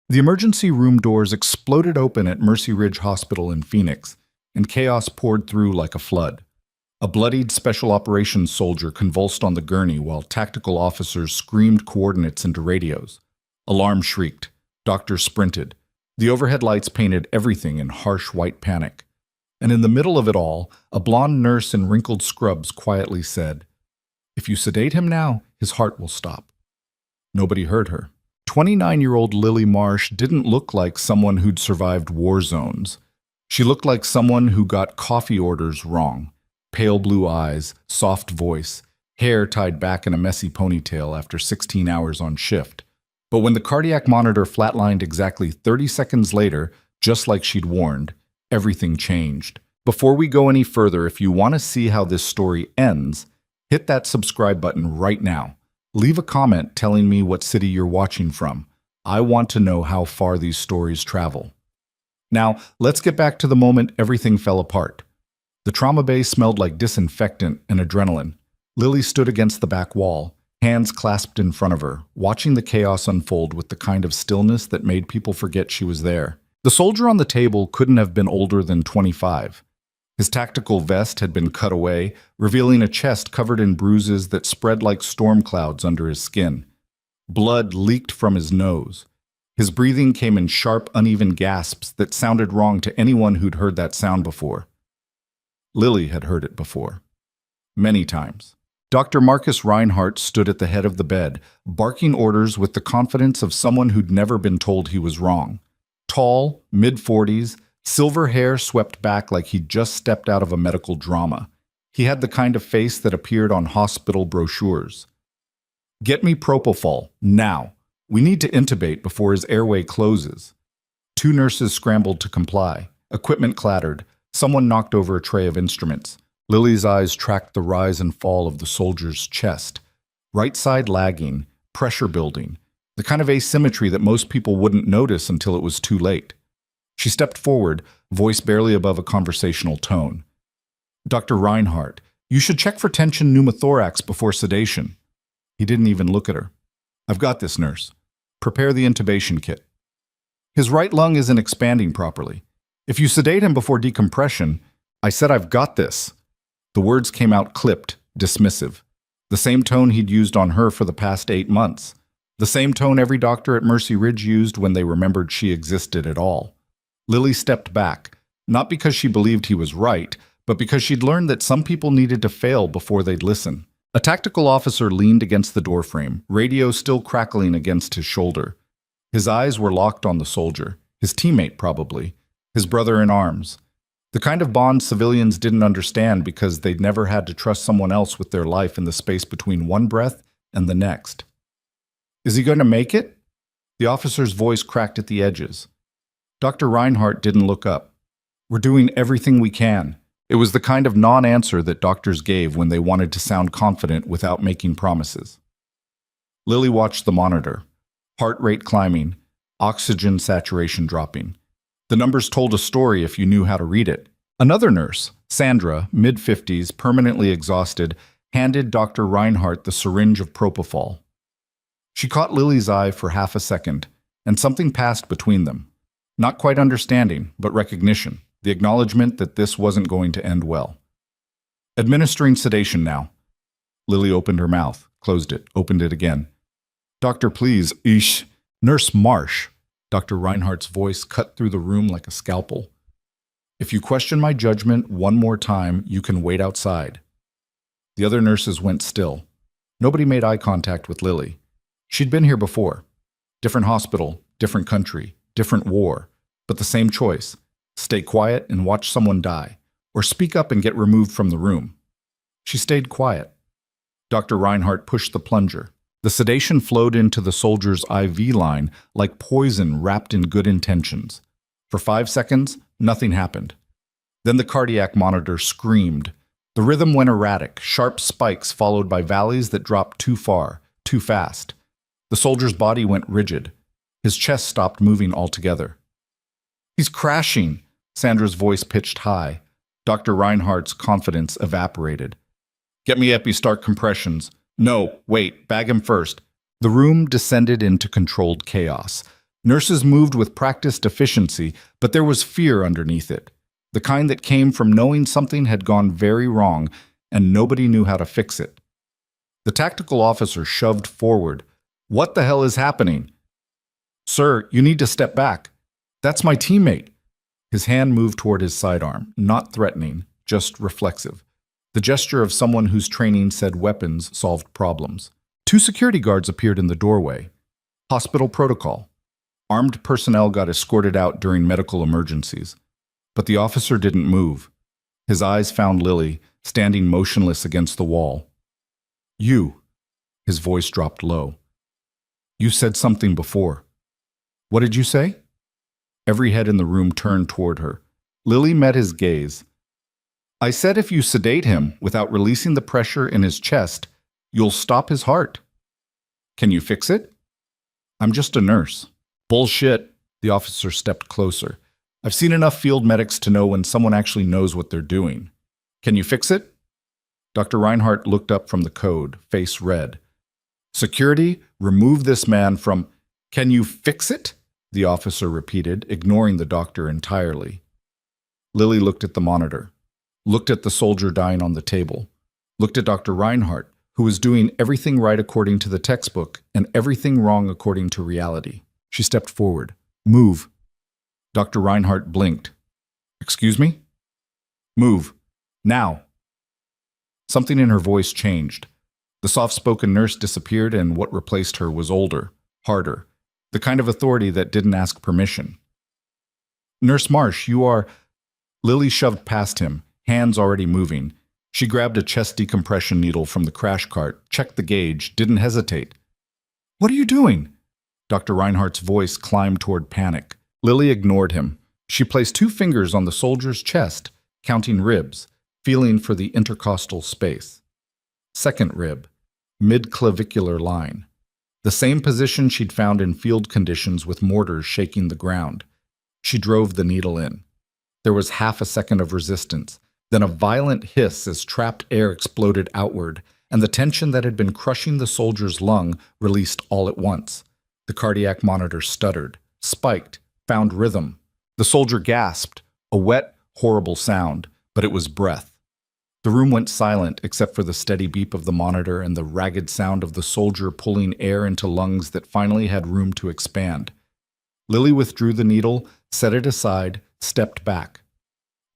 The emergency room doors exploded open at Mercy Ridge Hospital in Phoenix, and chaos poured through like a flood. A bloodied special operations soldier convulsed on the gurney while tactical officers screamed coordinates into radios. Alarm shrieked. Doctors sprinted. The overhead lights painted everything in harsh white panic. And in the middle of it all, a blonde nurse in wrinkled scrubs quietly said, "If you sedate him now, his heart will stop." Nobody heard her. 29-year-old Lily Marsh didn't look like someone who'd survived war zones. She looked like someone who got coffee orders wrong. Pale blue eyes, soft voice, hair tied back in a messy ponytail after 16 hours on shift. But when the cardiac monitor flatlined exactly 30 seconds later, just like she'd warned, everything changed. Before we go any further, if you want to see how this story ends, hit that subscribe button right now. Leave a comment telling me what city you're watching from. I want to know how far these stories travel. Now, let's get back to the moment everything fell apart. The trauma bay smelled like disinfectant and adrenaline. Lily stood against the back wall, hands clasped in front of her, watching the chaos unfold with the kind of stillness that made people forget she was there. The soldier on the table couldn't have been older than 25. His tactical vest had been cut away, revealing a chest covered in bruises that spread like storm clouds under his skin. Blood leaked from his nose. His breathing came in sharp, uneven gasps that sounded wrong to anyone who'd heard that sound before. Lily had heard it before. Many times. Dr. Marcus Reinhardt stood at the head of the bed, barking orders with the confidence of someone who'd never been told he was wrong. Tall, mid-40s, silver hair swept back like he'd just stepped out of a medical drama. He had the kind of face that appeared on hospital brochures. "Get me propofol, now. We need to intubate before his airway closes." Two nurses scrambled to comply. Equipment clattered. Someone knocked over a tray of instruments. Lily's eyes tracked the rise and fall of the soldier's chest. Right side lagging, pressure building, the kind of asymmetry that most people wouldn't notice until it was too late. She stepped forward, voice barely above a conversational tone. "Dr. Reinhardt, you should check for tension pneumothorax before sedation." He didn't even look at her. "I've got this, nurse. Prepare the intubation kit." "His right lung isn't expanding properly. If you sedate him before decompression..." "I said I've got this." The words came out clipped, dismissive. The same tone he'd used on her for the past 8 months. The same tone every doctor at Mercy Ridge used when they remembered she existed at all. Lily stepped back, not because she believed he was right, but because she'd learned that some people needed to fail before they'd listen. A tactical officer leaned against the doorframe, radio still crackling against his shoulder. His eyes were locked on the soldier, his teammate probably, his brother in arms. The kind of bond civilians didn't understand because they'd never had to trust someone else with their life in the space between one breath and the next. "Is he going to make it?" The officer's voice cracked at the edges. Dr. Reinhardt didn't look up. "We're doing everything we can." It was the kind of non-answer that doctors gave when they wanted to sound confident without making promises. Lily watched the monitor. Heart rate climbing, oxygen saturation dropping. The numbers told a story if you knew how to read it. Another nurse, Sandra, mid-50s, permanently exhausted, handed Dr. Reinhardt the syringe of propofol. She caught Lily's eye for half a second, and something passed between them. Not quite understanding, but recognition, the acknowledgement that this wasn't going to end well. "Administering sedation now." Lily opened her mouth, closed it, opened it again. "Doctor, please, Ish. Nurse Marsh." Dr. Reinhardt's voice cut through the room like a scalpel. "If you question my judgment one more time, you can wait outside." The other nurses went still. Nobody made eye contact with Lily. She'd been here before. Different hospital, different country, different war, but the same choice. Stay quiet and watch someone die, or speak up and get removed from the room. She stayed quiet. Dr. Reinhardt pushed the plunger. The sedation flowed into the soldier's IV line like poison wrapped in good intentions. For 5 seconds, nothing happened. Then the cardiac monitor screamed. The rhythm went erratic, sharp spikes followed by valleys that dropped too far, too fast. The soldier's body went rigid. His chest stopped moving altogether. "He's crashing," Sandra's voice pitched high. Dr. Reinhardt's confidence evaporated. "Get me epi-start compressions." "No, wait, bag him first." The room descended into controlled chaos. Nurses moved with practiced efficiency, but there was fear underneath it, the kind that came from knowing something had gone very wrong and nobody knew how to fix it. The tactical officer shoved forward. "What the hell is happening?" "Sir, you need to step back. That's my teammate." His hand moved toward his sidearm, not threatening, just reflexive. The gesture of someone whose training said weapons solved problems. 2 security guards appeared in the doorway. Hospital protocol. Armed personnel got escorted out during medical emergencies. But the officer didn't move. His eyes found Lily, standing motionless against the wall. "You." His voice dropped low. "You said something before." "What did you say?" Every head in the room turned toward her. Lily met his gaze. "I said if you sedate him without releasing the pressure in his chest, you'll stop his heart. Can you fix it?" "I'm just a nurse." "Bullshit." The officer stepped closer. "I've seen enough field medics to know when someone actually knows what they're doing. Can you fix it?" Dr. Reinhardt looked up from the code, face red. "Security, remove this man from—" "Can you fix it?" the officer repeated, ignoring the doctor entirely. Lily looked at the monitor, looked at the soldier dying on the table, looked at Dr. Reinhardt, who was doing everything right according to the textbook and everything wrong according to reality. She stepped forward. "Move." Dr. Reinhardt blinked. "Excuse me?" "Move. Now." Something in her voice changed. The soft-spoken nurse disappeared and what replaced her was older, harder, the kind of authority that didn't ask permission. "Nurse Marsh, you are—" Lily shoved past him, hands already moving. She grabbed a chest decompression needle from the crash cart, checked the gauge, didn't hesitate. "What are you doing?" Dr. Reinhardt's voice climbed toward panic. Lily ignored him. She placed 2 fingers on the soldier's chest, counting ribs, feeling for the intercostal space. Second rib, mid-clavicular line. The same position she'd found in field conditions with mortars shaking the ground. She drove the needle in. There was half a second of resistance, then a violent hiss as trapped air exploded outward, and the tension that had been crushing the soldier's lung released all at once. The cardiac monitor stuttered, spiked, found rhythm. The soldier gasped, a wet, horrible sound, but it was breath. The room went silent except for the steady beep of the monitor and the ragged sound of the soldier pulling air into lungs that finally had room to expand. Lily withdrew the needle, set it aside, stepped back.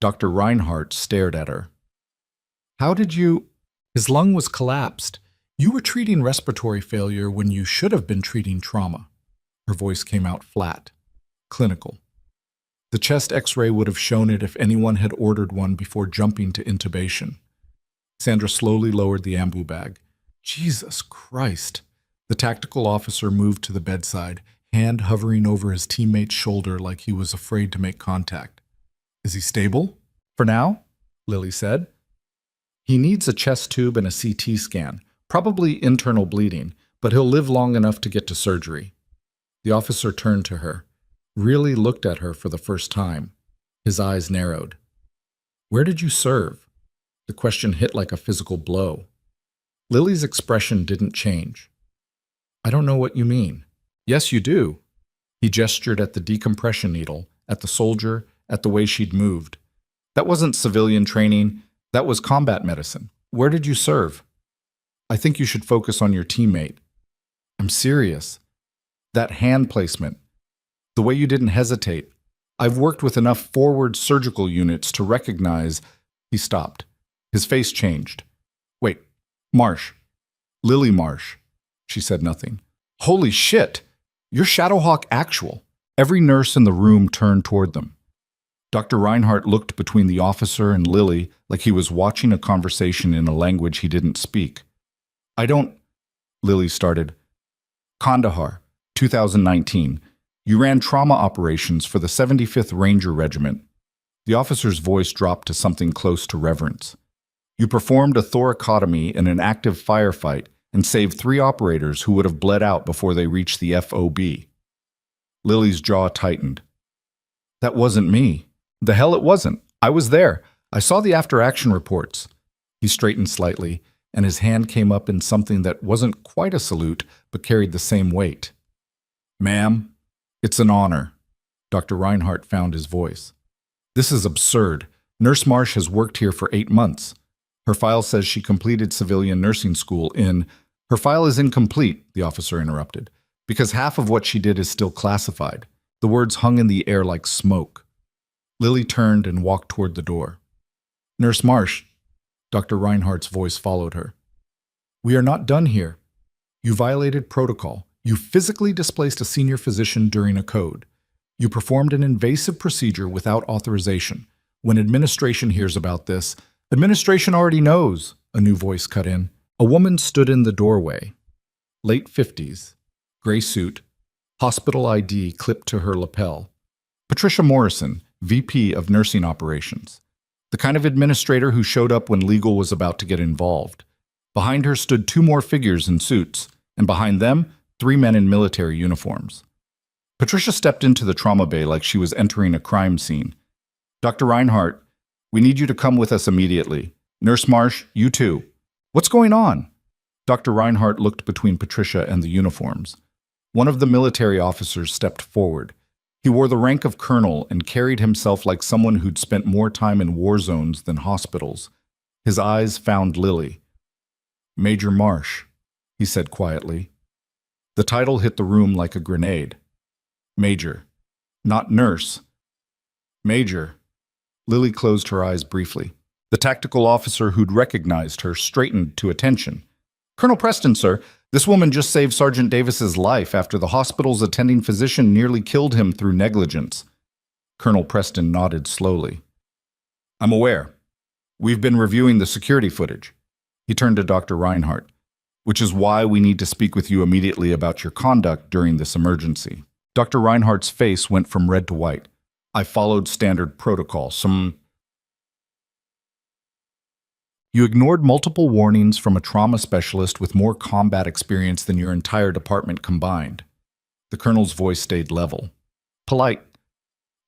Dr. Reinhardt stared at her. "How did you—" His lung was collapsed. "You were treating respiratory failure when you should have been treating trauma." Her voice came out flat, clinical. The chest x-ray would have shown it if anyone had ordered one before jumping to intubation. Sandra slowly lowered the ambu bag. "Jesus Christ." The tactical officer moved to the bedside, hand hovering over his teammate's shoulder like he was afraid to make contact. "Is he stable?" "For now," Lily said. "He needs a chest tube and a CT scan, probably internal bleeding, but he'll live long enough to get to surgery." The officer turned to her, really looked at her for the first time. His eyes narrowed. "Where did you serve?" The question hit like a physical blow. Lily's expression didn't change. "I don't know what you mean." "Yes, you do." He gestured at the decompression needle, at the soldier, at the way she'd moved. "That wasn't civilian training. That was combat medicine. Where did you serve?" "I think you should focus on your teammate." "I'm serious. That hand placement. The way you didn't hesitate. I've worked with enough forward surgical units to recognize—" He stopped. His face changed. "Wait, Marsh. Lily Marsh." She said nothing. "Holy shit! You're Shadowhawk Actual." Every nurse in the room turned toward them. Dr. Reinhardt looked between the officer and Lily like he was watching a conversation in a language he didn't speak. "I don't—" Lily started. "Kandahar, 2019. You ran trauma operations for the 75th Ranger Regiment." The officer's voice dropped to something close to reverence. "You performed a thoracotomy in an active firefight and saved 3 operators who would have bled out before they reached the FOB." Lily's jaw tightened. "That wasn't me." "The hell it wasn't. I was there. I saw the after-action reports." He straightened slightly, and his hand came up in something that wasn't quite a salute, but carried the same weight. "Ma'am, It's an honor. Dr. Reinhardt found his voice. This is absurd. Nurse Marsh has worked here for 8 months. Her file says she completed civilian nursing school in... Her file is incomplete, the officer interrupted, because half of what she did is still classified. The words hung in the air like smoke. Lily turned and walked toward the door. Nurse Marsh, Dr. Reinhardt's voice followed her. We are not done here. You violated protocol. You physically displaced a senior physician during a code. You performed an invasive procedure without authorization. When administration hears about this, administration already knows, a new voice cut in. A woman stood in the doorway. Late 50s, gray suit, hospital ID clipped to her lapel. Patricia Morrison, VP of Nursing Operations. The kind of administrator who showed up when legal was about to get involved. Behind her stood 2 more figures in suits, and behind them, 3 men in military uniforms. Patricia stepped into the trauma bay like she was entering a crime scene. Dr. Reinhardt, we need you to come with us immediately. Nurse Marsh, you too. What's going on? Dr. Reinhardt looked between Patricia and the uniforms. One of the military officers stepped forward. He wore the rank of colonel and carried himself like someone who'd spent more time in war zones than hospitals. His eyes found Lily. Major Marsh, he said quietly. The title hit the room like a grenade. Major, not nurse. Major. Lily closed her eyes briefly. The tactical officer who'd recognized her straightened to attention. Colonel Preston, sir, this woman just saved Sergeant Davis's life after the hospital's attending physician nearly killed him through negligence. Colonel Preston nodded slowly. I'm aware. We've been reviewing the security footage. He turned to Dr. Reinhardt, which is why we need to speak with you immediately about your conduct during this emergency. Dr. Reinhardt's face went from red to white. I followed standard protocol. You ignored multiple warnings from a trauma specialist with more combat experience than your entire department combined. The colonel's voice stayed level. Polite.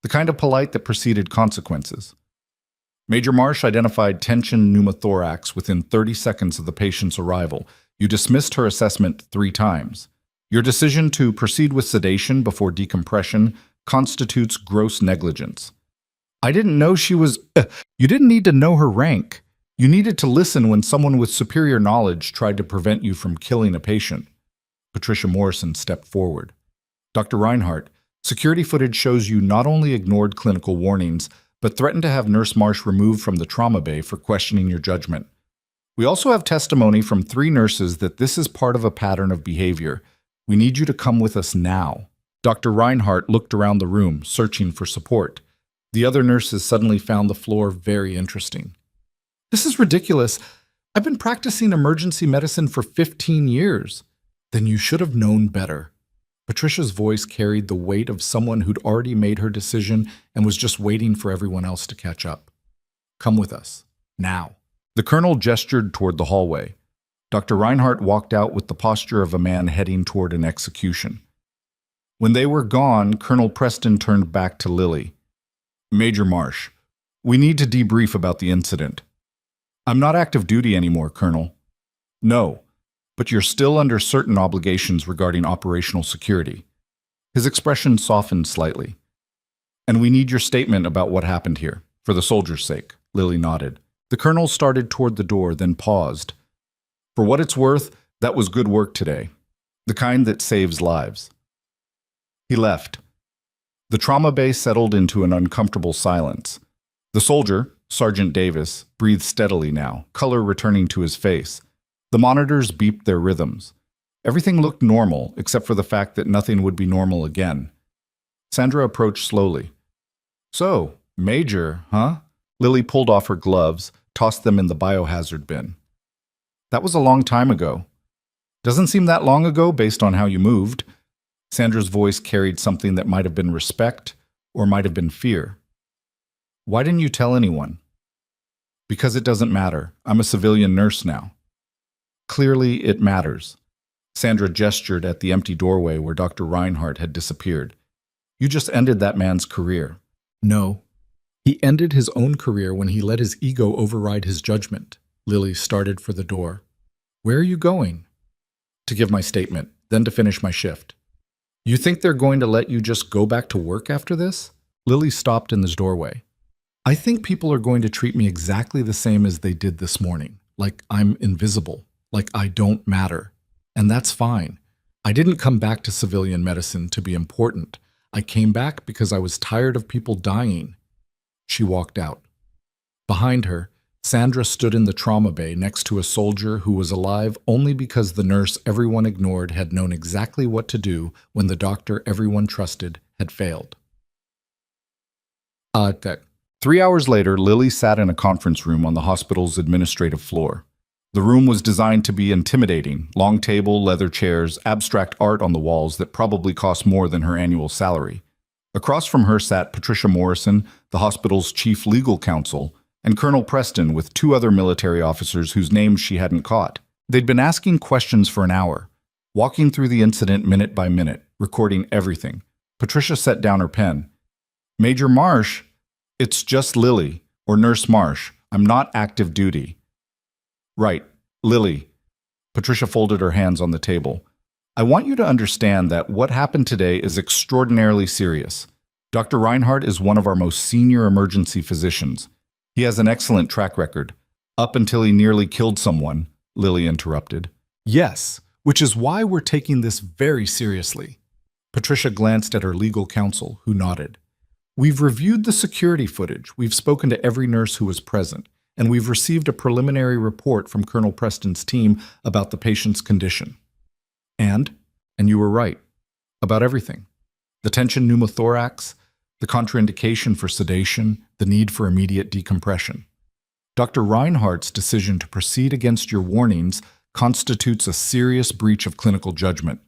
The kind of polite that preceded consequences. Major Marsh identified tension pneumothorax within 30 seconds of the patient's arrival. You dismissed her assessment 3 times. Your decision to proceed with sedation before decompression constitutes gross negligence. I didn't know she was... You didn't need to know her rank. You needed to listen when someone with superior knowledge tried to prevent you from killing a patient. Patricia Morrison stepped forward. Dr. Reinhardt, security footage shows you not only ignored clinical warnings, but threatened to have Nurse Marsh removed from the trauma bay for questioning your judgment. We also have testimony from 3 nurses that this is part of a pattern of behavior. We need you to come with us now. Dr. Reinhardt looked around the room, searching for support. The other nurses suddenly found the floor very interesting. This is ridiculous. I've been practicing emergency medicine for 15 years. Then you should have known better. Patricia's voice carried the weight of someone who'd already made her decision and was just waiting for everyone else to catch up. Come with us. Now. The colonel gestured toward the hallway. Dr. Reinhardt walked out with the posture of a man heading toward an execution. When they were gone, Colonel Preston turned back to Lily. Major Marsh, we need to debrief about the incident. I'm not active duty anymore, Colonel. No, but you're still under certain obligations regarding operational security. His expression softened slightly. And we need your statement about what happened here, for the soldiers' sake. Lily nodded. The colonel started toward the door, then paused. For what it's worth, that was good work today. The kind that saves lives. He left. The trauma bay settled into an uncomfortable silence. The soldier, Sergeant Davis, breathed steadily now, color returning to his face. The monitors beeped their rhythms. Everything looked normal, except for the fact that nothing would be normal again. Sandra approached slowly. So, Major, huh? Lily pulled off her gloves, tossed them in the biohazard bin. That was a long time ago. Doesn't seem that long ago based on how you moved. Sandra's voice carried something that might have been respect or might have been fear. Why didn't you tell anyone? Because it doesn't matter. I'm a civilian nurse now. Clearly, it matters. Sandra gestured at the empty doorway where Dr. Reinhardt had disappeared. You just ended that man's career. No. He ended his own career when he let his ego override his judgment. Lily started for the door. Where are you going? To give my statement, then to finish my shift. You think they're going to let you just go back to work after this? Lily stopped in the doorway. I think people are going to treat me exactly the same as they did this morning, like I'm invisible, like I don't matter. And that's fine. I didn't come back to civilian medicine to be important. I came back because I was tired of people dying. She walked out. Behind her, Sandra stood in the trauma bay next to a soldier who was alive only because the nurse everyone ignored had known exactly what to do when the doctor everyone trusted had failed. 3 hours later, Lily sat in a conference room on the hospital's administrative floor. The room was designed to be intimidating: long table, leather chairs, abstract art on the walls that probably cost more than her annual salary. Across from her sat Patricia Morrison, the hospital's chief legal counsel, and Colonel Preston with 2 other military officers whose names she hadn't caught. They'd been asking questions for an hour, walking through the incident minute by minute, recording everything. Patricia set down her pen. "Major Marsh, it's just Lily, or Nurse Marsh. I'm not active duty." "Right, Lily." Patricia folded her hands on the table. "I want you to understand that what happened today is extraordinarily serious. Dr. Reinhardt is one of our most senior emergency physicians. He has an excellent track record. Up until he nearly killed someone," Lily interrupted. "Yes, which is why we're taking this very seriously." Patricia glanced at her legal counsel, who nodded. "We've reviewed the security footage, we've spoken to every nurse who was present, and we've received a preliminary report from Colonel Preston's team about the patient's condition. And you were right, about everything. The tension pneumothorax, the contraindication for sedation, the need for immediate decompression. Dr. Reinhardt's decision to proceed against your warnings constitutes a serious breach of clinical judgment."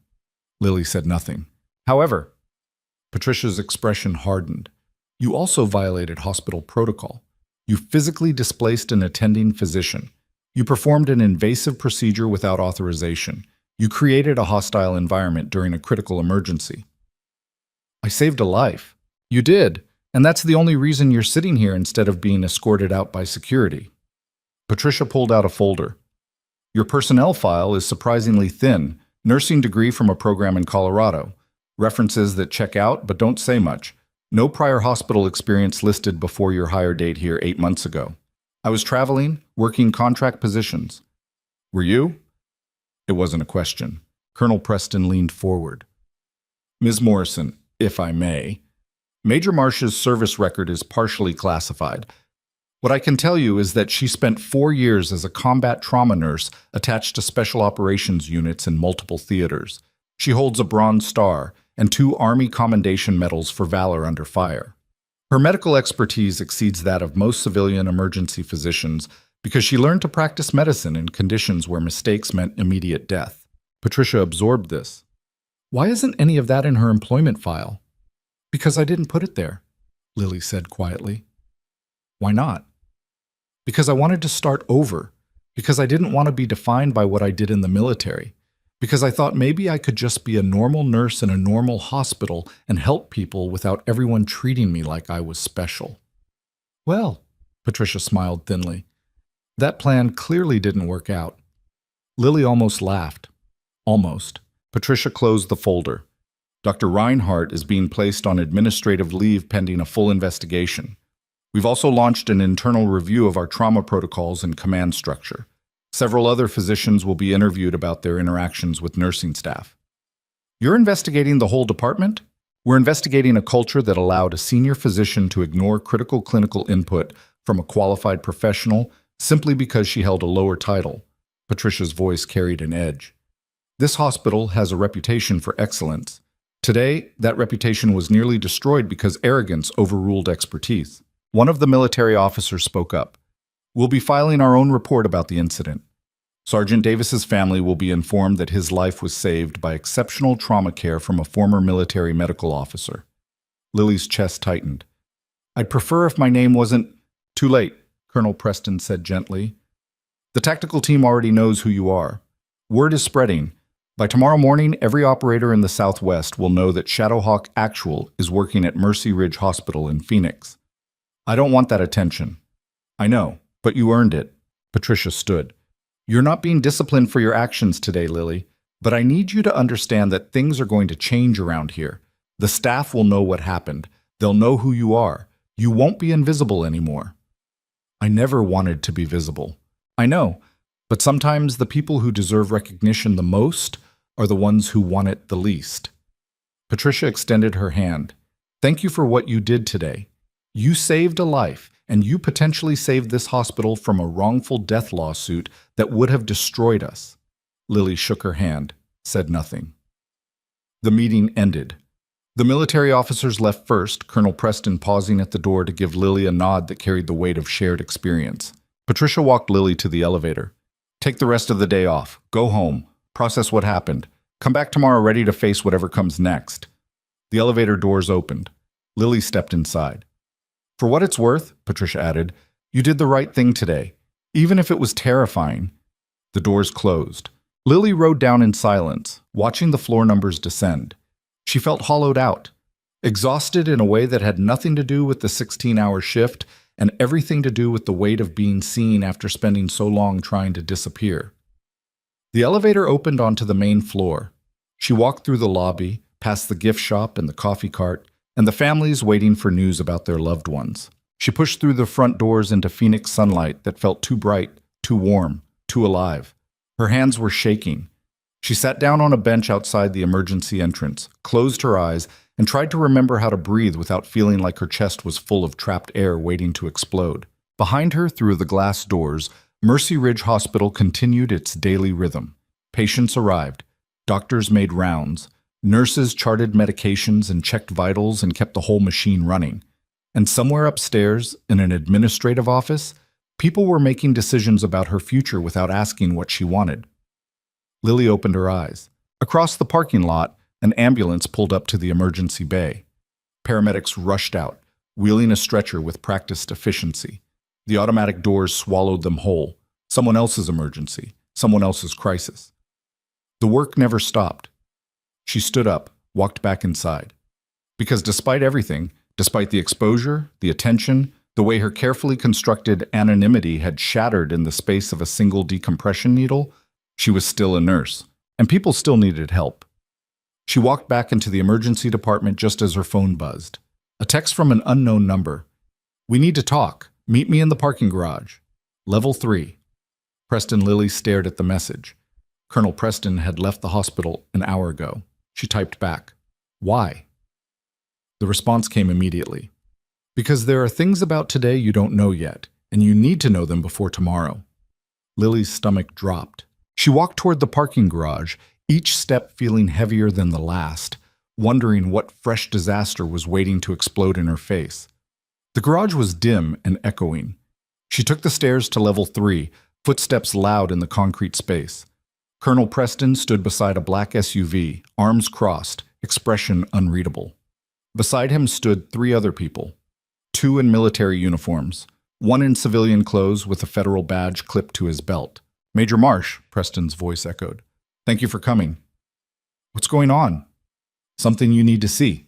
Lily said nothing. "However," Patricia's expression hardened, "you also violated hospital protocol. You physically displaced an attending physician. You performed an invasive procedure without authorization. You created a hostile environment during a critical emergency." "I saved a life." "You did, and that's the only reason you're sitting here instead of being escorted out by security." Patricia pulled out a folder. "Your personnel file is surprisingly thin. Nursing degree from a program in Colorado. References that check out but don't say much. No prior hospital experience listed before your hire date here 8 months ago. I was traveling, working contract positions." "Were you?" It wasn't a question. Colonel Preston leaned forward. "Ms. Morrison, if I may, Major Marsh's service record is partially classified. What I can tell you is that she spent 4 years as a combat trauma nurse attached to special operations units in multiple theaters. She holds a Bronze Star and 2 Army Commendation Medals for Valor under fire. Her medical expertise exceeds that of most civilian emergency physicians because she learned to practice medicine in conditions where mistakes meant immediate death." Patricia absorbed this. "Why isn't any of that in her employment file?" "Because I didn't put it there," Lily said quietly. "Why not?" "Because I wanted to start over. Because I didn't want to be defined by what I did in the military. Because I thought maybe I could just be a normal nurse in a normal hospital and help people without everyone treating me like I was special." "Well," Patricia smiled thinly, "that plan clearly didn't work out." Lily almost laughed. Almost. Patricia closed the folder. "Dr. Reinhardt is being placed on administrative leave pending a full investigation. We've also launched an internal review of our trauma protocols and command structure. Several other physicians will be interviewed about their interactions with nursing staff." "You're investigating the whole department?" "We're investigating a culture that allowed a senior physician to ignore critical clinical input from a qualified professional simply because she held a lower title." Patricia's voice carried an edge. "This hospital has a reputation for excellence. Today, that reputation was nearly destroyed because arrogance overruled expertise." One of the military officers spoke up. "We'll be filing our own report about the incident. Sergeant Davis's family will be informed that his life was saved by exceptional trauma care from a former military medical officer." Lily's chest tightened. "I'd prefer if my name wasn't—" "Too late," Colonel Preston said gently. "The tactical team already knows who you are. Word is spreading. By tomorrow morning, every operator in the Southwest will know that Shadowhawk Actual is working at Mercy Ridge Hospital in Phoenix. I don't want that attention." "I know, but you earned it." Patricia stood. "You're not being disciplined for your actions today, Lily, But I need you to understand that things are going to change around here. The staff will know what happened. They'll know who you are. You won't be invisible anymore." I never wanted to be visible. I know, but sometimes the people who deserve recognition the most are the ones who want it the least. Patricia extended her hand. "Thank you for what you did today. You saved a life, and you potentially saved this hospital from a wrongful death lawsuit that would have destroyed us." Lily shook her hand, said nothing. The meeting ended. The military officers left first, Colonel Preston pausing at the door to give Lily a nod that carried the weight of shared experience. Patricia walked Lily to the elevator. "Take the rest of the day off. Go home. Process what happened. Come back tomorrow ready to face whatever comes next." The elevator doors opened. Lily stepped inside. "For what it's worth," Patricia added, "you did the right thing today, even if it was terrifying." The doors closed. Lily rode down in silence, watching the floor numbers descend. She felt hollowed out, exhausted in a way that had nothing to do with the 16-hour shift and everything to do with the weight of being seen after spending so long trying to disappear. The elevator opened onto the main floor. She walked through the lobby, past the gift shop and the coffee cart, and the families waiting for news about their loved ones. She pushed through the front doors into Phoenix sunlight that felt too bright, too warm, too alive. Her hands were shaking. She sat down on a bench outside the emergency entrance, closed her eyes, and tried to remember how to breathe without feeling like her chest was full of trapped air waiting to explode. Behind her, through the glass doors, Mercy Ridge Hospital continued its daily rhythm. Patients arrived. Doctors made rounds. Nurses charted medications and checked vitals and kept the whole machine running. And somewhere upstairs, in an administrative office, people were making decisions about her future without asking what she wanted. Lily opened her eyes. Across the parking lot, an ambulance pulled up to the emergency bay. Paramedics rushed out, wheeling a stretcher with practiced efficiency. The automatic doors swallowed them whole. Someone else's emergency, someone else's crisis. The work never stopped. She stood up, walked back inside. Because despite everything, despite the exposure, the attention, the way her carefully constructed anonymity had shattered in the space of a single decompression needle, she was still a nurse, and people still needed help. She walked back into the emergency department just as her phone buzzed. A text from an unknown number. "We need to talk. Meet me in the parking garage. Level 3. Preston Lily stared at the message. Colonel Preston had left the hospital an hour ago. She typed back, "Why?" The response came immediately. "Because there are things about today you don't know yet, and you need to know them before tomorrow." Lily's stomach dropped. She walked toward the parking garage, each step feeling heavier than the last, wondering what fresh disaster was waiting to explode in her face. The garage was dim and echoing. She took the stairs to level 3, footsteps loud in the concrete space. Colonel Preston stood beside a black SUV, arms crossed, expression unreadable. Beside him stood 3 other people, 2 in military uniforms, 1 in civilian clothes with a federal badge clipped to his belt. "Major Marsh," Preston's voice echoed. "Thank you for coming." "What's going on?" "Something you need to see."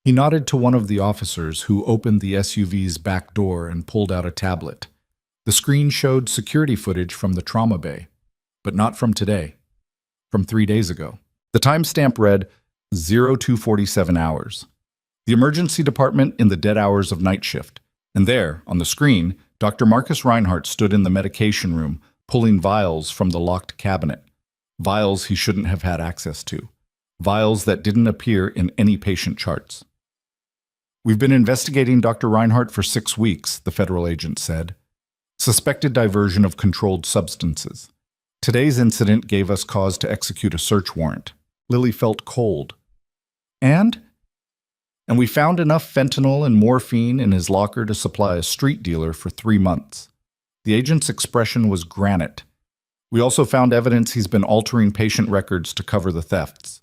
He nodded to one of the officers who opened the SUV's back door and pulled out a tablet. The screen showed security footage from the trauma bay, but not from today, from 3 days ago. The timestamp read 0247 hours. The emergency department in the dead hours of night shift. And there, on the screen, Dr. Marcus Reinhardt stood in the medication room, pulling vials from the locked cabinet. Vials he shouldn't have had access to. Vials that didn't appear in any patient charts. "We've been investigating Dr. Reinhardt for 6 weeks, the federal agent said. Suspected diversion of controlled substances. Today's incident gave us cause to execute a search warrant." Lily felt cold. And we found enough fentanyl and morphine in his locker to supply a street dealer for 3 months. The agent's expression was granite. "We also found evidence he's been altering patient records to cover the thefts."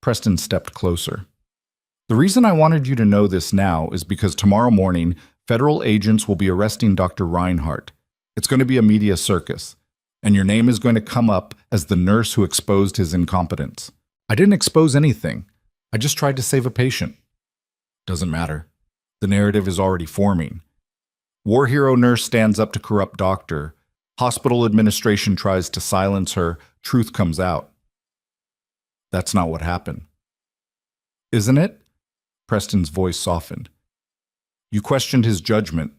Preston stepped closer. "The reason I wanted you to know this now is because tomorrow morning, federal agents will be arresting Dr. Reinhardt. It's going to be a media circus, and your name is going to come up as the nurse who exposed his incompetence. I didn't expose anything. I just tried to save a patient." "Doesn't matter. The narrative is already forming. War hero nurse stands up to corrupt doctor. Hospital administration tries to silence her. Truth comes out." That's not what happened. Isn't it? Preston's voice softened. You questioned his judgment.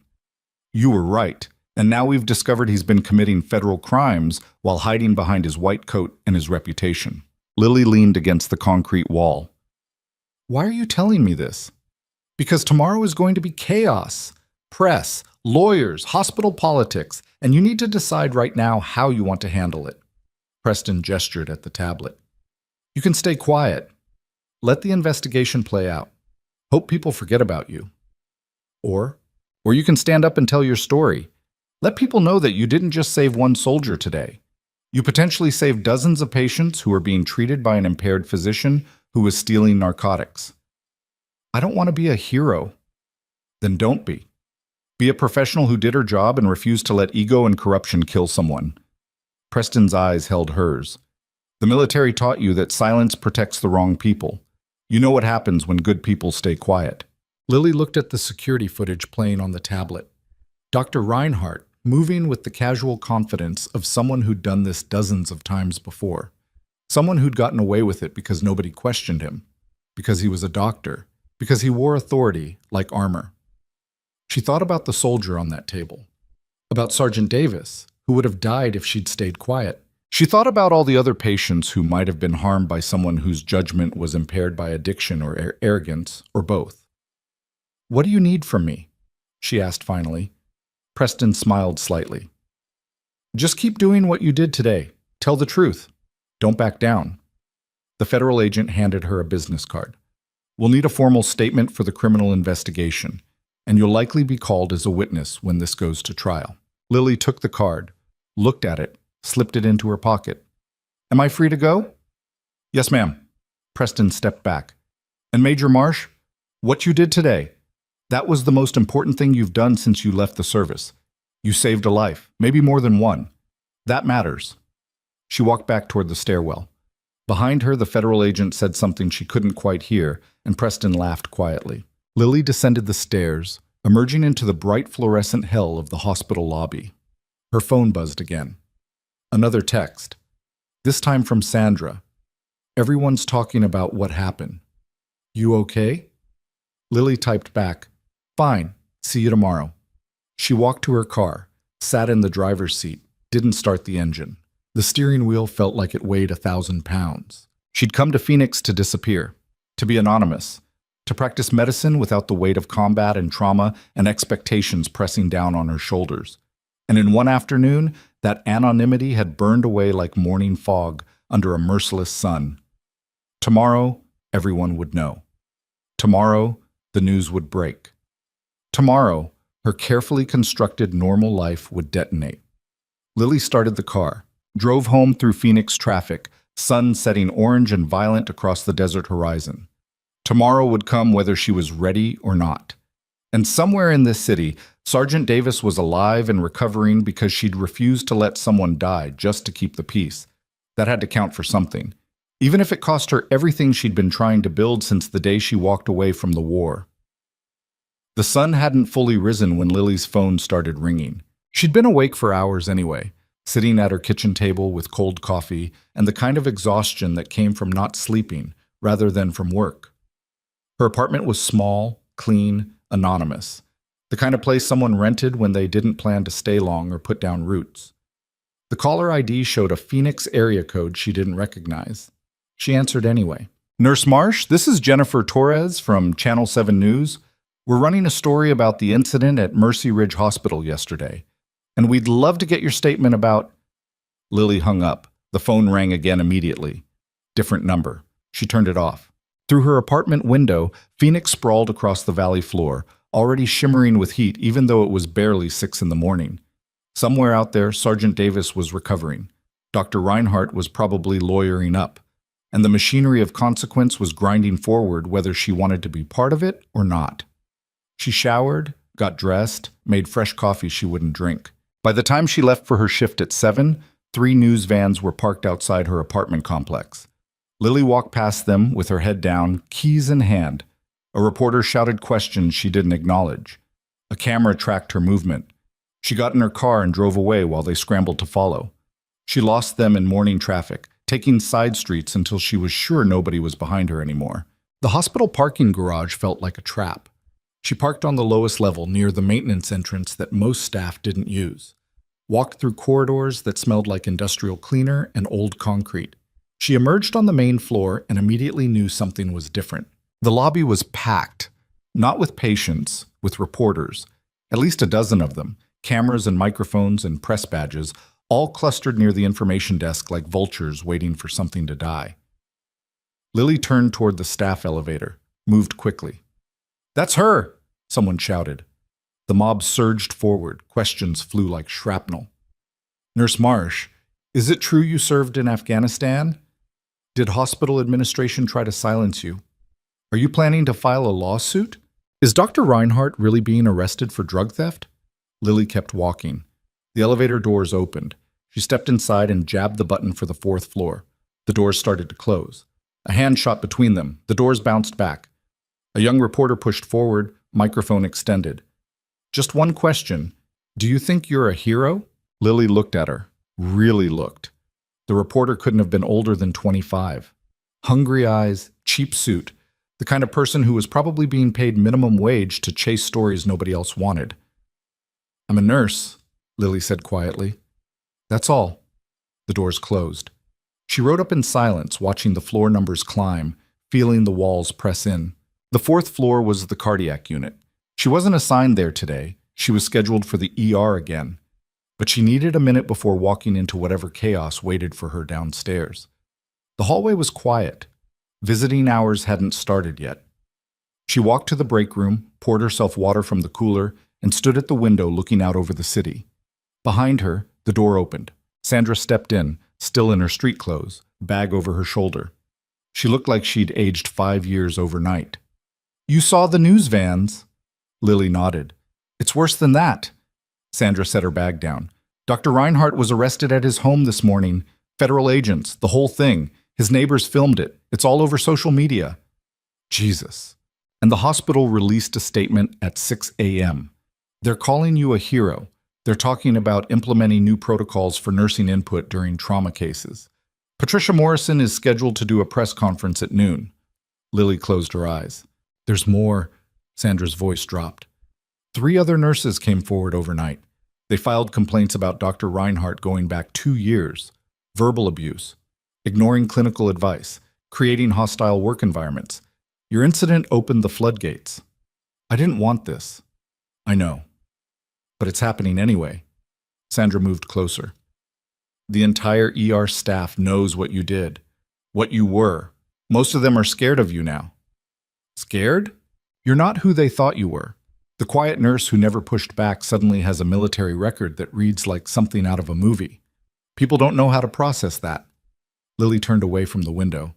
You were right, and now we've discovered he's been committing federal crimes while hiding behind his white coat and his reputation. Lily leaned against the concrete wall. Why are you telling me this? Because tomorrow is going to be chaos. Press, lawyers, hospital politics, and you need to decide right now how you want to handle it. Preston gestured at the tablet. You can stay quiet. Let the investigation play out. Hope people forget about you. Or you can stand up and tell your story. Let people know that you didn't just save one soldier today. You potentially saved dozens of patients who are being treated by an impaired physician who was stealing narcotics. I don't want to be a hero. Then don't be. Be a professional who did her job and refused to let ego and corruption kill someone. Preston's eyes held hers. The military taught you that silence protects the wrong people. You know what happens when good people stay quiet. Lily looked at the security footage playing on the tablet. Dr. Reinhardt, moving with the casual confidence of someone who'd done this dozens of times before. Someone who'd gotten away with it because nobody questioned him. Because he was a doctor. Because he wore authority like armor. She thought about the soldier on that table. About Sergeant Davis, who would have died if she'd stayed quiet. She thought about all the other patients who might have been harmed by someone whose judgment was impaired by addiction or arrogance, or both. What do you need from me? She asked finally. Preston smiled slightly. Just keep doing what you did today. Tell the truth. Don't back down. The federal agent handed her a business card. We'll need a formal statement for the criminal investigation, and you'll likely be called as a witness when this goes to trial. Lily took the card, looked at it, slipped it into her pocket. Am I free to go? Yes, ma'am. Preston stepped back. And Major Marsh, what you did today, that was the most important thing you've done since you left the service. You saved a life, maybe more than one. That matters. She walked back toward the stairwell. Behind her, the federal agent said something she couldn't quite hear, and Preston laughed quietly. Lily descended the stairs, emerging into the bright fluorescent hell of the hospital lobby. Her phone buzzed again. Another text. This time from Sandra. Everyone's talking about what happened. You okay? Lily typed back, Fine, see you tomorrow. She walked to her car, sat in the driver's seat, didn't start the engine. The steering wheel felt like it weighed 1,000 pounds. She'd come to Phoenix to disappear, to be anonymous, to practice medicine without the weight of combat and trauma and expectations pressing down on her shoulders. And in one afternoon, that anonymity had burned away like morning fog under a merciless sun. Tomorrow, everyone would know. Tomorrow, the news would break. Tomorrow, her carefully constructed normal life would detonate. Lily started the car, drove home through Phoenix traffic, sun setting orange and violent across the desert horizon. Tomorrow would come whether she was ready or not. And somewhere in this city, Sergeant Davis was alive and recovering because she'd refused to let someone die just to keep the peace. That had to count for something, even if it cost her everything she'd been trying to build since the day she walked away from the war. The sun hadn't fully risen when Lily's phone started ringing. She'd been awake for hours anyway, sitting at her kitchen table with cold coffee and the kind of exhaustion that came from not sleeping rather than from work. Her apartment was small, clean, anonymous, the kind of place someone rented when they didn't plan to stay long or put down roots. The caller ID showed a Phoenix area code she didn't recognize. She answered anyway. Nurse Marsh, this is Jennifer Torres from Channel 7 News. We're running a story about the incident at Mercy Ridge Hospital yesterday, and we'd love to get your statement about... Lily hung up. The phone rang again immediately. Different number. She turned it off. Through her apartment window, Phoenix sprawled across the valley floor, already shimmering with heat even though it was barely 6 in the morning. Somewhere out there, Sergeant Davis was recovering. Dr. Reinhardt was probably lawyering up, and the machinery of consequence was grinding forward whether she wanted to be part of it or not. She showered, got dressed, made fresh coffee she wouldn't drink. By the time she left for her shift at 7, 3 news vans were parked outside her apartment complex. Lily walked past them with her head down, keys in hand. A reporter shouted questions she didn't acknowledge. A camera tracked her movement. She got in her car and drove away while they scrambled to follow. She lost them in morning traffic, taking side streets until she was sure nobody was behind her anymore. The hospital parking garage felt like a trap. She parked on the lowest level near the maintenance entrance that most staff didn't use. Walked through corridors that smelled like industrial cleaner and old concrete. She emerged on the main floor and immediately knew something was different. The lobby was packed, not with patients, with reporters, at least a dozen of them, cameras and microphones and press badges, all clustered near the information desk like vultures waiting for something to die. Lily turned toward the staff elevator, moved quickly. "That's her!" someone shouted. The mob surged forward, questions flew like shrapnel. "Nurse Marsh, is it true you served in Afghanistan? Did hospital administration try to silence you? Are you planning to file a lawsuit? Is Dr. Reinhardt really being arrested for drug theft?" Lily kept walking. The elevator doors opened. She stepped inside and jabbed the button for the 4th floor. The doors started to close. A hand shot between them. The doors bounced back. A young reporter pushed forward, microphone extended. "Just one question. Do you think you're a hero?" Lily looked at her. Really looked. The reporter couldn't have been older than 25. Hungry eyes, cheap suit, the kind of person who was probably being paid minimum wage to chase stories nobody else wanted. "I'm a nurse," Lily said quietly. "That's all." The doors closed. She rode up in silence, watching the floor numbers climb, feeling the walls press in. The 4th floor was the cardiac unit. She wasn't assigned there today. She was scheduled for the ER again. But she needed a minute before walking into whatever chaos waited for her downstairs. The hallway was quiet. Visiting hours hadn't started yet. She walked to the break room, poured herself water from the cooler, and stood at the window looking out over the city. Behind her, the door opened. Sandra stepped in, still in her street clothes, bag over her shoulder. She looked like she'd aged 5 years overnight. "You saw the news vans?" Lily nodded. "It's worse than that." Sandra set her bag down. "Dr. Reinhardt was arrested at his home this morning. Federal agents, the whole thing. His neighbors filmed it. It's all over social media." Jesus. And the hospital released a statement at 6 a.m. "They're calling you a hero. They're talking about implementing new protocols for nursing input during trauma cases. Patricia Morrison is scheduled to do a press conference at noon." Lily closed her eyes. "There's more." Sandra's voice dropped. 3 other nurses came forward overnight. They filed complaints about Dr. Reinhardt going back 2 years. Verbal abuse, ignoring clinical advice, creating hostile work environments. Your incident opened the floodgates. "I didn't want this." "I know. But it's happening anyway." Sandra moved closer. "The entire ER staff knows what you did, what you were. Most of them are scared of you now." "Scared? You're not who they thought you were." The quiet nurse who never pushed back suddenly has a military record that reads like something out of a movie. People don't know how to process that. Lily turned away from the window.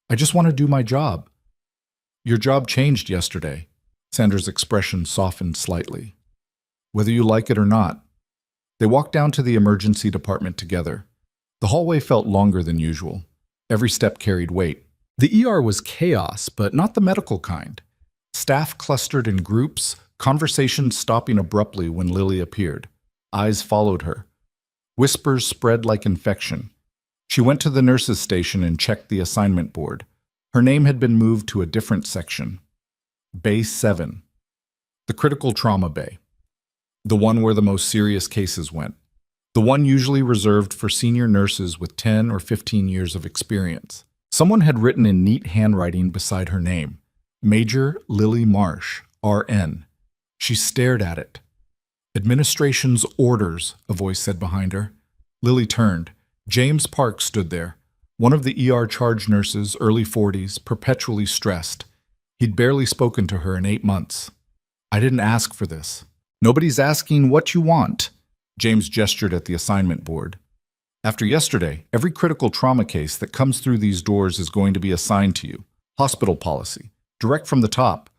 "I just want to do my job." "Your job changed yesterday." Sandra's expression softened slightly. "Whether you like it or not." They walked down to the emergency department together. The hallway felt longer than usual. Every step carried weight. The ER was chaos, but not the medical kind. Staff clustered in groups, conversations stopping abruptly when Lily appeared. Eyes followed her. Whispers spread like infection. She went to the nurses' station and checked the assignment board. Her name had been moved to a different section. Bay 7. The critical trauma bay. The one where the most serious cases went. The one usually reserved for senior nurses with 10 or 15 years of experience. Someone had written in neat handwriting beside her name, Major Lily Marsh, RN. She stared at it. "Administration's orders," a voice said behind her. Lily turned. James Park stood there, one of the ER charge nurses, early 40s, perpetually stressed. He'd barely spoken to her in 8 months. "I didn't ask for this." "Nobody's asking what you want." James gestured at the assignment board. "After yesterday, every critical trauma case that comes through these doors is going to be assigned to you. Hospital policy. Direct from the top."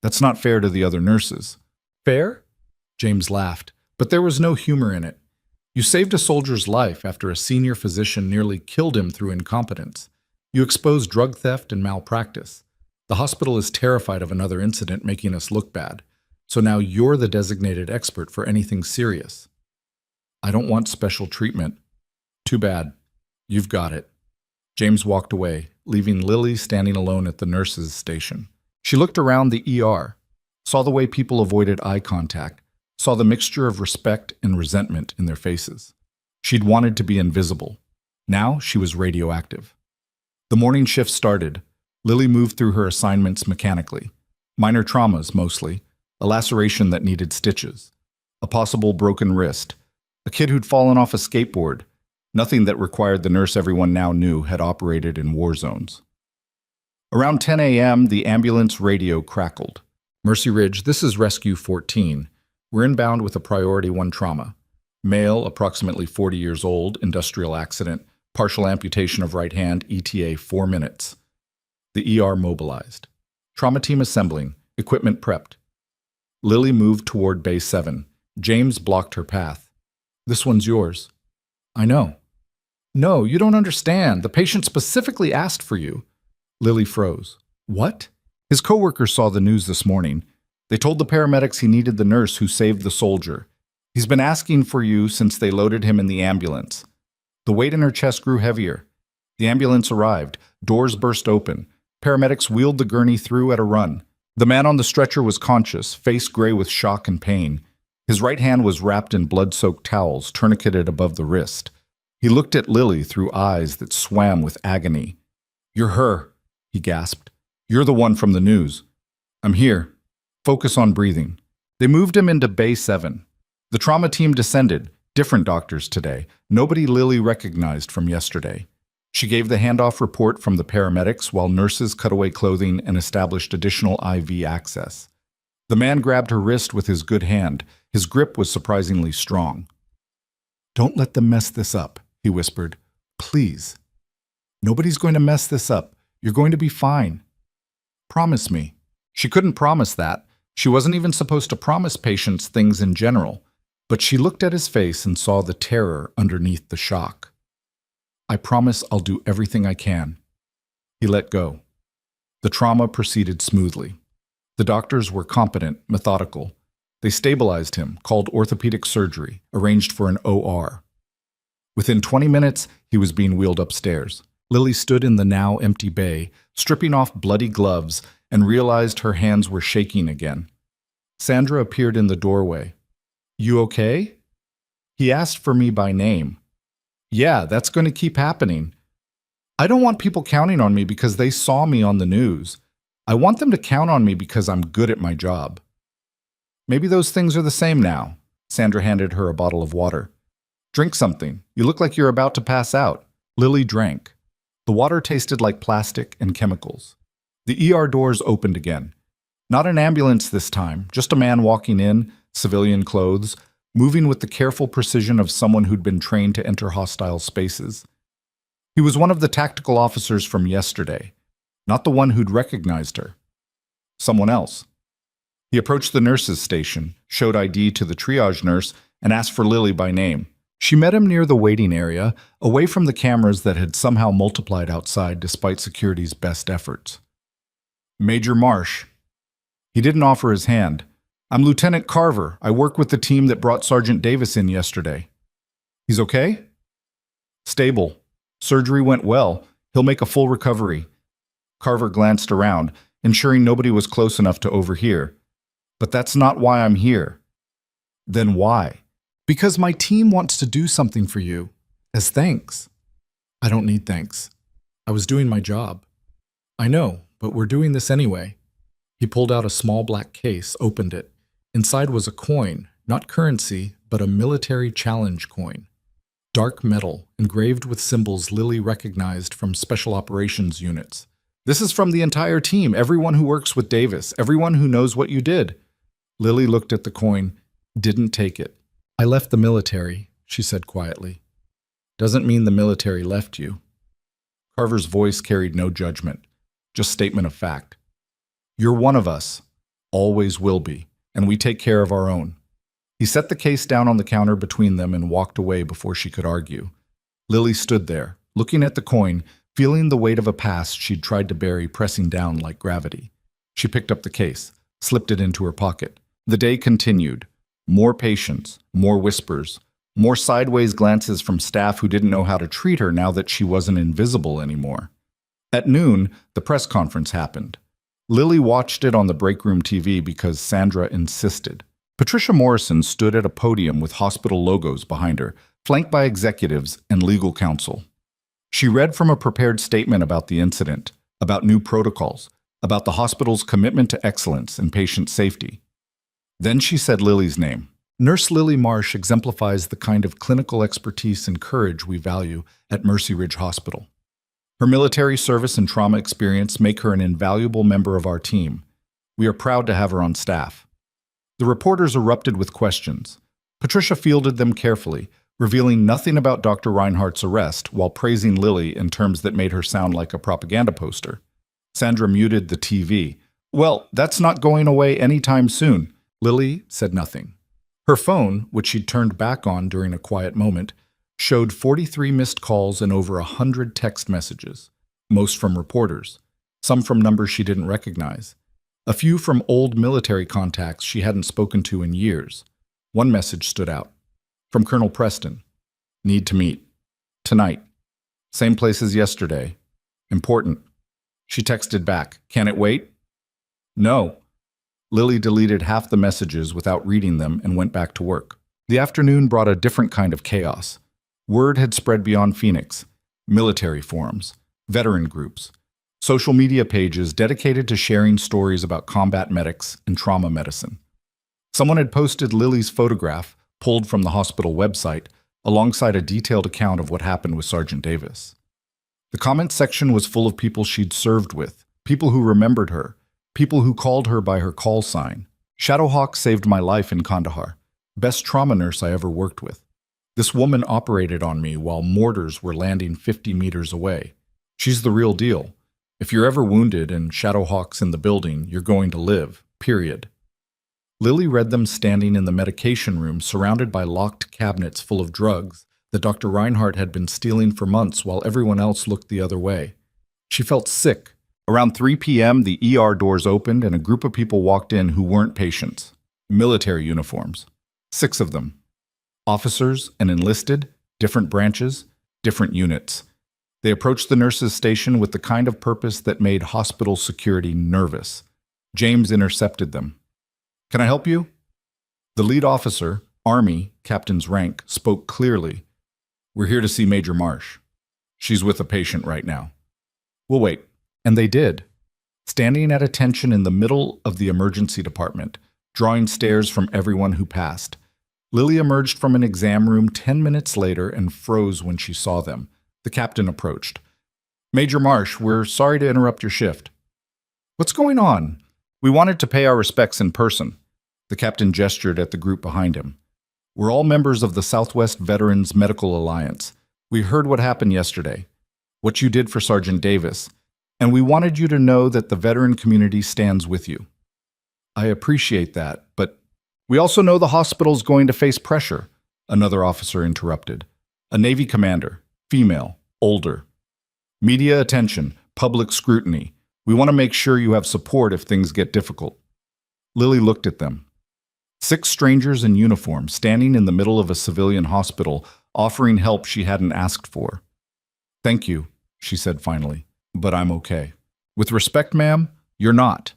"That's not fair to the other nurses." "Fair?" James laughed, but there was no humor in it. "You saved a soldier's life after a senior physician nearly killed him through incompetence. You exposed drug theft and malpractice. The hospital is terrified of another incident making us look bad. So now you're the designated expert for anything serious." "I don't want special treatment." "Too bad." You've got it. James walked away, leaving Lily standing alone at the nurse's station. She looked around the ER, saw the way people avoided eye contact, saw the mixture of respect and resentment in their faces. She'd wanted to be invisible. Now she was radioactive. The morning shift started. Lily moved through her assignments mechanically. Minor traumas, mostly. A laceration that needed stitches. A possible broken wrist. A kid who'd fallen off a skateboard. Nothing that required the nurse everyone now knew had operated in war zones. Around 10 a.m., the ambulance radio crackled. Mercy Ridge, this is Rescue 14. We're inbound with a Priority 1 trauma. Male, approximately 40 years old, industrial accident, partial amputation of right hand, ETA 4 minutes. The ER mobilized. Trauma team assembling, equipment prepped. Lily moved toward Bay 7. James blocked her path. This one's yours. I know. No, you don't understand. The patient specifically asked for you. Lily froze. What? His coworkers saw the news this morning. They told the paramedics he needed the nurse who saved the soldier. He's been asking for you since they loaded him in the ambulance. The weight in her chest grew heavier. The ambulance arrived. Doors burst open. Paramedics wheeled the gurney through at a run. The man on the stretcher was conscious, face gray with shock and pain. His right hand was wrapped in blood-soaked towels, tourniqueted above the wrist. He looked at Lily through eyes that swam with agony. You're her, he gasped. You're the one from the news. I'm here. Focus on breathing. They moved him into Bay 7. The trauma team descended. Different doctors today. Nobody Lily recognized from yesterday. She gave the handoff report from the paramedics while nurses cut away clothing and established additional IV access. The man grabbed her wrist with his good hand. His grip was surprisingly strong. Don't let them mess this up, he whispered. Please. Nobody's going to mess this up. You're going to be fine. Promise me. She couldn't promise that. She wasn't even supposed to promise patients things in general. But she looked at his face and saw the terror underneath the shock. I promise I'll do everything I can. He let go. The trauma proceeded smoothly. The doctors were competent, methodical. They stabilized him, called orthopedic surgery, arranged for an OR. Within 20 minutes, he was being wheeled upstairs. Lily stood in the now empty bay, stripping off bloody gloves, and realized her hands were shaking again. Sandra appeared in the doorway. You okay? He asked for me by name. Yeah, that's going to keep happening. I don't want people counting on me because they saw me on the news. I want them to count on me because I'm good at my job. Maybe those things are the same now. Sandra handed her a bottle of water. Drink something. You look like you're about to pass out. Lily drank. The water tasted like plastic and chemicals. The ER doors opened again. Not an ambulance this time, just a man walking in, civilian clothes, moving with the careful precision of someone who'd been trained to enter hostile spaces. He was one of the tactical officers from yesterday, not the one who'd recognized her. Someone else. He approached the nurse's station, showed ID to the triage nurse, and asked for Lily by name. She met him near the waiting area, away from the cameras that had somehow multiplied outside despite security's best efforts. Major Marsh. He didn't offer his hand. I'm Lieutenant Carver. I work with the team that brought Sergeant Davis in yesterday. He's okay? Stable. Surgery went well. He'll make a full recovery. Carver glanced around, ensuring nobody was close enough to overhear. But that's not why I'm here. Then why? Because my team wants to do something for you, as thanks. I don't need thanks. I was doing my job. I know, but we're doing this anyway. He pulled out a small black case, opened it. Inside was a coin, not currency, but a military challenge coin. Dark metal, engraved with symbols Lily recognized from special operations units. This is from the entire team, everyone who works with Davis, everyone who knows what you did. Lily looked at the coin, didn't take it. I left the military, she said quietly. Doesn't mean the military left you. Carver's voice carried no judgment, just statement of fact. You're one of us, always will be, and we take care of our own. He set the case down on the counter between them and walked away before she could argue. Lily stood there, looking at the coin, feeling the weight of a past she'd tried to bury pressing down like gravity. She picked up the case, slipped it into her pocket. The day continued. More patients, more whispers, More sideways glances from staff who didn't know how to treat her now that she wasn't invisible anymore. At noon, the press conference happened. Lily watched it on the break room TV because Sandra insisted. Patricia Morrison stood at a podium with hospital logos behind her, flanked by executives and legal counsel. She read from a prepared statement about the incident, about new protocols, about the hospital's commitment to excellence and patient safety. Then she said Lily's name. Nurse Lily Marsh exemplifies the kind of clinical expertise and courage we value at Mercy Ridge Hospital. Her military service and trauma experience make her an invaluable member of our team. We are proud to have her on staff. The reporters erupted with questions. Patricia fielded them carefully, revealing nothing about Dr. Reinhardt's arrest while praising Lily in terms that made her sound like a propaganda poster. Sandra muted the TV. "Well, that's not going away anytime soon." Lily said nothing. Her phone, which she'd turned back on during a quiet moment, showed 43 missed calls and over 100 text messages, most from reporters, some from numbers she didn't recognize, a few from old military contacts she hadn't spoken to in years. One message stood out. From Colonel Preston. "Need to meet. Tonight. Same place as yesterday. Important." She texted back, "Can it wait?" "No." Lily deleted half the messages without reading them and went back to work. The afternoon brought a different kind of chaos. Word had spread beyond Phoenix. Military forums, veteran groups, social media pages dedicated to sharing stories about combat medics and trauma medicine. Someone had posted Lily's photograph, pulled from the hospital website, alongside a detailed account of what happened with Sergeant Davis. The comment section was full of people she'd served with, people who remembered her, people who called her by her call sign. "Shadowhawk saved my life in Kandahar. Best trauma nurse I ever worked with. This woman operated on me while mortars were landing 50 meters away. She's the real deal. If you're ever wounded and Shadowhawk's in the building, you're going to live. Period." Lily read them standing in the medication room surrounded by locked cabinets full of drugs that Dr. Reinhardt had been stealing for months while everyone else looked the other way. She felt sick. Around 3 p.m., the ER doors opened and a group of people walked in who weren't patients. Military uniforms. 6 of them. Officers and enlisted, different branches, different units. They approached the nurses' station with the kind of purpose that made hospital security nervous. James intercepted them. "Can I help you?" The lead officer, Army, captain's rank, spoke clearly. "We're here to see Major Marsh. She's with a patient right now." "We'll wait." And they did. Standing at attention in the middle of the emergency department, drawing stares from everyone who passed. Lily emerged from an exam room 10 minutes later and froze when she saw them. The captain approached. "Major Marsh, we're sorry to interrupt your shift." "What's going on?" "We wanted to pay our respects in person." The captain gestured at the group behind him. "We're all members of the Southwest Veterans Medical Alliance. We heard what happened yesterday, what you did for Sergeant Davis, and we wanted you to know that the veteran community stands with you." "I appreciate that, but we also know the hospital's going to face pressure," another officer interrupted. A Navy commander, female, older. "Media attention, public scrutiny. We want to make sure you have support if things get difficult." Lily looked at them. 6 strangers in uniform standing in the middle of a civilian hospital, offering help she hadn't asked for. "Thank you," she said finally, "but I'm okay." "With respect, ma'am, you're not."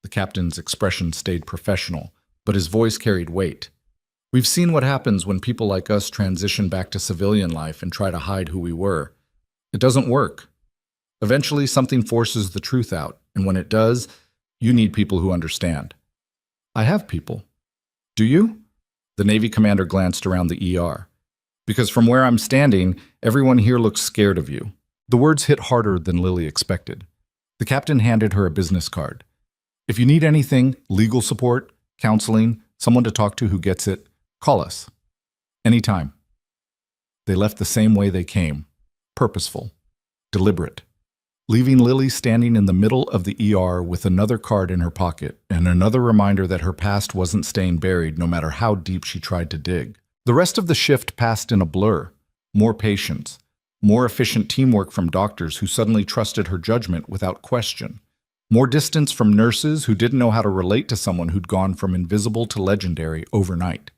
The captain's expression stayed professional, but his voice carried weight. "We've seen what happens when people like us transition back to civilian life and try to hide who we were. It doesn't work. Eventually, something forces the truth out, and when it does, you need people who understand." "I have people." "Do you?" The Navy commander glanced around the ER. "Because from where I'm standing, everyone here looks scared of you." The words hit harder than Lily expected. The captain handed her a business card. "If you need anything, legal support, counseling, someone to talk to who gets it, call us. Anytime." They left the same way they came. Purposeful. Deliberate. Leaving Lily standing in the middle of the ER with another card in her pocket and another reminder that her past wasn't staying buried no matter how deep she tried to dig. The rest of the shift passed in a blur. More patience. More efficient teamwork from doctors who suddenly trusted her judgment without question. More distance from nurses who didn't know how to relate to someone who'd gone from invisible to legendary overnight.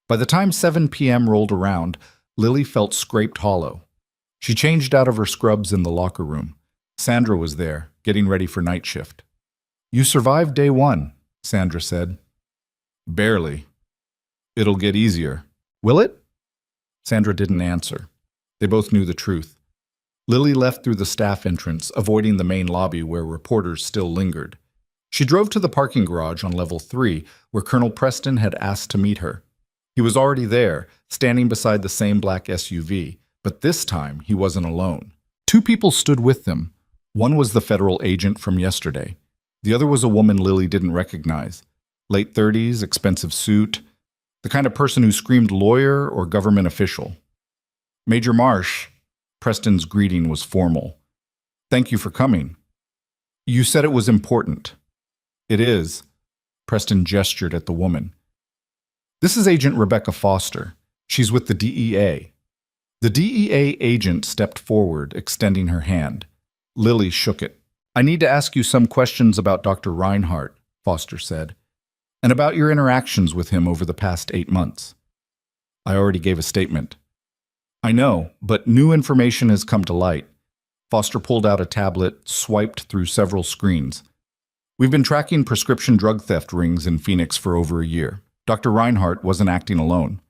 By the time 7 p.m. rolled around, Lily felt scraped hollow. She changed out of her scrubs in the locker room. Sandra was there, getting ready for night shift. "You survived day 1, Sandra said. "Barely. It'll get easier." "Will it?" Sandra didn't answer. They both knew the truth. Lily left through the staff entrance, avoiding the main lobby where reporters still lingered. She drove to the parking garage on level 3, where Colonel Preston had asked to meet her. He was already there, standing beside the same black SUV, but this time he wasn't alone. 2 people stood with them. One was the federal agent from yesterday. The other was a woman Lily didn't recognize. Late 30s, expensive suit, the kind of person who screamed lawyer or government official. "Major Marsh," Preston's greeting was formal. "Thank you for coming. You said it was important." "It is." Preston gestured at the woman. "This is Agent Rebecca Foster. She's with the DEA. The DEA agent stepped forward, extending her hand. Lily shook it. "I need to ask you some questions about Dr. Reinhardt," Foster said, "and about your interactions with him over the past 8 months." "I already gave a statement." "I know, but new information has come to light." Foster pulled out a tablet, swiped through several screens. "We've been tracking prescription drug theft rings in Phoenix for over a year. Dr. Reinhardt wasn't acting alone."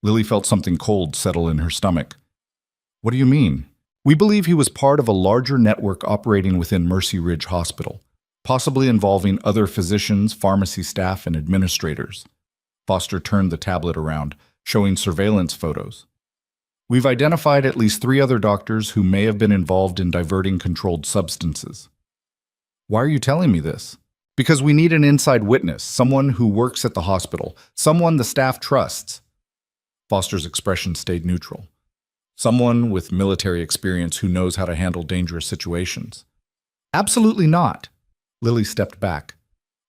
Lily felt something cold settle in her stomach. "What do you mean?" "We believe he was part of a larger network operating within Mercy Ridge Hospital, possibly involving other physicians, pharmacy staff, and administrators." Foster turned the tablet around, showing surveillance photos. "We've identified at least 3 other doctors who may have been involved in diverting controlled substances." "Why are you telling me this?" "Because we need an inside witness, someone who works at the hospital, someone the staff trusts." Foster's expression stayed neutral. "Someone with military experience who knows how to handle dangerous situations." "Absolutely not." Lily stepped back.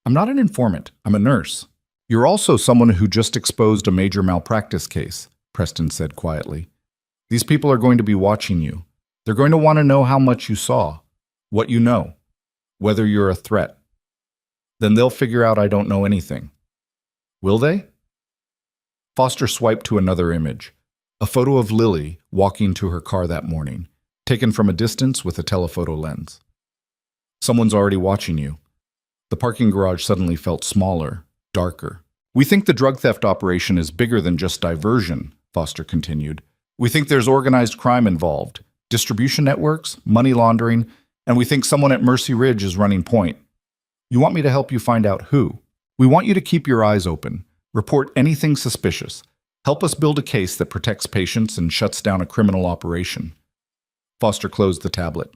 "I'm not an informant. I'm a nurse." "You're also someone who just exposed a major malpractice case," Preston said quietly. "These people are going to be watching you. They're going to want to know how much you saw, what you know, whether you're a threat. Then they'll figure out I don't know anything." "Will they?" Foster swiped to another image, a photo of Lily walking to her car that morning, taken from a distance with a telephoto lens. "Someone's already watching you." The parking garage suddenly felt smaller, darker. "We think the drug theft operation is bigger than just diversion," Foster continued. "We think there's organized crime involved, distribution networks, money laundering, and we think someone at Mercy Ridge is running point. You want me to help you find out who? We want you to keep your eyes open, report anything suspicious, help us build a case that protects patients and shuts down a criminal operation." Foster closed the tablet.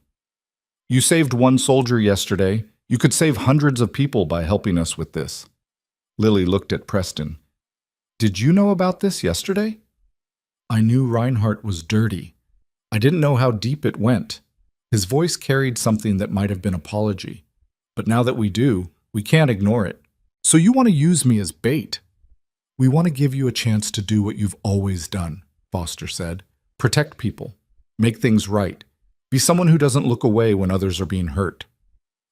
"You saved 1 soldier yesterday. You could save hundreds of people by helping us with this." Lily looked at Preston. "Did you know about this yesterday?" "I knew Reinhardt was dirty. I didn't know how deep it went." His voice carried something that might have been apology. "But now that we do, we can't ignore it. So you want to use me as bait?" "We want to give you a chance to do what you've always done," Foster said. "Protect people. Make things right. Be someone who doesn't look away when others are being hurt."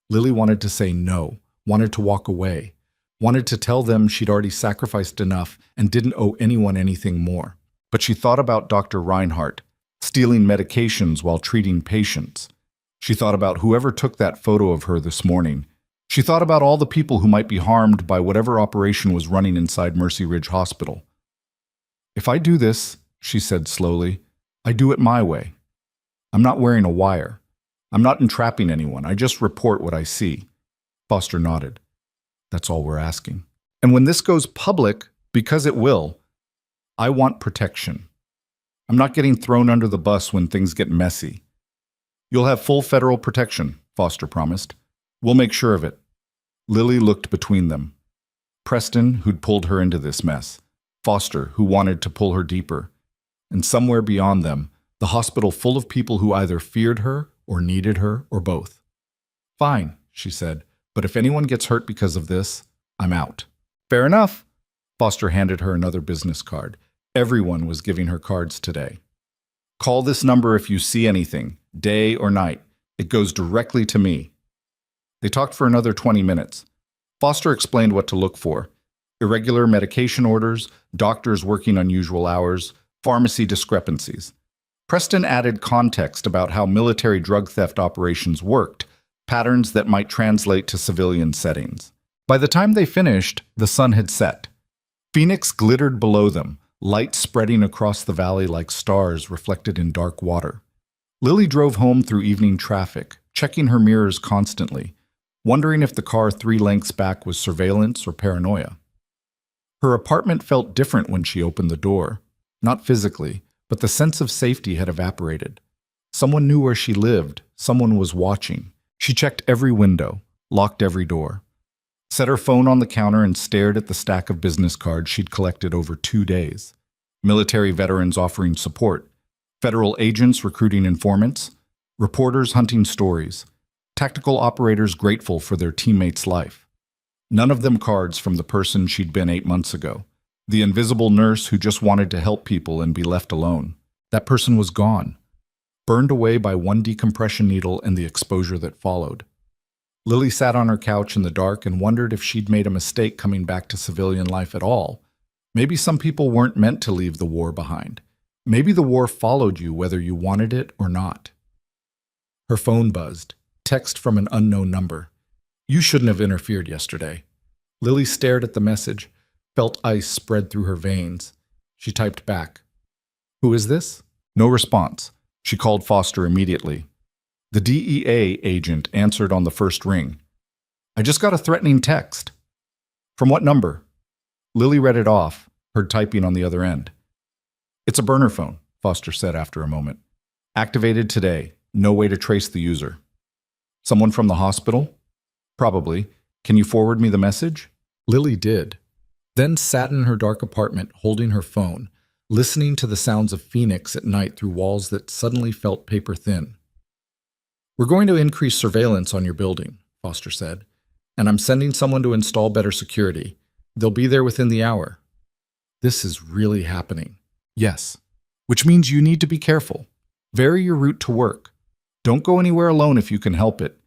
Lily wanted to say no, wanted to walk away, wanted to tell them she'd already sacrificed enough and didn't owe anyone anything more. But she thought about Dr. Reinhardt, stealing medications while treating patients. She thought about whoever took that photo of her this morning. She thought about all the people who might be harmed by whatever operation was running inside Mercy Ridge Hospital. "If I do this," she said slowly, "I do it my way. I'm not wearing a wire. I'm not entrapping anyone. I just report what I see." Foster nodded. "That's all we're asking. And when this goes public, because it will, I want protection. I'm not getting thrown under the bus when things get messy." "You'll have full federal protection," Foster promised. "We'll make sure of it." Lily looked between them. Preston, who'd pulled her into this mess. Foster, who wanted to pull her deeper. And somewhere beyond them, the hospital full of people who either feared her or needed her or both. "Fine," she said, "but if anyone gets hurt because of this, I'm out." "Fair enough." Foster handed her another business card. Everyone was giving her cards today. "Call this number if you see anything, day or night. It goes directly to me." They talked for another 20 minutes. Foster explained what to look for. Irregular medication orders, doctors working unusual hours, pharmacy discrepancies. Preston added context about how military drug theft operations worked, patterns that might translate to civilian settings. By the time they finished, the sun had set. Phoenix glittered below them, light spreading across the valley like stars reflected in dark water. Lily drove home through evening traffic, checking her mirrors constantly, wondering if the car 3 lengths back was surveillance or paranoia. Her apartment felt different when she opened the door. Not physically, but the sense of safety had evaporated. Someone knew where she lived, someone was watching. She checked every window, locked every door, set her phone on the counter and stared at the stack of business cards she'd collected over 2 days. Military veterans offering support, federal agents recruiting informants, reporters hunting stories, tactical operators grateful for their teammates' life. None of them cards from the person she'd been 8 months ago, the invisible nurse who just wanted to help people and be left alone. That person was gone, burned away by one decompression needle and the exposure that followed. Lily sat on her couch in the dark and wondered if she'd made a mistake coming back to civilian life at all. Maybe some people weren't meant to leave the war behind. Maybe the war followed you whether you wanted it or not. Her phone buzzed. Text from an unknown number. "You shouldn't have interfered yesterday." Lily stared at the message, felt ice spread through her veins. She typed back. "Who is this?" No response. She called Foster immediately. The DEA agent answered on the first ring. "I just got a threatening text." "From what number?" Lily read it off, heard typing on the other end. "It's a burner phone," Foster said after a moment. "Activated today. No way to trace the user." "Someone from the hospital?" "Probably. Can you forward me the message?" Lily did. Then sat in her dark apartment holding her phone, listening to the sounds of Phoenix at night through walls that suddenly felt paper thin. "We're going to increase surveillance on your building," Foster said, "and I'm sending someone to install better security. They'll be there within the hour." "This is really happening." "Yes. Which means you need to be careful. Vary your route to work. Don't go anywhere alone if you can help it.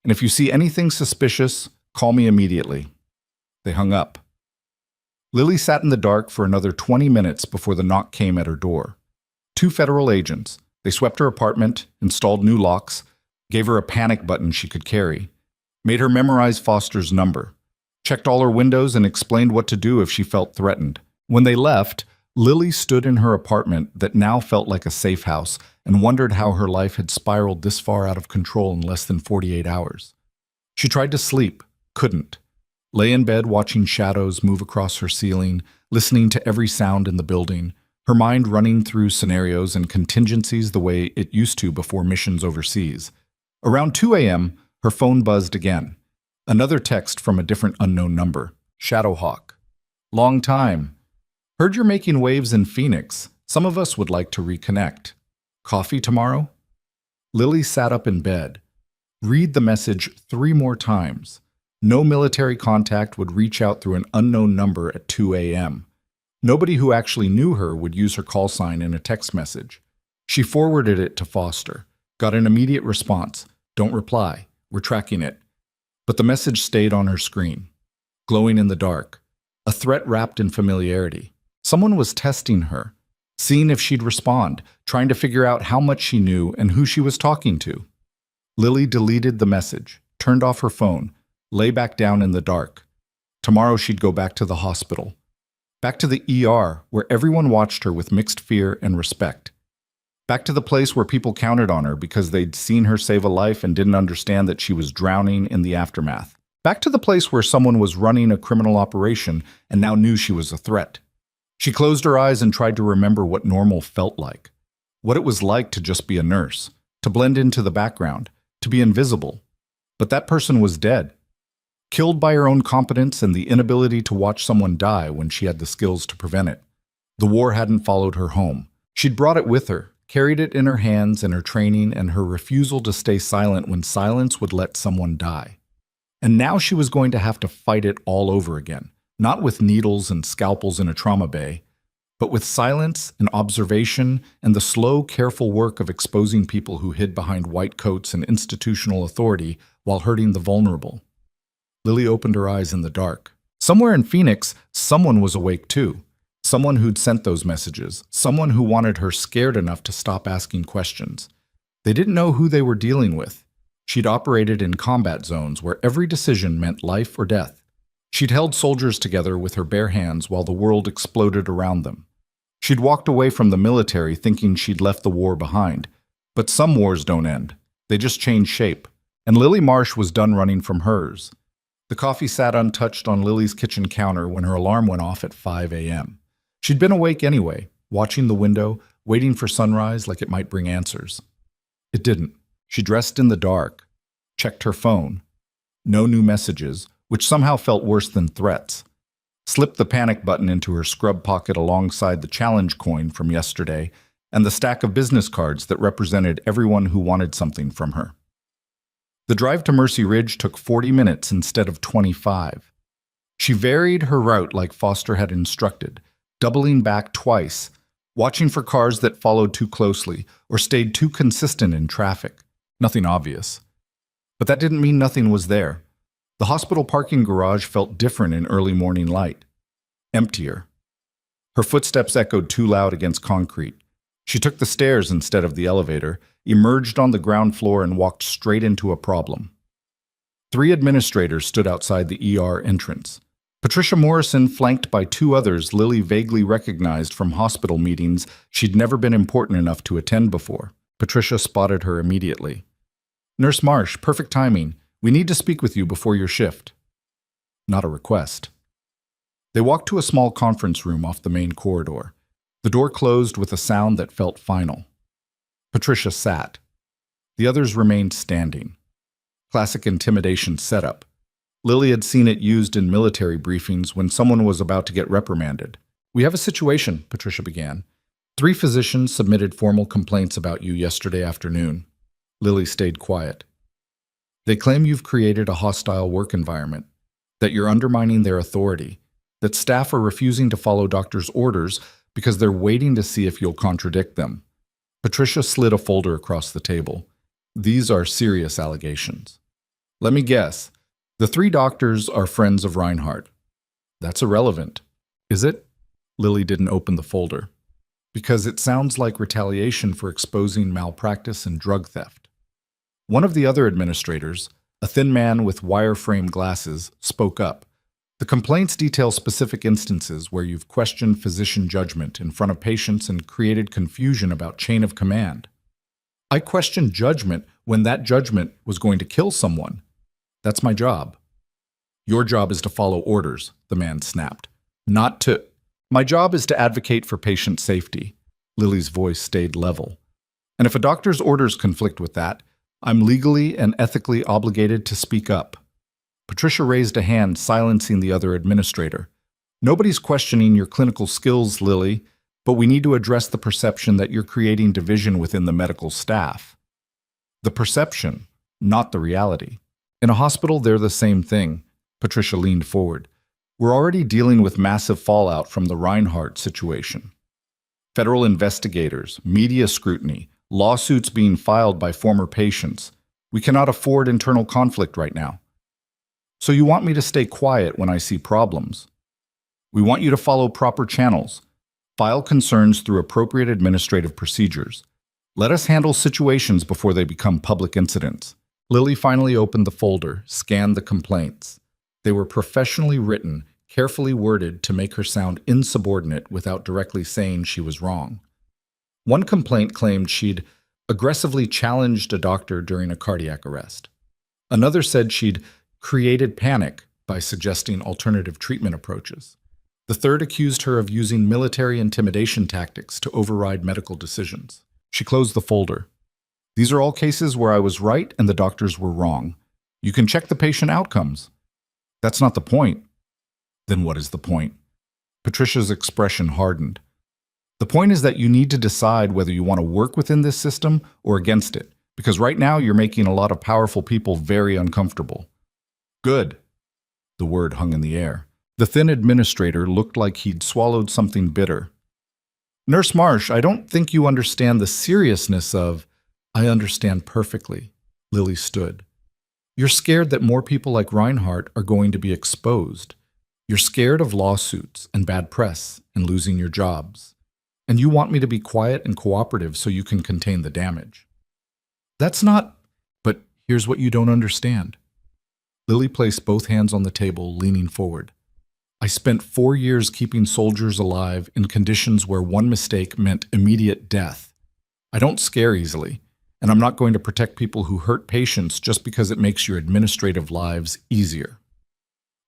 And if you see anything suspicious, call me immediately." They hung up. Lily sat in the dark for another 20 minutes before the knock came at her door. 2 federal agents. They swept her apartment, installed new locks, gave her a panic button she could carry, made her memorize Foster's number, checked all her windows and explained what to do if she felt threatened. When they left, Lily stood in her apartment that now felt like a safe house and wondered how her life had spiraled this far out of control in less than 48 hours. She tried to sleep, couldn't. Lay in bed watching shadows move across her ceiling, listening to every sound in the building, her mind running through scenarios and contingencies the way it used to before missions overseas. Around 2 a.m., her phone buzzed again. Another text from a different unknown number. "Shadowhawk. Long time. Heard you're making waves in Phoenix. Some of us would like to reconnect. Coffee tomorrow?" Lily sat up in bed. Read the message 3 more times. No military contact would reach out through an unknown number at 2 a.m. Nobody who actually knew her would use her call sign in a text message. She forwarded it to Foster, got an immediate response. "Don't reply. We're tracking it." But the message stayed on her screen, glowing in the dark. A threat wrapped in familiarity. Someone was testing her, seeing if she'd respond, trying to figure out how much she knew and who she was talking to. Lily deleted the message, turned off her phone, lay back down in the dark. Tomorrow she'd go back to the hospital. Back to the ER, where everyone watched her with mixed fear and respect. Back to the place where people counted on her because they'd seen her save a life and didn't understand that she was drowning in the aftermath. Back to the place where someone was running a criminal operation and now knew she was a threat. She closed her eyes and tried to remember what normal felt like. What it was like to just be a nurse, to blend into the background, to be invisible. But that person was dead. Killed by her own competence and the inability to watch someone die when she had the skills to prevent it. The war hadn't followed her home. She'd brought it with her, carried it in her hands and her training and her refusal to stay silent when silence would let someone die. And now she was going to have to fight it all over again, not with needles and scalpels in a trauma bay, but with silence and observation and the slow, careful work of exposing people who hid behind white coats and institutional authority while hurting the vulnerable. Lily opened her eyes in the dark. Somewhere in Phoenix, someone was awake too. Someone who'd sent those messages. Someone who wanted her scared enough to stop asking questions. They didn't know who they were dealing with. She'd operated in combat zones where every decision meant life or death. She'd held soldiers together with her bare hands while the world exploded around them. She'd walked away from the military thinking she'd left the war behind. But some wars don't end. They just change shape. And Lily Marsh was done running from hers. The coffee sat untouched on Lily's kitchen counter when her alarm went off at 5 a.m. She'd been awake anyway, watching the window, waiting for sunrise like it might bring answers. It didn't. She dressed in the dark, checked her phone. No new messages, which somehow felt worse than threats. Slipped the panic button into her scrub pocket alongside the challenge coin from yesterday and the stack of business cards that represented everyone who wanted something from her. The drive to Mercy Ridge took 40 minutes instead of 25. She varied her route like Foster had instructed, doubling back twice, watching for cars that followed too closely or stayed too consistent in traffic. Nothing obvious. But that didn't mean nothing was there. The hospital parking garage felt different in early morning light. Emptier. Her footsteps echoed too loud against concrete. She took the stairs instead of the elevator, emerged on the ground floor and walked straight into a problem. 3 administrators stood outside the ER entrance. Patricia Morrison, flanked by 2 others Lily vaguely recognized from hospital meetings she'd never been important enough to attend before. Patricia spotted her immediately. "Nurse Marsh, perfect timing. We need to speak with you before your shift." Not a request. They walked to a small conference room off the main corridor. The door closed with a sound that felt final. Patricia sat. The others remained standing. Classic intimidation setup. Lily had seen it used in military briefings when someone was about to get reprimanded. "We have a situation," Patricia began. 3 physicians submitted formal complaints about you yesterday afternoon." Lily stayed quiet. "They claim you've created a hostile work environment, that you're undermining their authority, that staff are refusing to follow doctors' orders because they're waiting to see if you'll contradict them." Patricia slid a folder across the table. "These are serious allegations. Let me guess. The 3 doctors are friends of Reinhardt. That's irrelevant. Is it?" Lily didn't open the folder. "Because it sounds like retaliation for exposing malpractice and drug theft." One of the other administrators, a thin man with wire-frame glasses, spoke up. "The complaints detail specific instances where you've questioned physician judgment in front of patients and created confusion about chain of command." "I questioned judgment when that judgment was going to kill someone. That's my job." "Your job is to follow orders," the man snapped. "Not to—" "My job is to advocate for patient safety." Lily's voice stayed level. "And if a doctor's orders conflict with that, I'm legally and ethically obligated to speak up." Patricia raised a hand, silencing the other administrator. "Nobody's questioning your clinical skills, Lily, but we need to address the perception that you're creating division within the medical staff." The perception, not the reality. In a hospital, they're the same thing. Patricia leaned forward. "We're already dealing with massive fallout from the Reinhardt situation. Federal investigators, media scrutiny, lawsuits being filed by former patients. We cannot afford internal conflict right now. So you want me to stay quiet when I see problems? We want you to follow proper channels. File concerns through appropriate administrative procedures. Let us handle situations before they become public incidents." Lily finally opened the folder, scanned the complaints. They were professionally written, carefully worded to make her sound insubordinate without directly saying she was wrong. One complaint claimed she'd aggressively challenged a doctor during a cardiac arrest. Another said she'd created panic by suggesting alternative treatment approaches. The third accused her of using military intimidation tactics to override medical decisions. She closed the folder. "These are all cases where I was right and the doctors were wrong. You can check the patient outcomes." "That's not the point." "Then what is the point?" Patricia's expression hardened. "The point is that you need to decide whether you want to work within this system or against it, because right now you're making a lot of powerful people very uncomfortable." "Good." The word hung in the air. The thin administrator looked like he'd swallowed something bitter. "Nurse Marsh, I don't think you understand the seriousness of—" "I understand perfectly." Lily stood. "You're scared that more people like Reinhardt are going to be exposed. You're scared of lawsuits and bad press and losing your jobs. And you want me to be quiet and cooperative so you can contain the damage. That's not... But here's what you don't understand. Lily placed both hands on the table, leaning forward. I spent 4 years keeping soldiers alive in conditions where one mistake meant immediate death. I don't scare easily, and I'm not going to protect people who hurt patients just because it makes your administrative lives easier.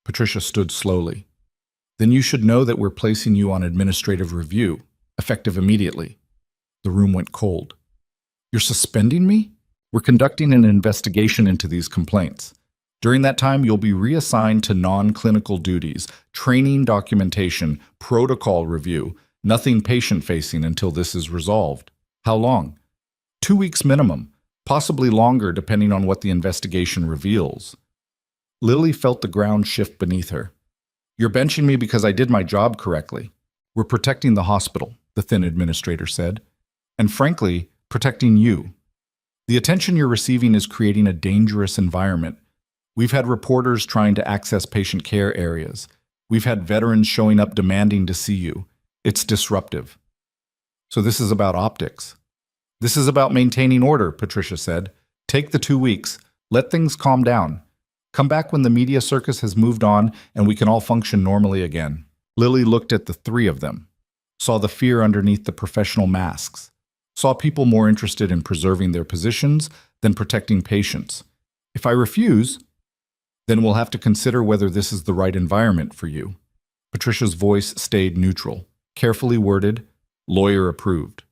Patricia stood slowly. Then you should know that we're placing you on administrative review, effective immediately. The room went cold. You're suspending me? We're conducting an investigation into these complaints. During that time, you'll be reassigned to non-clinical duties, training documentation, protocol review, nothing patient-facing until this is resolved. How long? 2 weeks minimum, possibly longer depending on what the investigation reveals. Lily felt the ground shift beneath her. You're benching me because I did my job correctly. We're protecting the hospital, the thin administrator said. And frankly, protecting you. The attention you're receiving is creating a dangerous environment. We've had reporters trying to access patient care areas. We've had veterans showing up demanding to see you. It's disruptive. So this is about optics. This is about maintaining order, Patricia said. Take the 2 weeks. Let things calm down. Come back when the media circus has moved on and we can all function normally again. Lily looked at the three of them, saw the fear underneath the professional masks, saw people more interested in preserving their positions than protecting patients. If I refuse, then we'll have to consider whether this is the right environment for you. Patricia's voice stayed neutral, carefully worded, lawyer approved.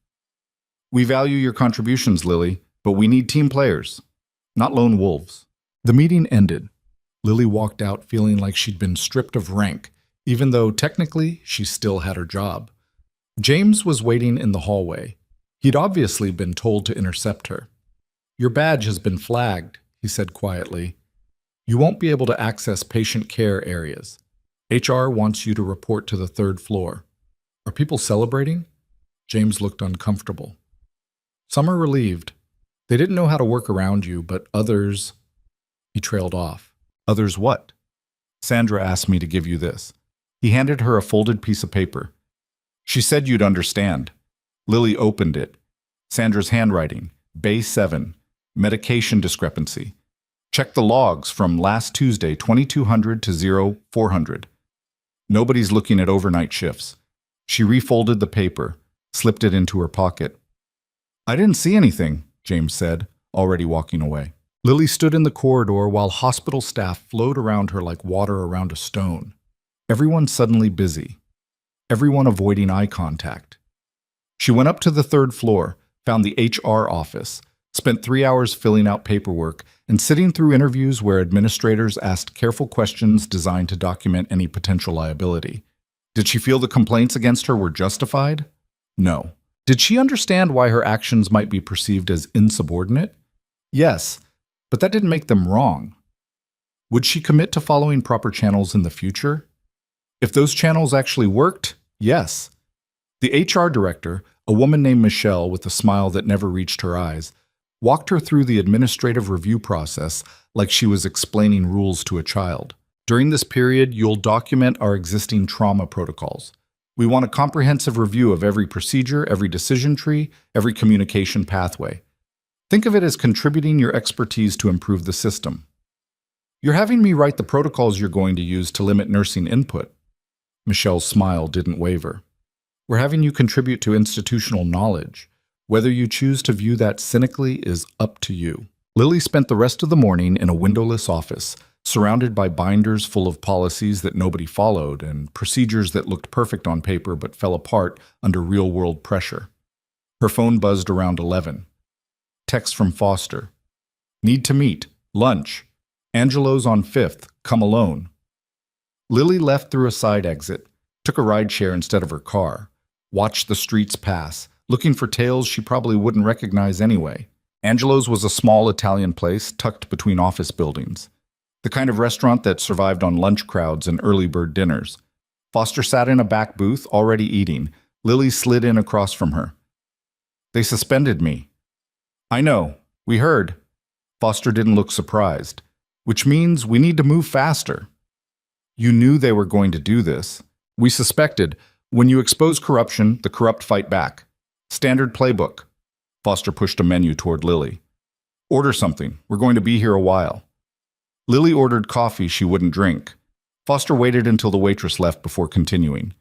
We value your contributions, Lily, but we need team players, not lone wolves. The meeting ended. Lily walked out feeling like she'd been stripped of rank, even though technically she still had her job. James was waiting in the hallway. He'd obviously been told to intercept her. Your badge has been flagged, he said quietly. You won't be able to access patient care areas. HR wants you to report to the 3rd floor. Are people celebrating? James looked uncomfortable. Some are relieved. They didn't know how to work around you, but others... He trailed off. Others what? Sandra asked me to give you this. He handed her a folded piece of paper. She said you'd understand. Lily opened it. Sandra's handwriting. Bay 7. Medication discrepancy. Check the logs from last Tuesday, 2200 to 0400. Nobody's looking at overnight shifts. She refolded the paper, slipped it into her pocket. I didn't see anything, James said, already walking away. Lily stood in the corridor while hospital staff flowed around her like water around a stone. Everyone suddenly busy. Everyone avoiding eye contact. She went up to the 3rd floor, found the HR office, spent 3 hours filling out paperwork and sitting through interviews where administrators asked careful questions designed to document any potential liability. Did she feel the complaints against her were justified? No. Did she understand why her actions might be perceived as insubordinate? Yes, but that didn't make them wrong. Would she commit to following proper channels in the future? If those channels actually worked, yes. The HR director, a woman named Michelle with a smile that never reached her eyes, walked her through the administrative review process like she was explaining rules to a child. During this period, you'll document our existing trauma protocols. We want a comprehensive review of every procedure, every decision tree, every communication pathway. Think of it as contributing your expertise to improve the system. You're having me write the protocols you're going to use to limit nursing input. Michelle's smile didn't waver. We're having you contribute to institutional knowledge. Whether you choose to view that cynically is up to you. Lily spent the rest of the morning in a windowless office, surrounded by binders full of policies that nobody followed and procedures that looked perfect on paper but fell apart under real-world pressure. Her phone buzzed around 11. Text from Foster. Need to meet. Lunch. Angelo's on 5th. Come alone. Lily left through a side exit, took a rideshare instead of her car, watched the streets pass, looking for tales she probably wouldn't recognize anyway. Angelo's was a small Italian place tucked between office buildings. The kind of restaurant that survived on lunch crowds and early bird dinners. Foster sat in a back booth, already eating. Lily slid in across from her. They suspended me. I know. We heard. Foster didn't look surprised. Which means we need to move faster. You knew they were going to do this. We suspected. When you expose corruption, the corrupt fight back. Standard playbook. Foster pushed a menu toward Lily. Order something. We're going to be here a while. Lily ordered coffee she wouldn't drink. Foster waited until the waitress left before continuing.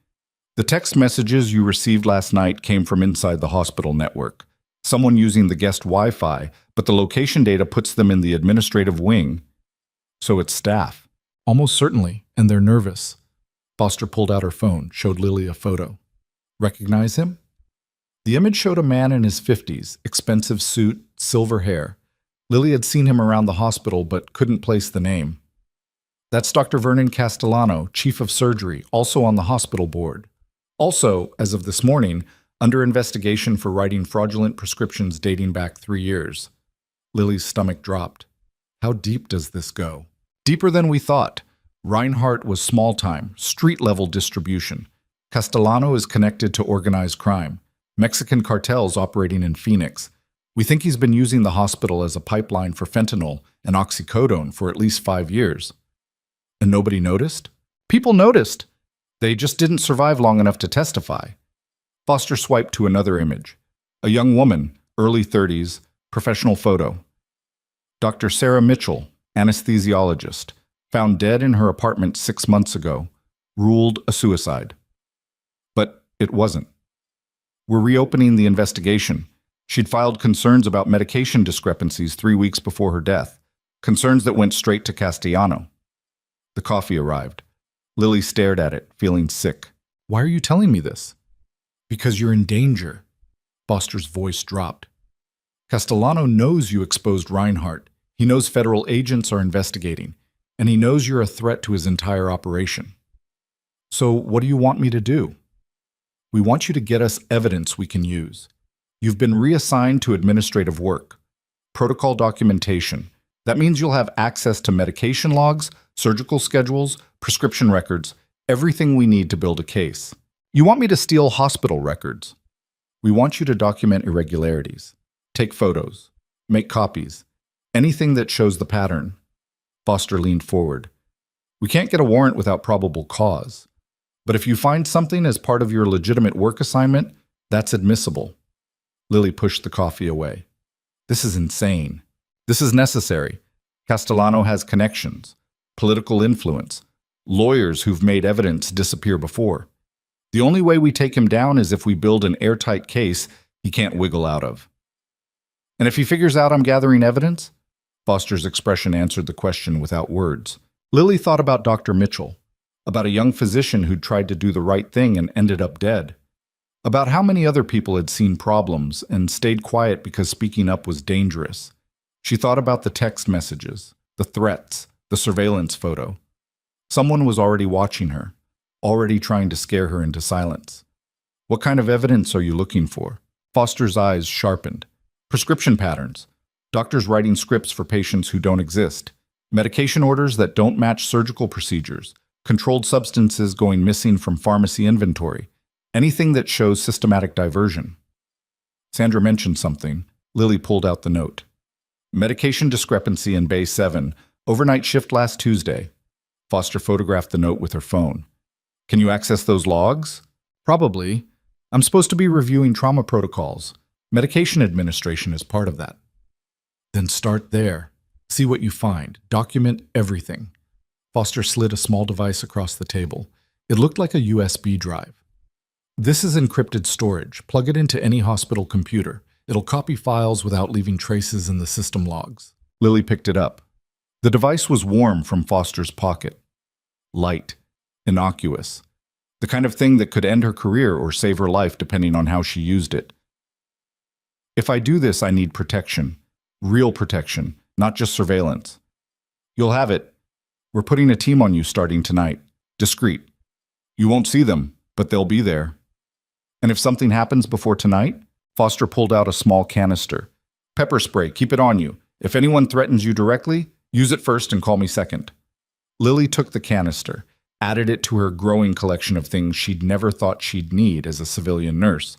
The text messages you received last night came from inside the hospital network. Someone using the guest Wi-Fi, but the location data puts them in the administrative wing. So it's staff. Almost certainly, and they're nervous. Foster pulled out her phone, showed Lily a photo. Recognize him? The image showed a man in his 50s, expensive suit, silver hair. Lily had seen him around the hospital but couldn't place the name. That's Dr. Vernon Castellano, chief of surgery, also on the hospital board. Also, as of this morning, under investigation for writing fraudulent prescriptions dating back 3 years. Lily's stomach dropped. How deep does this go? Deeper than we thought. Reinhardt was small-time, street-level distribution. Castellano is connected to organized crime. Mexican cartels operating in Phoenix. We think he's been using the hospital as a pipeline for fentanyl and oxycodone for at least 5 years. And nobody noticed? People noticed. They just didn't survive long enough to testify. Foster swiped to another image. A young woman, early 30s, professional photo. Dr. Sarah Mitchell, anesthesiologist, found dead in her apartment 6 months ago, ruled a suicide. But it wasn't. We're reopening the investigation. She'd filed concerns about medication discrepancies 3 weeks before her death, concerns that went straight to Castellano. The coffee arrived. Lily stared at it, feeling sick. Why are you telling me this? Because you're in danger. Foster's voice dropped. Castellano knows you exposed Reinhardt. He knows federal agents are investigating, and he knows you're a threat to his entire operation. So what do you want me to do? We want you to get us evidence we can use. You've been reassigned to administrative work, protocol documentation. That means you'll have access to medication logs, surgical schedules, prescription records, everything we need to build a case. You want me to steal hospital records. We want you to document irregularities, take photos, make copies, anything that shows the pattern. Foster leaned forward. We can't get a warrant without probable cause. But if you find something as part of your legitimate work assignment, that's admissible. Lily pushed the coffee away. This is insane. This is necessary. Castellano has connections, political influence, lawyers who've made evidence disappear before. The only way we take him down is if we build an airtight case he can't wiggle out of. And if he figures out I'm gathering evidence? Foster's expression answered the question without words. Lily thought about Dr. Mitchell, about a young physician who'd tried to do the right thing and ended up dead, about how many other people had seen problems and stayed quiet because speaking up was dangerous. She thought about the text messages, the threats, the surveillance photo. Someone was already watching her, already trying to scare her into silence. What kind of evidence are you looking for? Foster's eyes sharpened. Prescription patterns. Doctors writing scripts for patients who don't exist. Medication orders that don't match surgical procedures. Controlled substances going missing from pharmacy inventory. Anything that shows systematic diversion. Sandra mentioned something. Lily pulled out the note. Medication discrepancy in Bay 7. Overnight shift last Tuesday. Foster photographed the note with her phone. Can you access those logs? Probably. I'm supposed to be reviewing trauma protocols. Medication administration is part of that. Then start there. See what you find. Document everything. Foster slid a small device across the table. It looked like a USB drive. This is encrypted storage. Plug it into any hospital computer. It'll copy files without leaving traces in the system logs. Lily picked it up. The device was warm from Foster's pocket. Light. Innocuous. The kind of thing that could end her career or save her life depending on how she used it. If I do this, I need protection. Real protection, not just surveillance. You'll have it. We're putting a team on you starting tonight. Discreet. You won't see them, but they'll be there. And if something happens before tonight, Foster pulled out a small canister. Pepper spray, keep it on you. If anyone threatens you directly, use it first and call me second. Lily took the canister, added it to her growing collection of things she'd never thought she'd need as a civilian nurse.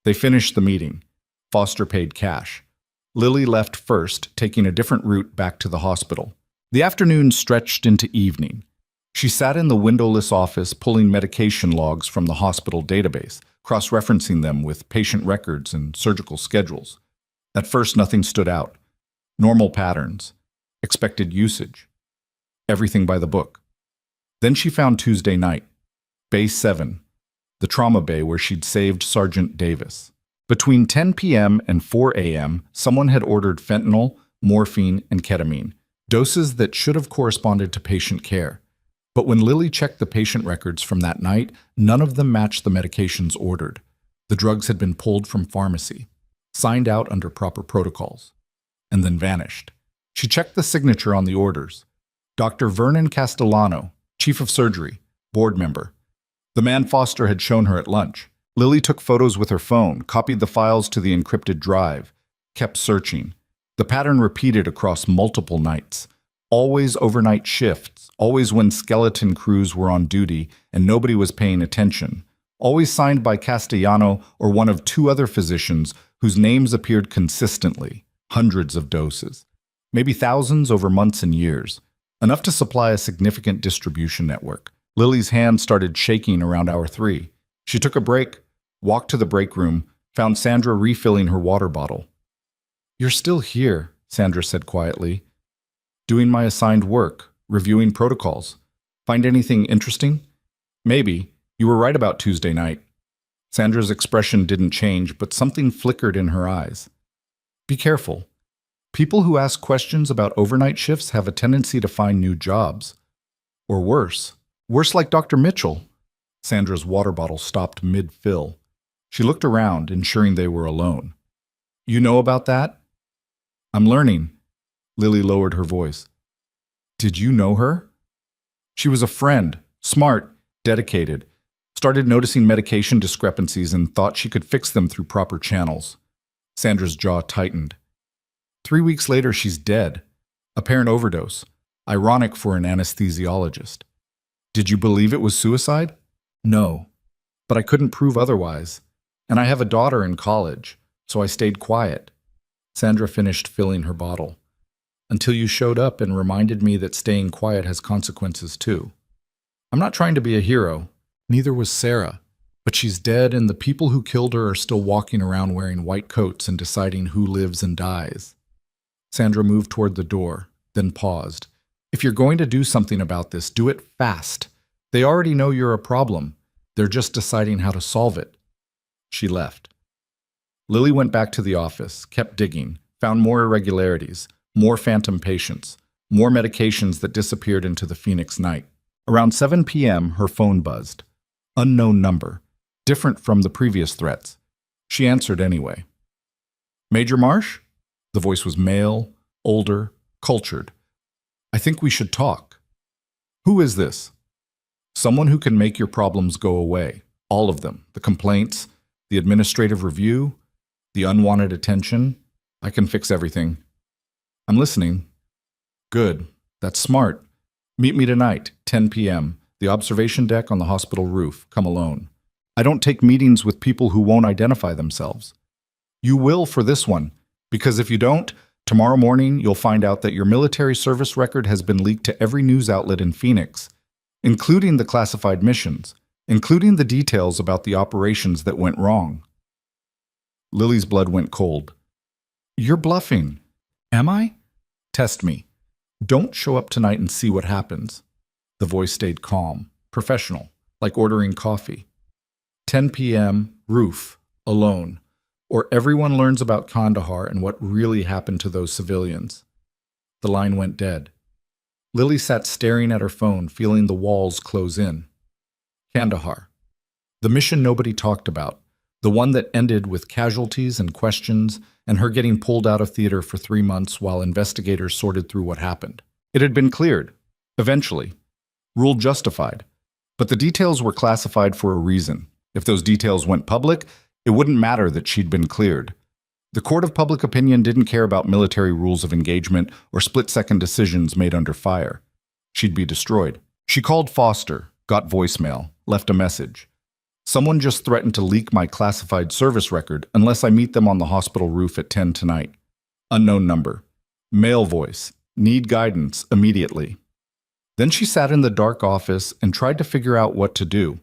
They finished the meeting. Foster paid cash. Lily left first, taking a different route back to the hospital. The afternoon stretched into evening. She sat in the windowless office pulling medication logs from the hospital database, cross-referencing them with patient records and surgical schedules. At first, nothing stood out. Normal patterns, expected usage, everything by the book. Then she found Tuesday night, Bay 7, the trauma bay where she'd saved Sergeant Davis. Between 10 p.m. and 4 a.m., someone had ordered fentanyl, morphine, and ketamine, doses that should have corresponded to patient care. But when Lily checked the patient records from that night, none of them matched the medications ordered. The drugs had been pulled from pharmacy, signed out under proper protocols, and then vanished. She checked the signature on the orders. Dr. Vernon Castellano, chief of surgery, board member. The man Foster had shown her at lunch. Lily took photos with her phone, copied the files to the encrypted drive, kept searching. The pattern repeated across multiple nights. Always overnight shifts, always when skeleton crews were on duty and nobody was paying attention. Always signed by Castellano or one of two other physicians whose names appeared consistently. Hundreds of doses. Maybe thousands over months and years. Enough to supply a significant distribution network. Lily's hand started shaking around hour 3. She took a break, walked to the break room, found Sandra refilling her water bottle. "You're still here," Sandra said quietly. "Doing my assigned work, reviewing protocols. Find anything interesting?" "Maybe. You were right about Tuesday night." Sandra's expression didn't change, but something flickered in her eyes. "Be careful. People who ask questions about overnight shifts have a tendency to find new jobs. Or worse. Worse like Dr. Mitchell." Sandra's water bottle stopped mid-fill. She looked around, ensuring they were alone. "You know about that?" "I'm learning." Lily lowered her voice. "Did you know her?" "She was a friend, smart, dedicated. Started noticing medication discrepancies and thought she could fix them through proper channels." Sandra's jaw tightened. 3 weeks later, she's dead. Apparent overdose. Ironic for an anesthesiologist. "Did you believe it was suicide?" "No. But I couldn't prove otherwise. And I have a daughter in college, so I stayed quiet." Sandra finished filling her bottle. "Until you showed up and reminded me that staying quiet has consequences too. I'm not trying to be a hero. Neither was Sarah. But she's dead, and the people who killed her are still walking around wearing white coats and deciding who lives and dies." Sandra moved toward the door, then paused. "If you're going to do something about this, do it fast. They already know you're a problem. They're just deciding how to solve it." She left. Lily went back to the office, kept digging, found more irregularities, more phantom patients, more medications that disappeared into the Phoenix night. Around 7 p.m., her phone buzzed. Unknown number, different from the previous threats. She answered anyway. "Major Marsh?" The voice was male, older, cultured. "I think we should talk." "Who is this?" "Someone who can make your problems go away. All of them. The complaints, the administrative review, the unwanted attention. I can fix everything." "I'm listening." "Good. That's smart. Meet me tonight, 10 p.m., the observation deck on the hospital roof. Come alone. I don't take meetings with people who won't identify themselves." "You will for this one, because if you don't, tomorrow morning you'll find out that your military service record has been leaked to every news outlet in Phoenix, including the classified missions, including the details about the operations that went wrong." Lily's blood went cold. "You're bluffing." "Am I?" "Test me. Don't show up tonight and see what happens." The voice stayed calm, professional, like ordering coffee. 10 p.m., roof, alone, or everyone learns about Kandahar and what really happened to those civilians. The line went dead. Lily sat staring at her phone, feeling the walls close in. Kandahar. The mission nobody talked about. The one that ended with casualties and questions, and her getting pulled out of theater for 3 months while investigators sorted through what happened. It had been cleared. Eventually. Ruled justified. But the details were classified for a reason. If those details went public, it wouldn't matter that she'd been cleared. The court of public opinion didn't care about military rules of engagement or split-second decisions made under fire. She'd be destroyed. She called Foster, got voicemail, left a message. "Someone just threatened to leak my classified service record unless I meet them on the hospital roof at 10 tonight. Unknown number. Male voice. Need guidance immediately." Then she sat in the dark office and tried to figure out what to do.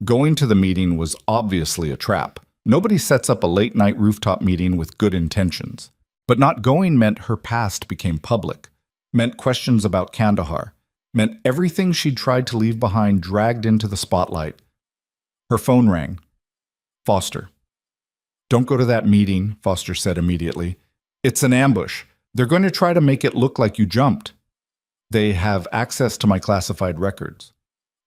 Going to the meeting was obviously a trap. Nobody sets up a late-night rooftop meeting with good intentions. But not going meant her past became public, meant questions about Kandahar, meant everything she'd tried to leave behind dragged into the spotlight. Her phone rang. Foster. "Don't go to that meeting," Foster said immediately. "It's an ambush. They're going to try to make it look like you jumped. They have access to my classified records."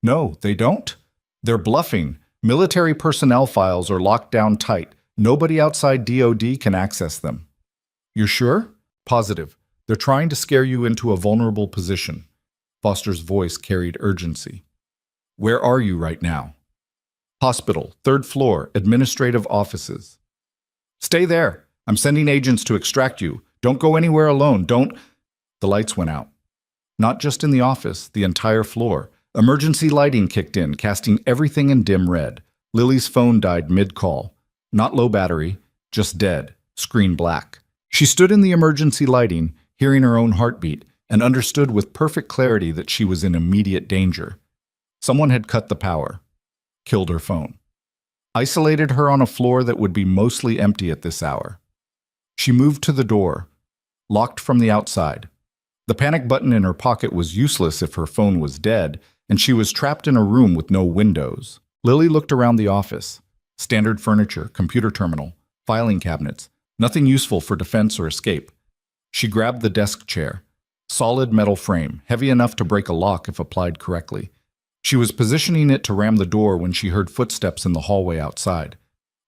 "No, they don't. They're bluffing. Military personnel files are locked down tight. Nobody outside DOD can access them." "You're sure?" "Positive. They're trying to scare you into a vulnerable position." Foster's voice carried urgency. "Where are you right now?" "Hospital, 3rd floor, administrative offices." "Stay there. I'm sending agents to extract you. Don't go anywhere alone. Don't—" The lights went out. Not just in the office, the entire floor. Emergency lighting kicked in, casting everything in dim red. Lily's phone died mid-call. Not low battery, just dead, screen black. She stood in the emergency lighting, hearing her own heartbeat, and understood with perfect clarity that she was in immediate danger. Someone had cut the power, killed her phone, isolated her on a floor that would be mostly empty at this hour. She moved to the door, locked from the outside. The panic button in her pocket was useless if her phone was dead, and she was trapped in a room with no windows. Lily looked around the office. Standard furniture, computer terminal, filing cabinets, nothing useful for defense or escape. She grabbed the desk chair. Solid metal frame, heavy enough to break a lock if applied correctly. She was positioning it to ram the door when she heard footsteps in the hallway outside.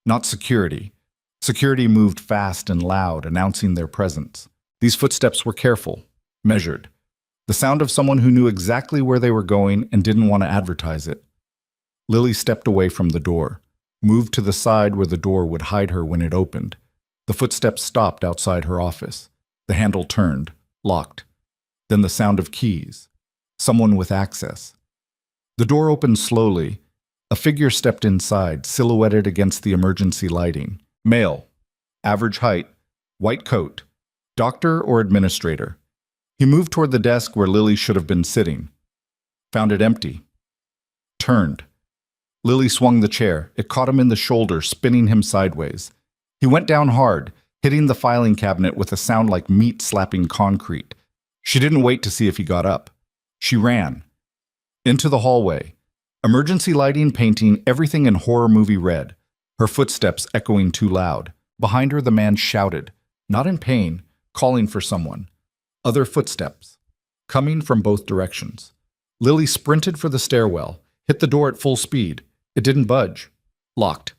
Not security. Security moved fast and loud, announcing their presence. These footsteps were careful, measured. The sound of someone who knew exactly where they were going and didn't want to advertise it. Lily stepped away from the door, moved to the side where the door would hide her when it opened. The footsteps stopped outside her office. The handle turned, locked. Then the sound of keys. Someone with access. The door opened slowly. A figure stepped inside, silhouetted against the emergency lighting. Male. Average height. White coat. Doctor or administrator. He moved toward the desk where Lily should have been sitting. Found it empty. Turned. Lily swung the chair. It caught him in the shoulder, spinning him sideways. He went down hard, hitting the filing cabinet with a sound like meat slapping concrete. She didn't wait to see if he got up. She ran. Into the hallway. Emergency lighting painting everything in horror movie red. Her footsteps echoing too loud. Behind her the man shouted, not in pain, calling for someone. Other footsteps. Coming from both directions. Lily sprinted for the stairwell, hit the door at full speed. It didn't budge. Locked.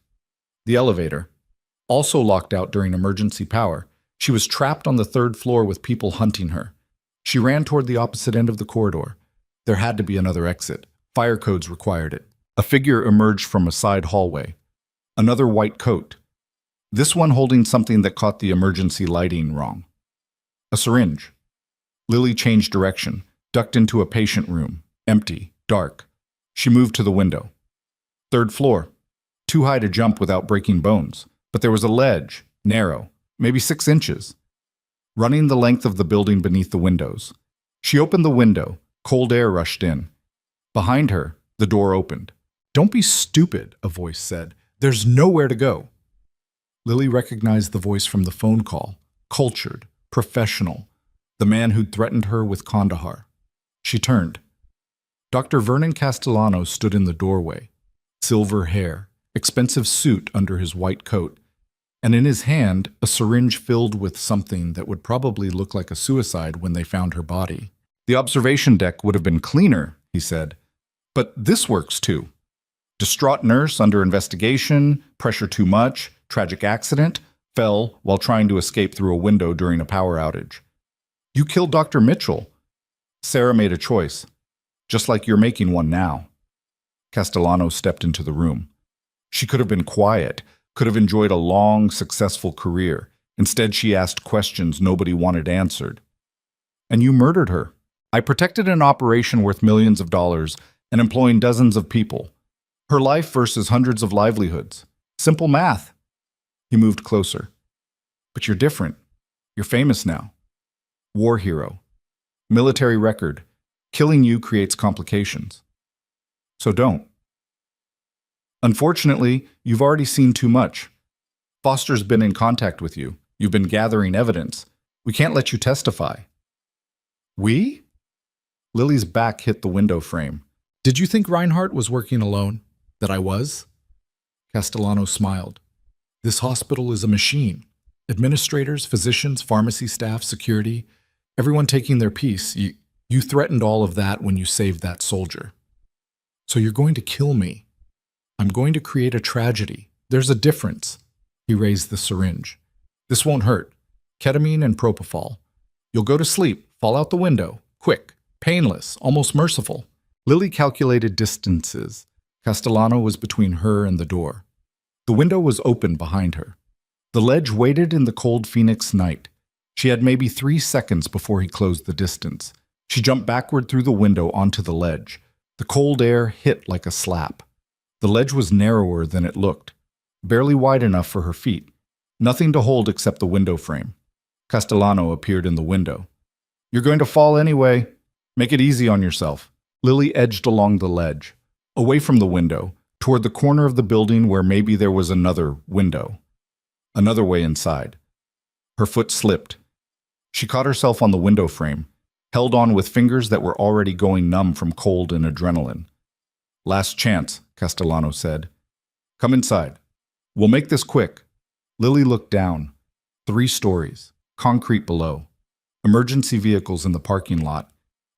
The elevator. Also locked out during emergency power. She was trapped on the 3rd floor with people hunting her. She ran toward the opposite end of the corridor. There had to be another exit. Fire codes required it. A figure emerged from a side hallway. Another white coat. This one holding something that caught the emergency lighting wrong. A syringe. Lily changed direction, ducked into a patient room. Empty, dark. She moved to the window. 3rd floor. Too high to jump without breaking bones. But there was a ledge, narrow, maybe 6 inches. Running the length of the building beneath the windows. She opened the window. Cold air rushed in. Behind her, the door opened. "Don't be stupid," a voice said. "There's nowhere to go." Lily recognized the voice from the phone call. Cultured, professional. The man who'd threatened her with Kandahar. She turned. Dr. Vernon Castellano stood in the doorway. Silver hair, expensive suit under his white coat, and in his hand, a syringe filled with something that would probably look like a suicide when they found her body. "The observation deck would have been cleaner," he said. "But this works too. Distraught nurse under investigation, pressure too much, tragic accident, fell while trying to escape through a window during a power outage. You killed Dr. Mitchell. Sarah made a choice, just like you're making one now." Castellano stepped into the room. She could have been quiet, could have enjoyed a long, successful career. Instead, she asked questions nobody wanted answered. "And you murdered her." "I protected an operation worth millions of dollars and employing dozens of people. Her life versus hundreds of livelihoods. Simple math." He moved closer. "But you're different. You're famous now. War hero. Military record. Killing you creates complications. So don't. Unfortunately, you've already seen too much. Foster's been in contact with you. You've been gathering evidence. We can't let you testify. We? Lily's back hit the window frame. Did you think Reinhardt was working alone? That I was? Castellano smiled. This hospital is a machine. Administrators, physicians, pharmacy staff, security, everyone taking their piece. You threatened all of that when you saved that soldier. So you're going to kill me. I'm going to create a tragedy. There's a difference. He raised the syringe. This won't hurt. Ketamine and propofol. You'll go to sleep, fall out the window, quick, painless, almost merciful. Lily calculated distances. Castellano was between her and the door. The window was open behind her. The ledge waited in the cold Phoenix night. She had maybe 3 seconds before he closed the distance. She jumped backward through the window onto the ledge. The cold air hit like a slap. The ledge was narrower than it looked, barely wide enough for her feet. Nothing to hold except the window frame. Castellano appeared in the window. You're going to fall anyway. Make it easy on yourself. Lily edged along the ledge, away from the window, toward the corner of the building where maybe there was another window. Another way inside. Her foot slipped. She caught herself on the window frame, held on with fingers that were already going numb from cold and adrenaline. Last chance, Castellano said. Come inside. We'll make this quick. Lily looked down. 3 stories. Concrete below. Emergency vehicles in the parking lot.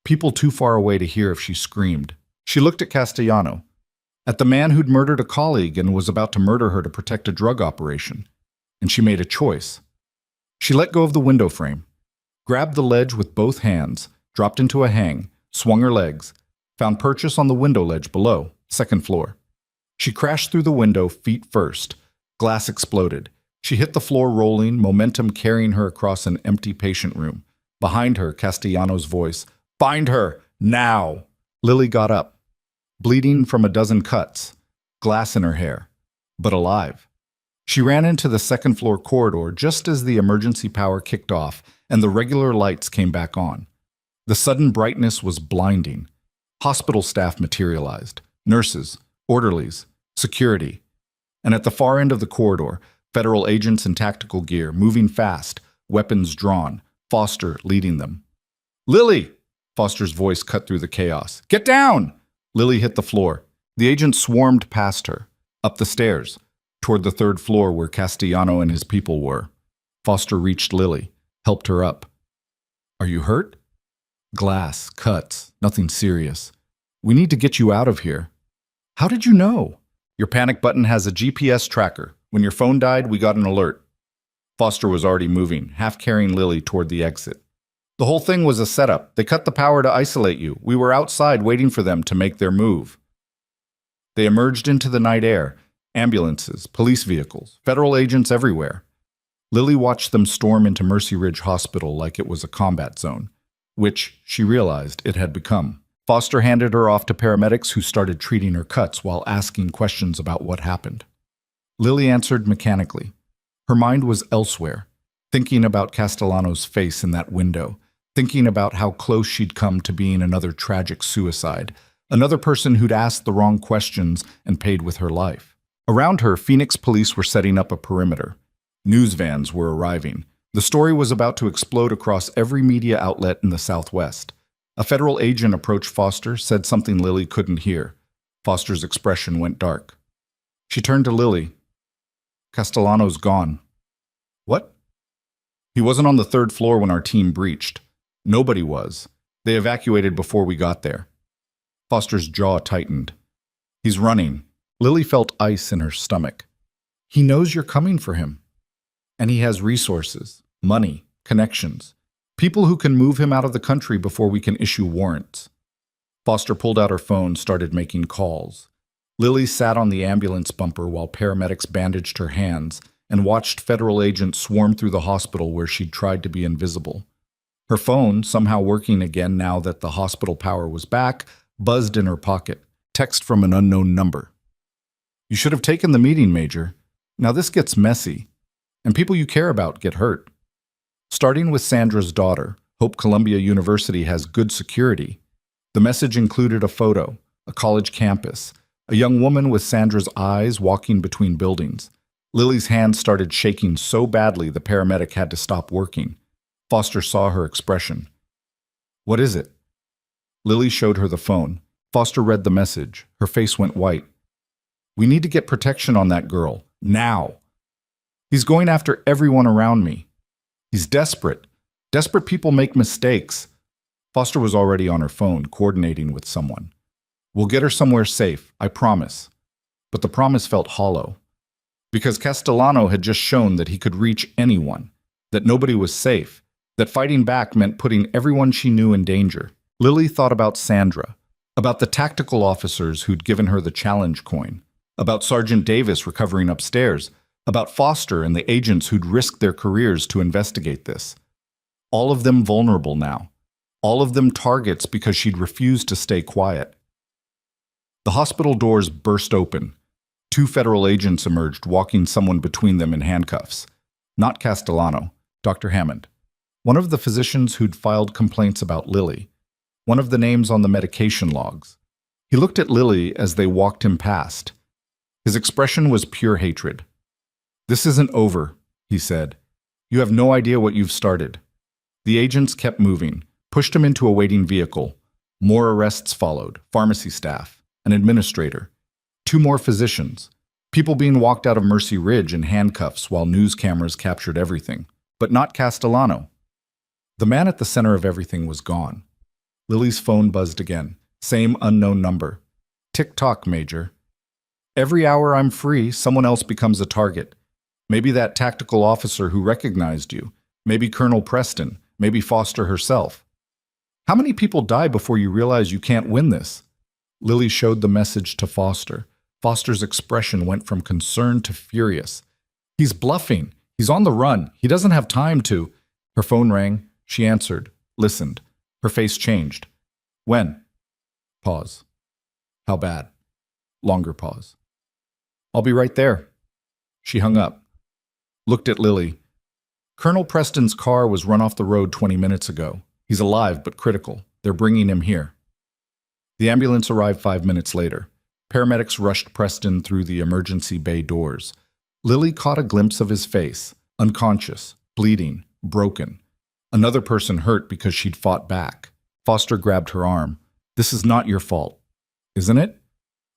People too far away to hear if she screamed. She looked at Castellano, at the man who'd murdered a colleague and was about to murder her to protect a drug operation. And she made a choice. She let go of the window frame, grabbed the ledge with both hands, dropped into a hang, swung her legs, found purchase on the window ledge below, 2nd floor. She crashed through the window, feet first. Glass exploded. She hit the floor rolling, momentum carrying her across an empty patient room. Behind her, Castellano's voice. Find her! Now! Lily got up, bleeding from a dozen cuts, glass in her hair, but alive. She ran into the 2nd floor corridor just as the emergency power kicked off and the regular lights came back on. The sudden brightness was blinding. Hospital staff materialized, nurses, orderlies, security. And at the far end of the corridor, federal agents in tactical gear, moving fast, weapons drawn, Foster leading them. Lily! Foster's voice cut through the chaos. Get down! Lily hit the floor. The agents swarmed past her, up the stairs, toward the 3rd floor where Castellano and his people were. Foster reached Lily, helped her up. Are you hurt? Glass, cuts, nothing serious. We need to get you out of here. How did you know? Your panic button has a GPS tracker. When your phone died, we got an alert. Foster was already moving, half carrying Lily toward the exit. The whole thing was a setup. They cut the power to isolate you. We were outside waiting for them to make their move. They emerged into the night air. Ambulances, police vehicles, federal agents everywhere. Lily watched them storm into Mercy Ridge Hospital like it was a combat zone, which, she realized, it had become. Foster handed her off to paramedics who started treating her cuts while asking questions about what happened. Lily answered mechanically. Her mind was elsewhere, thinking about Castellano's face in that window, thinking about how close she'd come to being another tragic suicide, another person who'd asked the wrong questions and paid with her life. Around her, Phoenix police were setting up a perimeter. News vans were arriving. The story was about to explode across every media outlet in the Southwest. A federal agent approached Foster, said something Lily couldn't hear. Foster's expression went dark. She turned to Lily. Castellano's gone. What? He wasn't on the 3rd floor when our team breached. Nobody was. They evacuated before we got there. Foster's jaw tightened. He's running. Lily felt ice in her stomach. He knows you're coming for him. And he has resources, money, connections, people who can move him out of the country before we can issue warrants. Foster pulled out her phone, started making calls. Lily sat on the ambulance bumper while paramedics bandaged her hands and watched federal agents swarm through the hospital where she'd tried to be invisible. Her phone, somehow working again now that the hospital power was back, buzzed in her pocket. Text from an unknown number. You should have taken the meeting, Major. Now this gets messy, and people you care about get hurt. Starting with Sandra's daughter, Hope Columbia University has good security. The message included a photo, a college campus, a young woman with Sandra's eyes walking between buildings. Lily's hand started shaking so badly the paramedic had to stop working. Foster saw her expression. "What is it?" Lily showed her the phone. Foster read the message. Her face went white. "We need to get protection on that girl. Now. He's going after everyone around me. He's desperate. Desperate people make mistakes." Foster was already on her phone, coordinating with someone. "We'll get her somewhere safe, I promise." But the promise felt hollow. Because Castellano had just shown that he could reach anyone, that nobody was safe, that fighting back meant putting everyone she knew in danger. Lily thought about Sandra, about the tactical officers who'd given her the challenge coin, about Sergeant Davis recovering upstairs, about Foster and the agents who'd risked their careers to investigate this. All of them vulnerable now. All of them targets because she'd refused to stay quiet. The hospital doors burst open. 2 federal agents emerged, walking someone between them in handcuffs. Not Castellano, Dr. Hammond. One of the physicians who'd filed complaints about Lily. One of the names on the medication logs. He looked at Lily as they walked him past. His expression was pure hatred. "This isn't over," he said. "You have no idea what you've started." The agents kept moving, pushed him into a waiting vehicle. More arrests followed, pharmacy staff, an administrator, 2 more physicians, people being walked out of Mercy Ridge in handcuffs while news cameras captured everything. But not Castellano. The man at the center of everything was gone. Lily's phone buzzed again. Same unknown number. "Tick-tock, Major. Every hour I'm free, someone else becomes a target. Maybe that tactical officer who recognized you. Maybe Colonel Preston. Maybe Foster herself. How many people die before you realize you can't win this?" Lily showed the message to Foster. Foster's expression went from concern to furious. "He's bluffing. He's on the run. He doesn't have time to." Her phone rang. She answered, listened. Her face changed. "When?" Pause. "How bad?" Longer pause. "I'll be right there." She hung up. Looked at Lily. "Colonel Preston's car was run off the road 20 minutes ago. He's alive but critical. They're bringing him here." The ambulance arrived 5 minutes later. Paramedics rushed Preston through the emergency bay doors. Lily caught a glimpse of his face, unconscious, bleeding, broken. Another person hurt because she'd fought back. Foster grabbed her arm. "This is not your fault, isn't it?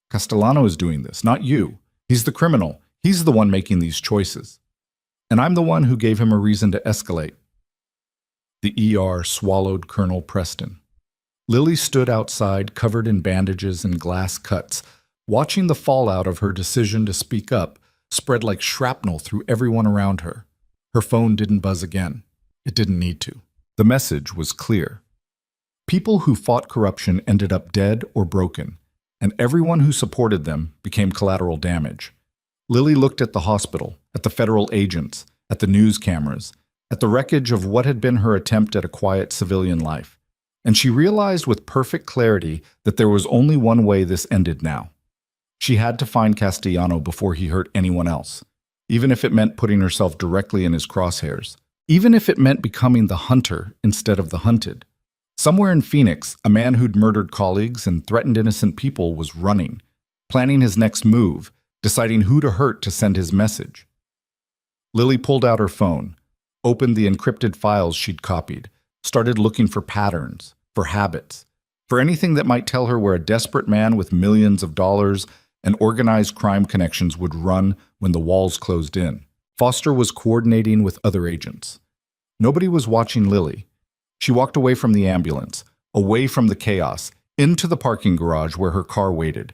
Castellano is doing this, not you. He's the criminal. He's the one making these choices. And I'm the one who gave him a reason to escalate." The ER swallowed Colonel Preston. Lily stood outside, covered in bandages and glass cuts, watching the fallout of her decision to speak up spread like shrapnel through everyone around her. Her phone didn't buzz again. It didn't need to. The message was clear. People who fought corruption ended up dead or broken, and everyone who supported them became collateral damage. Lily looked at the hospital, at the federal agents, at the news cameras, at the wreckage of what had been her attempt at a quiet civilian life, and she realized with perfect clarity that there was only one way this ended now. She had to find Castellano before he hurt anyone else, even if it meant putting herself directly in his crosshairs, even if it meant becoming the hunter instead of the hunted. Somewhere in Phoenix, a man who'd murdered colleagues and threatened innocent people was running, planning his next move, deciding who to hurt to send his message. Lily pulled out her phone, opened the encrypted files she'd copied, started looking for patterns, for habits, for anything that might tell her where a desperate man with millions of dollars and organized crime connections would run when the walls closed in. Foster was coordinating with other agents. Nobody was watching Lily. She walked away from the ambulance, away from the chaos, into the parking garage where her car waited.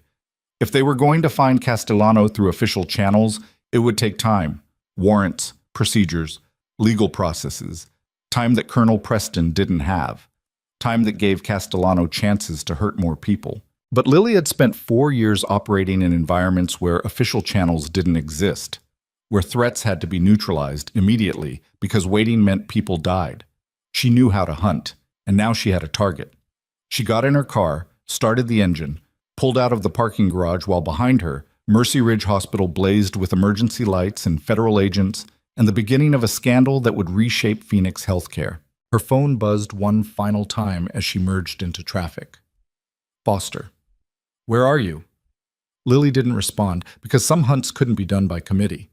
If they were going to find Castellano through official channels, it would take time. Warrants, procedures, legal processes, time that Colonel Preston didn't have, time that gave Castellano chances to hurt more people. But Lily had spent 4 years operating in environments where official channels didn't exist, where threats had to be neutralized immediately because waiting meant people died. She knew how to hunt, and now she had a target. She got in her car, started the engine, pulled out of the parking garage while behind her, Mercy Ridge Hospital blazed with emergency lights and federal agents and the beginning of a scandal that would reshape Phoenix healthcare. Her phone buzzed one final time as she merged into traffic. Foster. Where are you? Lily didn't respond because some hunts couldn't be done by committee.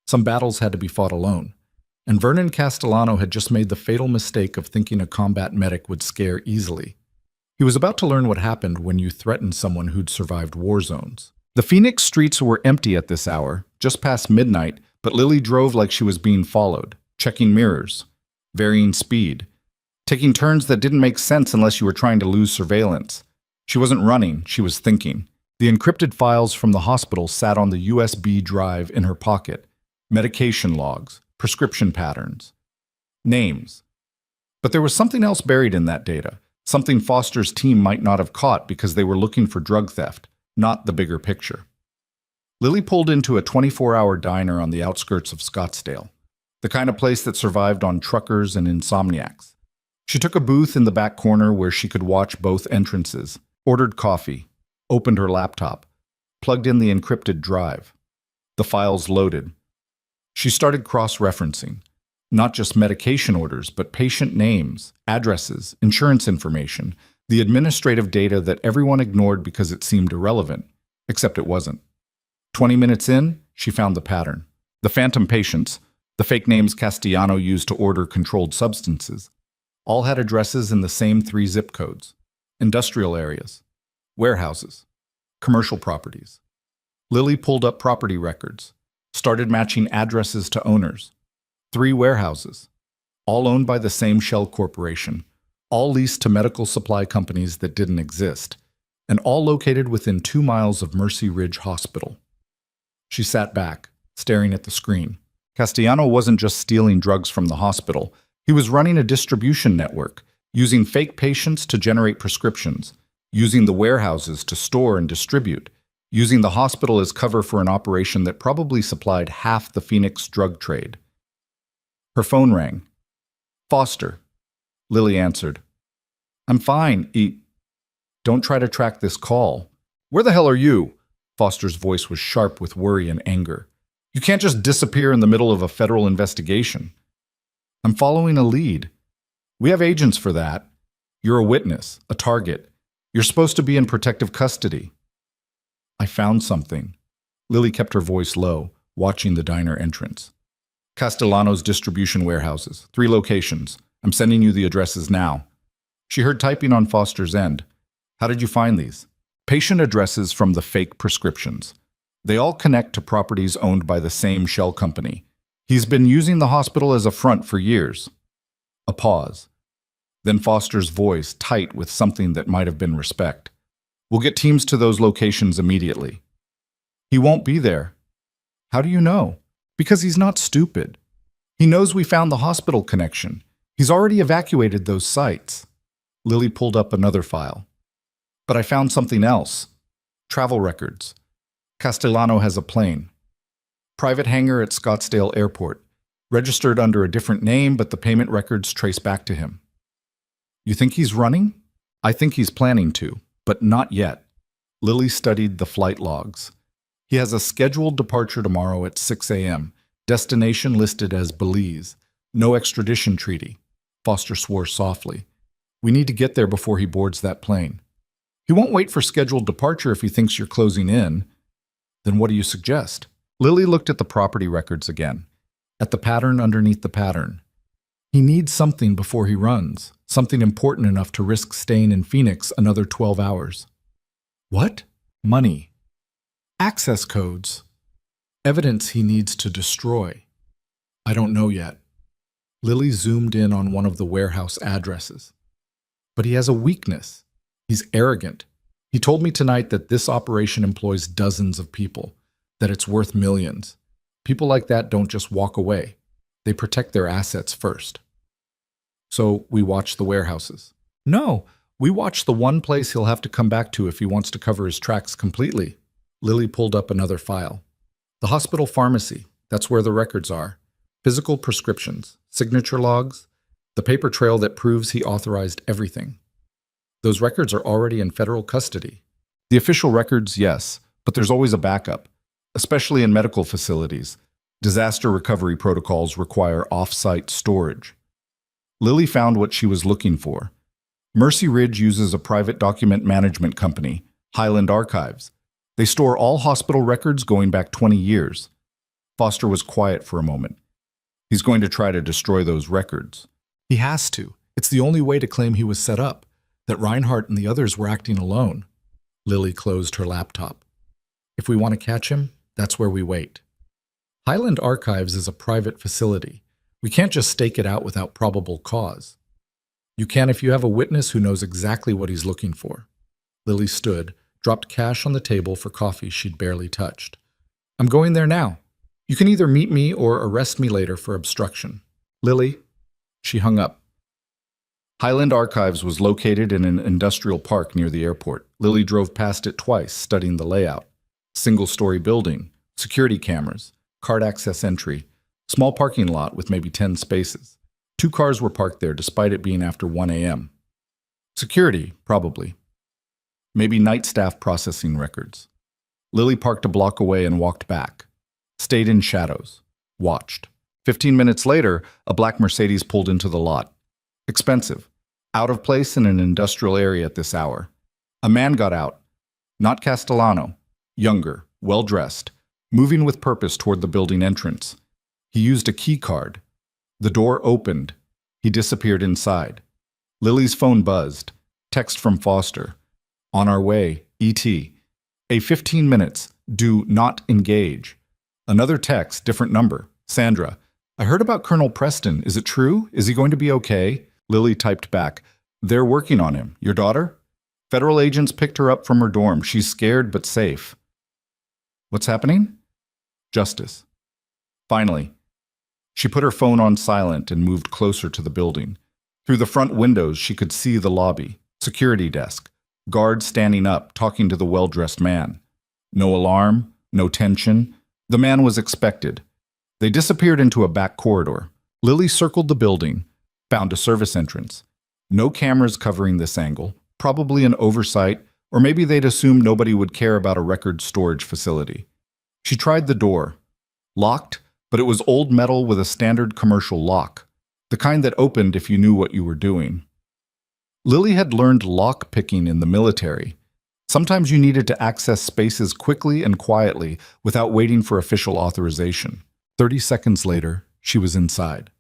Some battles had to be fought alone. And Vernon Castellano had just made the fatal mistake of thinking a combat medic would scare easily. He was about to learn what happened when you threatened someone who'd survived war zones. The Phoenix streets were empty at this hour, just past midnight, but Lily drove like she was being followed, checking mirrors, varying speed, taking turns that didn't make sense unless you were trying to lose surveillance. She wasn't running, she was thinking. The encrypted files from the hospital sat on the USB drive in her pocket. Medication logs, prescription patterns, names. But there was something else buried in that data, something Foster's team might not have caught because they were looking for drug theft, not the bigger picture. Lily pulled into a 24-hour diner on the outskirts of Scottsdale, the kind of place that survived on truckers and insomniacs. She took a booth in the back corner where she could watch both entrances, ordered coffee, opened her laptop, plugged in the encrypted drive. The files loaded. She started cross-referencing, not just medication orders, but patient names, addresses, insurance information, the administrative data that everyone ignored because it seemed irrelevant, except it wasn't. 20 minutes in, she found the pattern. The phantom patients, the fake names Castellano used to order controlled substances, all had addresses in the same 3 zip codes: industrial areas, warehouses, commercial properties. Lily pulled up property records, started matching addresses to owners. 3 warehouses, all owned by the same shell corporation, all leased to medical supply companies that didn't exist, and all located within 2 miles of Mercy Ridge Hospital. She sat back, staring at the screen. Castellano wasn't just stealing drugs from the hospital. He was running a distribution network, using fake patients to generate prescriptions, using the warehouses to store and distribute, using the hospital as cover for an operation that probably supplied half the Phoenix drug trade. Her phone rang. Foster. Lily answered. I'm fine, Don't try to track this call. Where the hell are you? Foster's voice was sharp with worry and anger. You can't just disappear in the middle of a federal investigation. I'm following a lead. We have agents for that. You're a witness, a target. You're supposed to be in protective custody. I found something. Lily kept her voice low, watching the diner entrance. Castellano's distribution warehouses, 3 locations. I'm sending you the addresses now. She heard typing on Foster's end. How did you find these? Patient addresses from the fake prescriptions. They all connect to properties owned by the same shell company. He's been using the hospital as a front for years. A pause. Then Foster's voice, tight with something that might have been respect. We'll get teams to those locations immediately. He won't be there. How do you know? Because he's not stupid. He knows we found the hospital connection. He's already evacuated those sites. Lily pulled up another file. But I found something else. Travel records. Castellano has a plane. Private hangar at Scottsdale Airport. Registered under a different name, but the payment records trace back to him. You think he's running? I think he's planning to, but not yet. Lily studied the flight logs. He has a scheduled departure tomorrow at 6 a.m. Destination listed as Belize. No extradition treaty. Foster swore softly. We need to get there before he boards that plane. He won't wait for scheduled departure if he thinks you're closing in. Then what do you suggest? Lily looked at the property records again, at the pattern underneath the pattern. He needs something before he runs, something important enough to risk staying in Phoenix another 12 hours. What? Money. Access codes. Evidence he needs to destroy. I don't know yet. Lily zoomed in on one of the warehouse addresses. But he has a weakness. He's arrogant. He told me tonight that this operation employs dozens of people, that it's worth millions. People like that don't just walk away. They protect their assets first. So we watch the warehouses. No, we watch the one place he'll have to come back to if he wants to cover his tracks completely. Lily pulled up another file. The hospital pharmacy, that's where the records are. Physical prescriptions, signature logs, the paper trail that proves he authorized everything. Those records are already in federal custody. The official records, yes, but there's always a backup, especially in medical facilities. Disaster recovery protocols require off-site storage. Lily found what she was looking for. Mercy Ridge uses a private document management company, Highland Archives. They store all hospital records going back 20 years. Foster was quiet for a moment. He's going to try to destroy those records. He has to. It's the only way to claim he was set up, that Reinhardt and the others were acting alone. Lily closed her laptop. If we want to catch him, that's where we wait. Highland Archives is a private facility. We can't just stake it out without probable cause. You can if you have a witness who knows exactly what he's looking for. Lily stood, dropped cash on the table for coffee she'd barely touched. I'm going there now. You can either meet me or arrest me later for obstruction. Lily, she hung up. Highland Archives was located in an industrial park near the airport. Lily drove past it twice, studying the layout. Single-story building, security cameras, card access entry, small parking lot with maybe 10 spaces. 2 cars were parked there despite it being after 1 a.m. Security, probably. Maybe night staff processing records. Lily parked a block away and walked back. Stayed in shadows. Watched. 15 minutes later, a black Mercedes pulled into the lot. Expensive. Out of place in an industrial area at this hour. A man got out. Not Castellano. Younger, well-dressed, moving with purpose toward the building entrance. He used a key card. The door opened. He disappeared inside. Lily's phone buzzed. Text from Foster. On our way, E.T. A 15 minutes. Do not engage. Another text, different number. Sandra. I heard about Colonel Preston. Is it true? Is he going to be okay? Lily typed back. They're working on him. Your daughter? Federal agents picked her up from her dorm. She's scared but safe. What's happening? Justice. Finally. She put her phone on silent and moved closer to the building. Through the front windows, she could see the lobby, security desk, guards standing up, talking to the well-dressed man. No alarm, no tension. The man was expected. They disappeared into a back corridor. Lily circled the building, found a service entrance. No cameras covering this angle, probably an oversight, or maybe they'd assumed nobody would care about a record storage facility. She tried the door. Locked, but it was old metal with a standard commercial lock, the kind that opened if you knew what you were doing. Lily had learned lock-picking in the military. Sometimes you needed to access spaces quickly and quietly without waiting for official authorization. 30 seconds later, she was inside.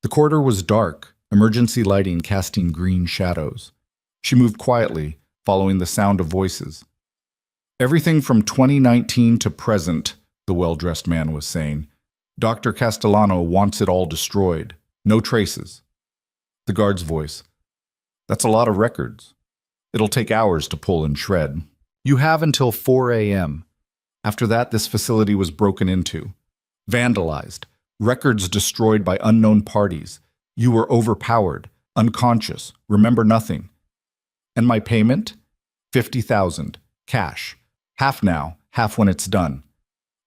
The corridor was dark, emergency lighting casting green shadows. She moved quietly, following the sound of voices. Everything from 2019 to present, the well-dressed man was saying. Dr. Castellano wants it all destroyed. No traces. The guard's voice. That's a lot of records. It'll take hours to pull and shred. You have until 4 a.m. After that, this facility was broken into. Vandalized. Records destroyed by unknown parties. You were overpowered, unconscious, remember nothing. And my payment? $50,000. Cash. Half now, half when it's done.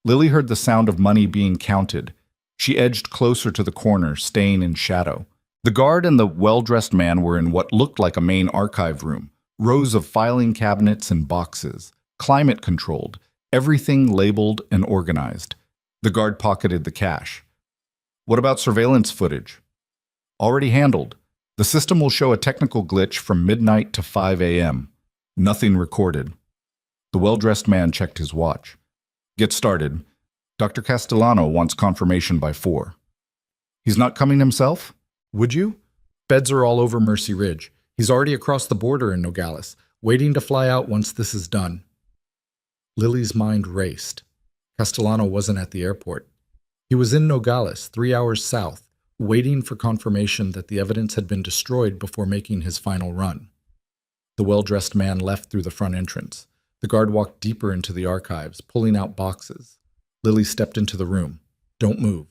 Lily heard the sound of money being counted. She edged closer to the corner, staying in shadow. The guard and the well-dressed man were in what looked like a main archive room. Rows of filing cabinets and boxes. Climate-controlled. Everything labeled and organized. The guard pocketed the cash. What about surveillance footage? Already handled. The system will show a technical glitch from midnight to 5 a.m. Nothing recorded. The well-dressed man checked his watch. Get started. Dr. Castellano wants confirmation by 4. He's not coming himself? Would you? Beds are all over Mercy Ridge. He's already across the border in Nogales, waiting to fly out once this is done. Lily's mind raced. Castellano wasn't at the airport. He was in Nogales, 3 hours south, waiting for confirmation that the evidence had been destroyed before making his final run. The well-dressed man left through the front entrance. The guard walked deeper into the archives, pulling out boxes. Lily stepped into the room. Don't move.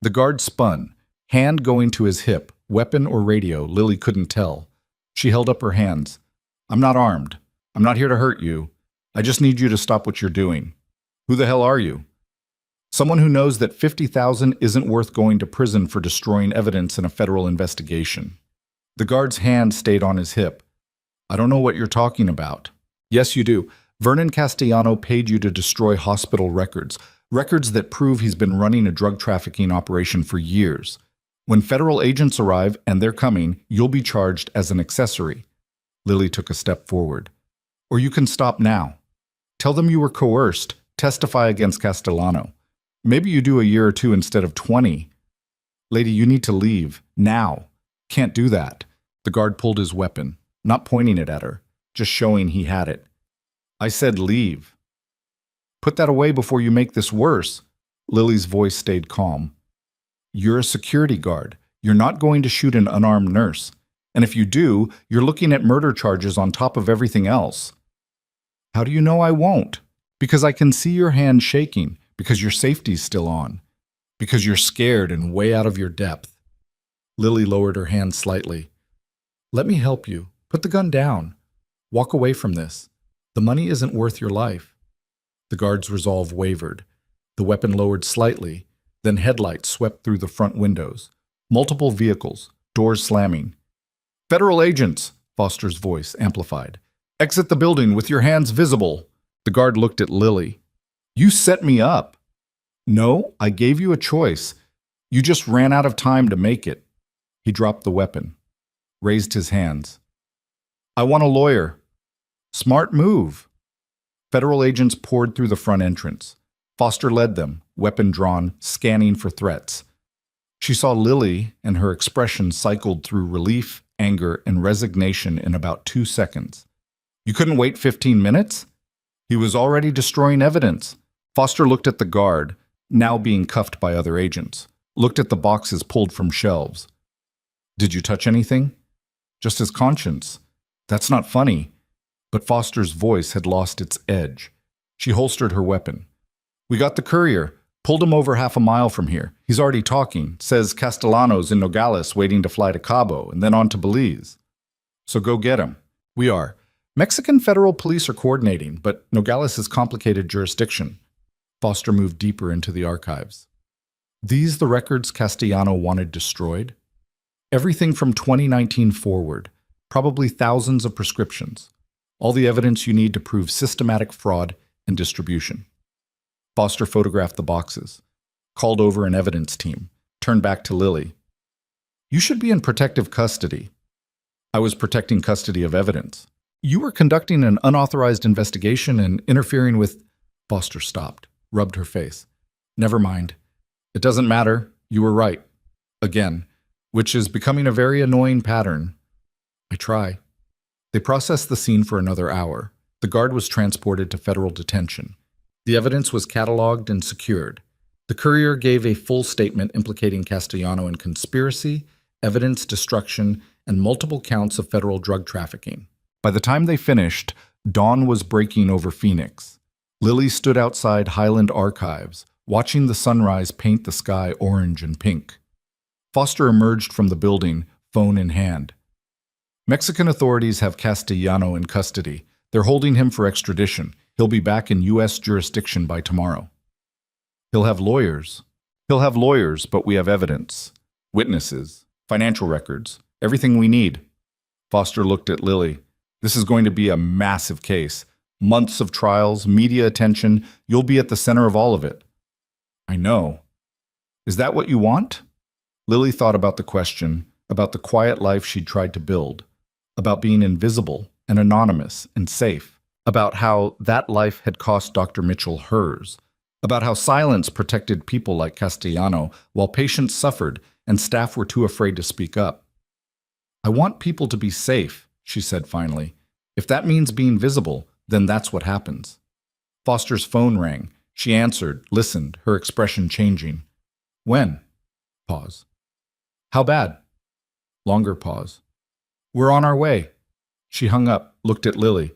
The guard spun, hand going to his hip, weapon or radio, Lily couldn't tell. She held up her hands. I'm not armed. I'm not here to hurt you. I just need you to stop what you're doing. Who the hell are you? Someone who knows that $50,000 isn't worth going to prison for destroying evidence in a federal investigation. The guard's hand stayed on his hip. I don't know what you're talking about. Yes, you do. Vernon Castellano paid you to destroy hospital records, records that prove he's been running a drug trafficking operation for years. When federal agents arrive, and they're coming, you'll be charged as an accessory. Lily took a step forward. Or you can stop now. Tell them you were coerced. Testify against Castellano. Maybe you do a year or two instead of 20. Lady, you need to leave. Now. Can't do that. The guard pulled his weapon, not pointing it at her, just showing he had it. I said leave. Put that away before you make this worse. Lily's voice stayed calm. You're a security guard. You're not going to shoot an unarmed nurse. And if you do, you're looking at murder charges on top of everything else. How do you know I won't? Because I can see your hand shaking, because your safety's still on, because you're scared and way out of your depth. Lily lowered her hand slightly. Let me help you. Put the gun down. Walk away from this. The money isn't worth your life. The guard's resolve wavered. The weapon lowered slightly, then headlights swept through the front windows. Multiple vehicles, doors slamming. Federal agents, Foster's voice amplified. Exit the building with your hands visible. The guard looked at Lily. You set me up. No, I gave you a choice. You just ran out of time to make it. He dropped the weapon, raised his hands. I want a lawyer. Smart move. Federal agents poured through the front entrance. Foster led them, weapon drawn, scanning for threats. She saw Lily, and her expression cycled through relief, anger, and resignation in about 2 seconds. You couldn't wait 15 minutes? He was already destroying evidence. Foster looked at the guard, now being cuffed by other agents, looked at the boxes pulled from shelves. Did you touch anything? Just his conscience. That's not funny. But Foster's voice had lost its edge. She holstered her weapon. We got the courier. Pulled him over half a mile from here. He's already talking. Says Castellano's in Nogales waiting to fly to Cabo and then on to Belize. So go get him. We are. Mexican federal police are coordinating, but Nogales is complicated jurisdiction. Foster moved deeper into the archives. These the records Castellano wanted destroyed? Everything from 2019 forward, probably thousands of prescriptions. All the evidence you need to prove systematic fraud and distribution. Foster photographed the boxes, called over an evidence team, turned back to Lily. You should be in protective custody. I was protecting custody of evidence. You were conducting an unauthorized investigation and interfering with... Foster stopped, rubbed her face. Never mind. It doesn't matter. You were right. Again, which is becoming a very annoying pattern. I try. They processed the scene for another hour. The guard was transported to federal detention. The evidence was cataloged and secured. The courier gave a full statement implicating Castellano in conspiracy, evidence destruction, and multiple counts of federal drug trafficking. By the time they finished, dawn was breaking over Phoenix. Lily stood outside Highland Archives, watching the sunrise paint the sky orange and pink. Foster emerged from the building, phone in hand. Mexican authorities have Castellano in custody. They're holding him for extradition. He'll be back in U.S. jurisdiction by tomorrow. He'll have lawyers. But we have evidence. Witnesses. Financial records. Everything we need. Foster looked at Lily. This is going to be a massive case. Months of trials, media attention. You'll be at the center of all of it. I know. Is that what you want? Lily thought about the question, about the quiet life she'd tried to build, about being invisible and anonymous and safe, about how that life had cost Dr. Mitchell hers, about how silence protected people like Castellano while patients suffered and staff were too afraid to speak up. I want people to be safe, she said finally. If that means being visible, then that's what happens. Foster's phone rang. She answered, listened, her expression changing. When? Pause. How bad? Longer pause. We're on our way. She hung up, looked at Lily.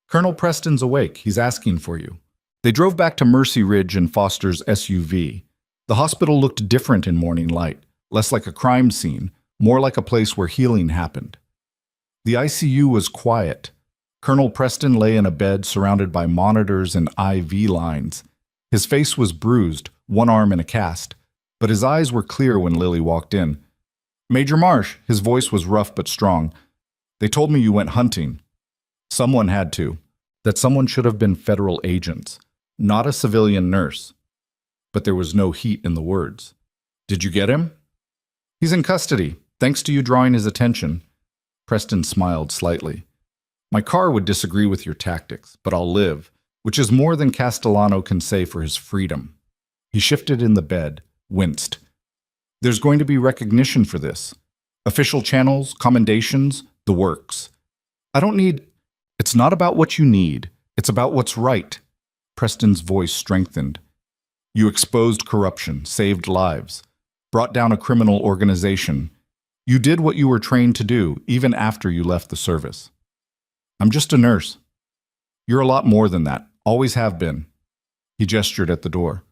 Colonel Preston's awake. He's asking for you. They drove back to Mercy Ridge in Foster's SUV. The hospital looked different in morning light, less like a crime scene, more like a place where healing happened. The ICU was quiet. Colonel Preston lay in a bed surrounded by monitors and IV lines. His face was bruised, one arm in a cast, but his eyes were clear when Lily walked in. Major Marsh, his voice was rough but strong. They told me you went hunting. Someone had to. That someone should have been federal agents, not a civilian nurse. But there was no heat in the words. Did you get him? He's in custody, thanks to you drawing his attention. Preston smiled slightly. My car would disagree with your tactics, but I'll live, which is more than Castellano can say for his freedom. He shifted in the bed, winced. There's going to be recognition for this. Official channels, commendations, the works. I don't need... It's not about what you need. It's about what's right. Preston's voice strengthened. You exposed corruption, saved lives, brought down a criminal organization. You did what you were trained to do, even after you left the service. I'm just a nurse. You're a lot more than that, always have been. He gestured at the door.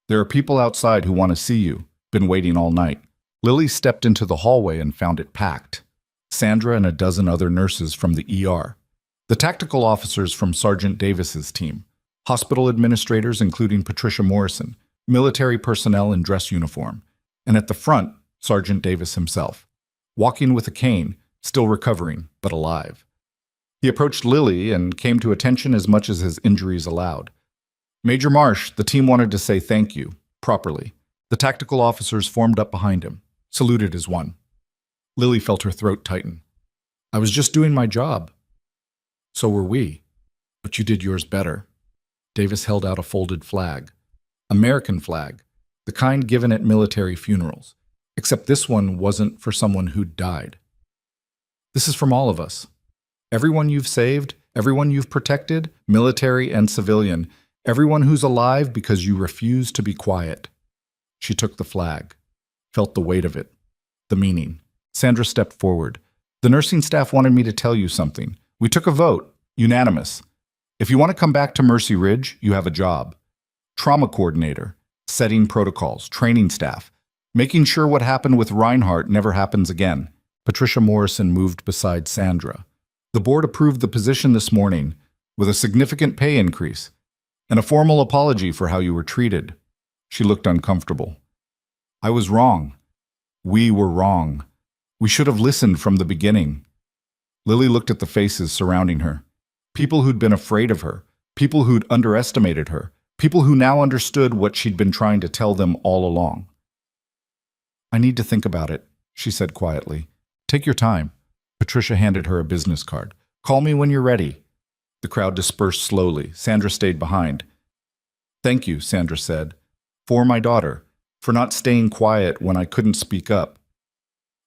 There are people outside who want to see you, been waiting all night. Lily stepped into the hallway and found it packed. Sandra and a dozen other nurses from the ER. The tactical officers from Sergeant Davis's team. Hospital administrators including Patricia Morrison, military personnel in dress uniform. And at the front, Sergeant Davis himself. Walking with a cane, still recovering, but alive. He approached Lily and came to attention as much as his injuries allowed. Major Marsh, the team wanted to say thank you, properly. The tactical officers formed up behind him, saluted as one. Lily felt her throat tighten. I was just doing my job. So were we. But you did yours better. Davis held out a folded flag. American flag, the kind given at military funerals. Except this one wasn't for someone who'd died. This is from all of us. Everyone you've saved, everyone you've protected, military and civilian, everyone who's alive because you refuse to be quiet. She took the flag, felt the weight of it, the meaning. Sandra stepped forward. The nursing staff wanted me to tell you something. We took a vote, unanimous. If you want to come back to Mercy Ridge, you have a job. Trauma coordinator, setting protocols, training staff, making sure what happened with Reinhardt never happens again. Patricia Morrison moved beside Sandra. The board approved the position this morning with a significant pay increase and a formal apology for how you were treated. She looked uncomfortable. I was wrong. We were wrong. We should have listened from the beginning. Lily looked at the faces surrounding her. People who'd been afraid of her, people who'd underestimated her, people who now understood what she'd been trying to tell them all along. I need to think about it, she said quietly. Take your time. Patricia handed her a business card. Call me when you're ready. The crowd dispersed slowly. Sandra stayed behind. Thank you, Sandra said, for my daughter, for not staying quiet when I couldn't speak up.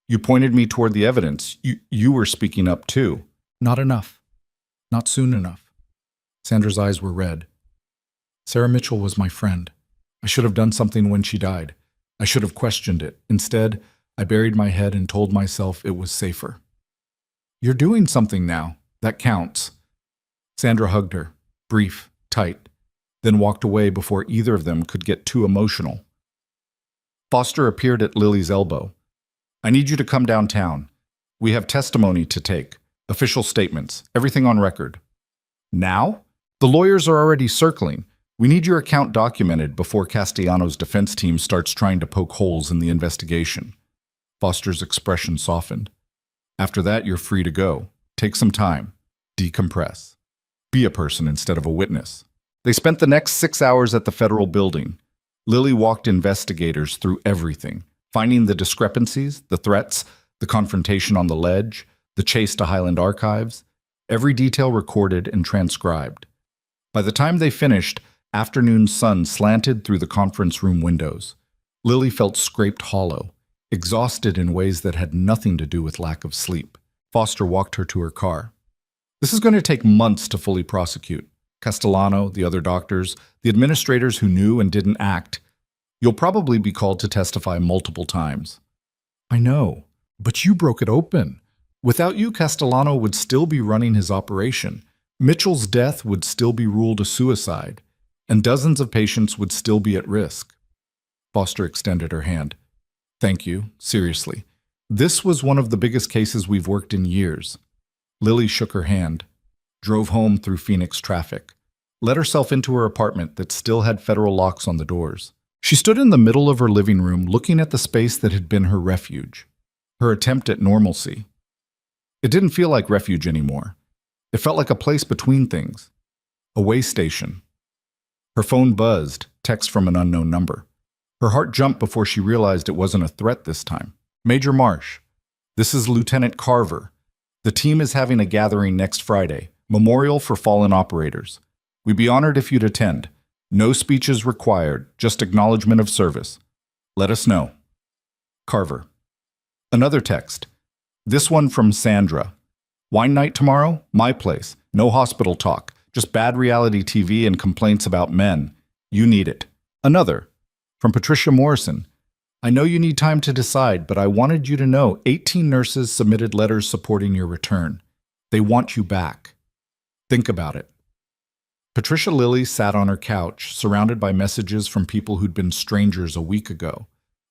You pointed me toward the evidence. You were speaking up too. Not enough. Not soon enough. Sandra's eyes were red. Sarah Mitchell was my friend. I should have done something when she died. I should have questioned it. Instead, I buried my head and told myself it was safer. You're doing something now. That counts. Sandra hugged her, brief, tight, then walked away before either of them could get too emotional. Foster appeared at Lily's elbow. I need you to come downtown. We have testimony to take, official statements, everything on record. Now? The lawyers are already circling. We need your account documented before Castellano's defense team starts trying to poke holes in the investigation. Foster's expression softened. After that, you're free to go. Take some time. Decompress. Be a person instead of a witness. They spent the next 6 hours at the federal building. Lily walked investigators through everything, finding the discrepancies, the threats, the confrontation on the ledge, the chase to Highland Archives, every detail recorded and transcribed. By the time they finished, afternoon sun slanted through the conference room windows. Lily felt scraped hollow, exhausted in ways that had nothing to do with lack of sleep. Foster walked her to her car. This is going to take months to fully prosecute. Castellano, the other doctors, the administrators who knew and didn't act. You'll probably be called to testify multiple times. I know, but you broke it open. Without you, Castellano would still be running his operation. Mitchell's death would still be ruled a suicide, and dozens of patients would still be at risk. Foster extended her hand. Thank you, seriously. This was one of the biggest cases we've worked in years. Lily shook her hand, drove home through Phoenix traffic, let herself into her apartment that still had federal locks on the doors. She stood in the middle of her living room looking at the space that had been her refuge, her attempt at normalcy. It didn't feel like refuge anymore. It felt like a place between things, a way station. Her phone buzzed, text from an unknown number. Her heart jumped before she realized it wasn't a threat this time. Major Marsh, this is Lieutenant Carver. The team is having a gathering next Friday, memorial for fallen operators. We'd be honored if you'd attend. No speeches required, just acknowledgement of service. Let us know. Carver. Another text. This one from Sandra. Wine night tomorrow? My place. No hospital talk. Just bad reality TV and complaints about men. You need it. Another. From Patricia Morrison. I know you need time to decide, but I wanted you to know 18 nurses submitted letters supporting your return. They want you back. Think about it. Patricia Lilly sat on her couch, surrounded by messages from people who'd been strangers a week ago.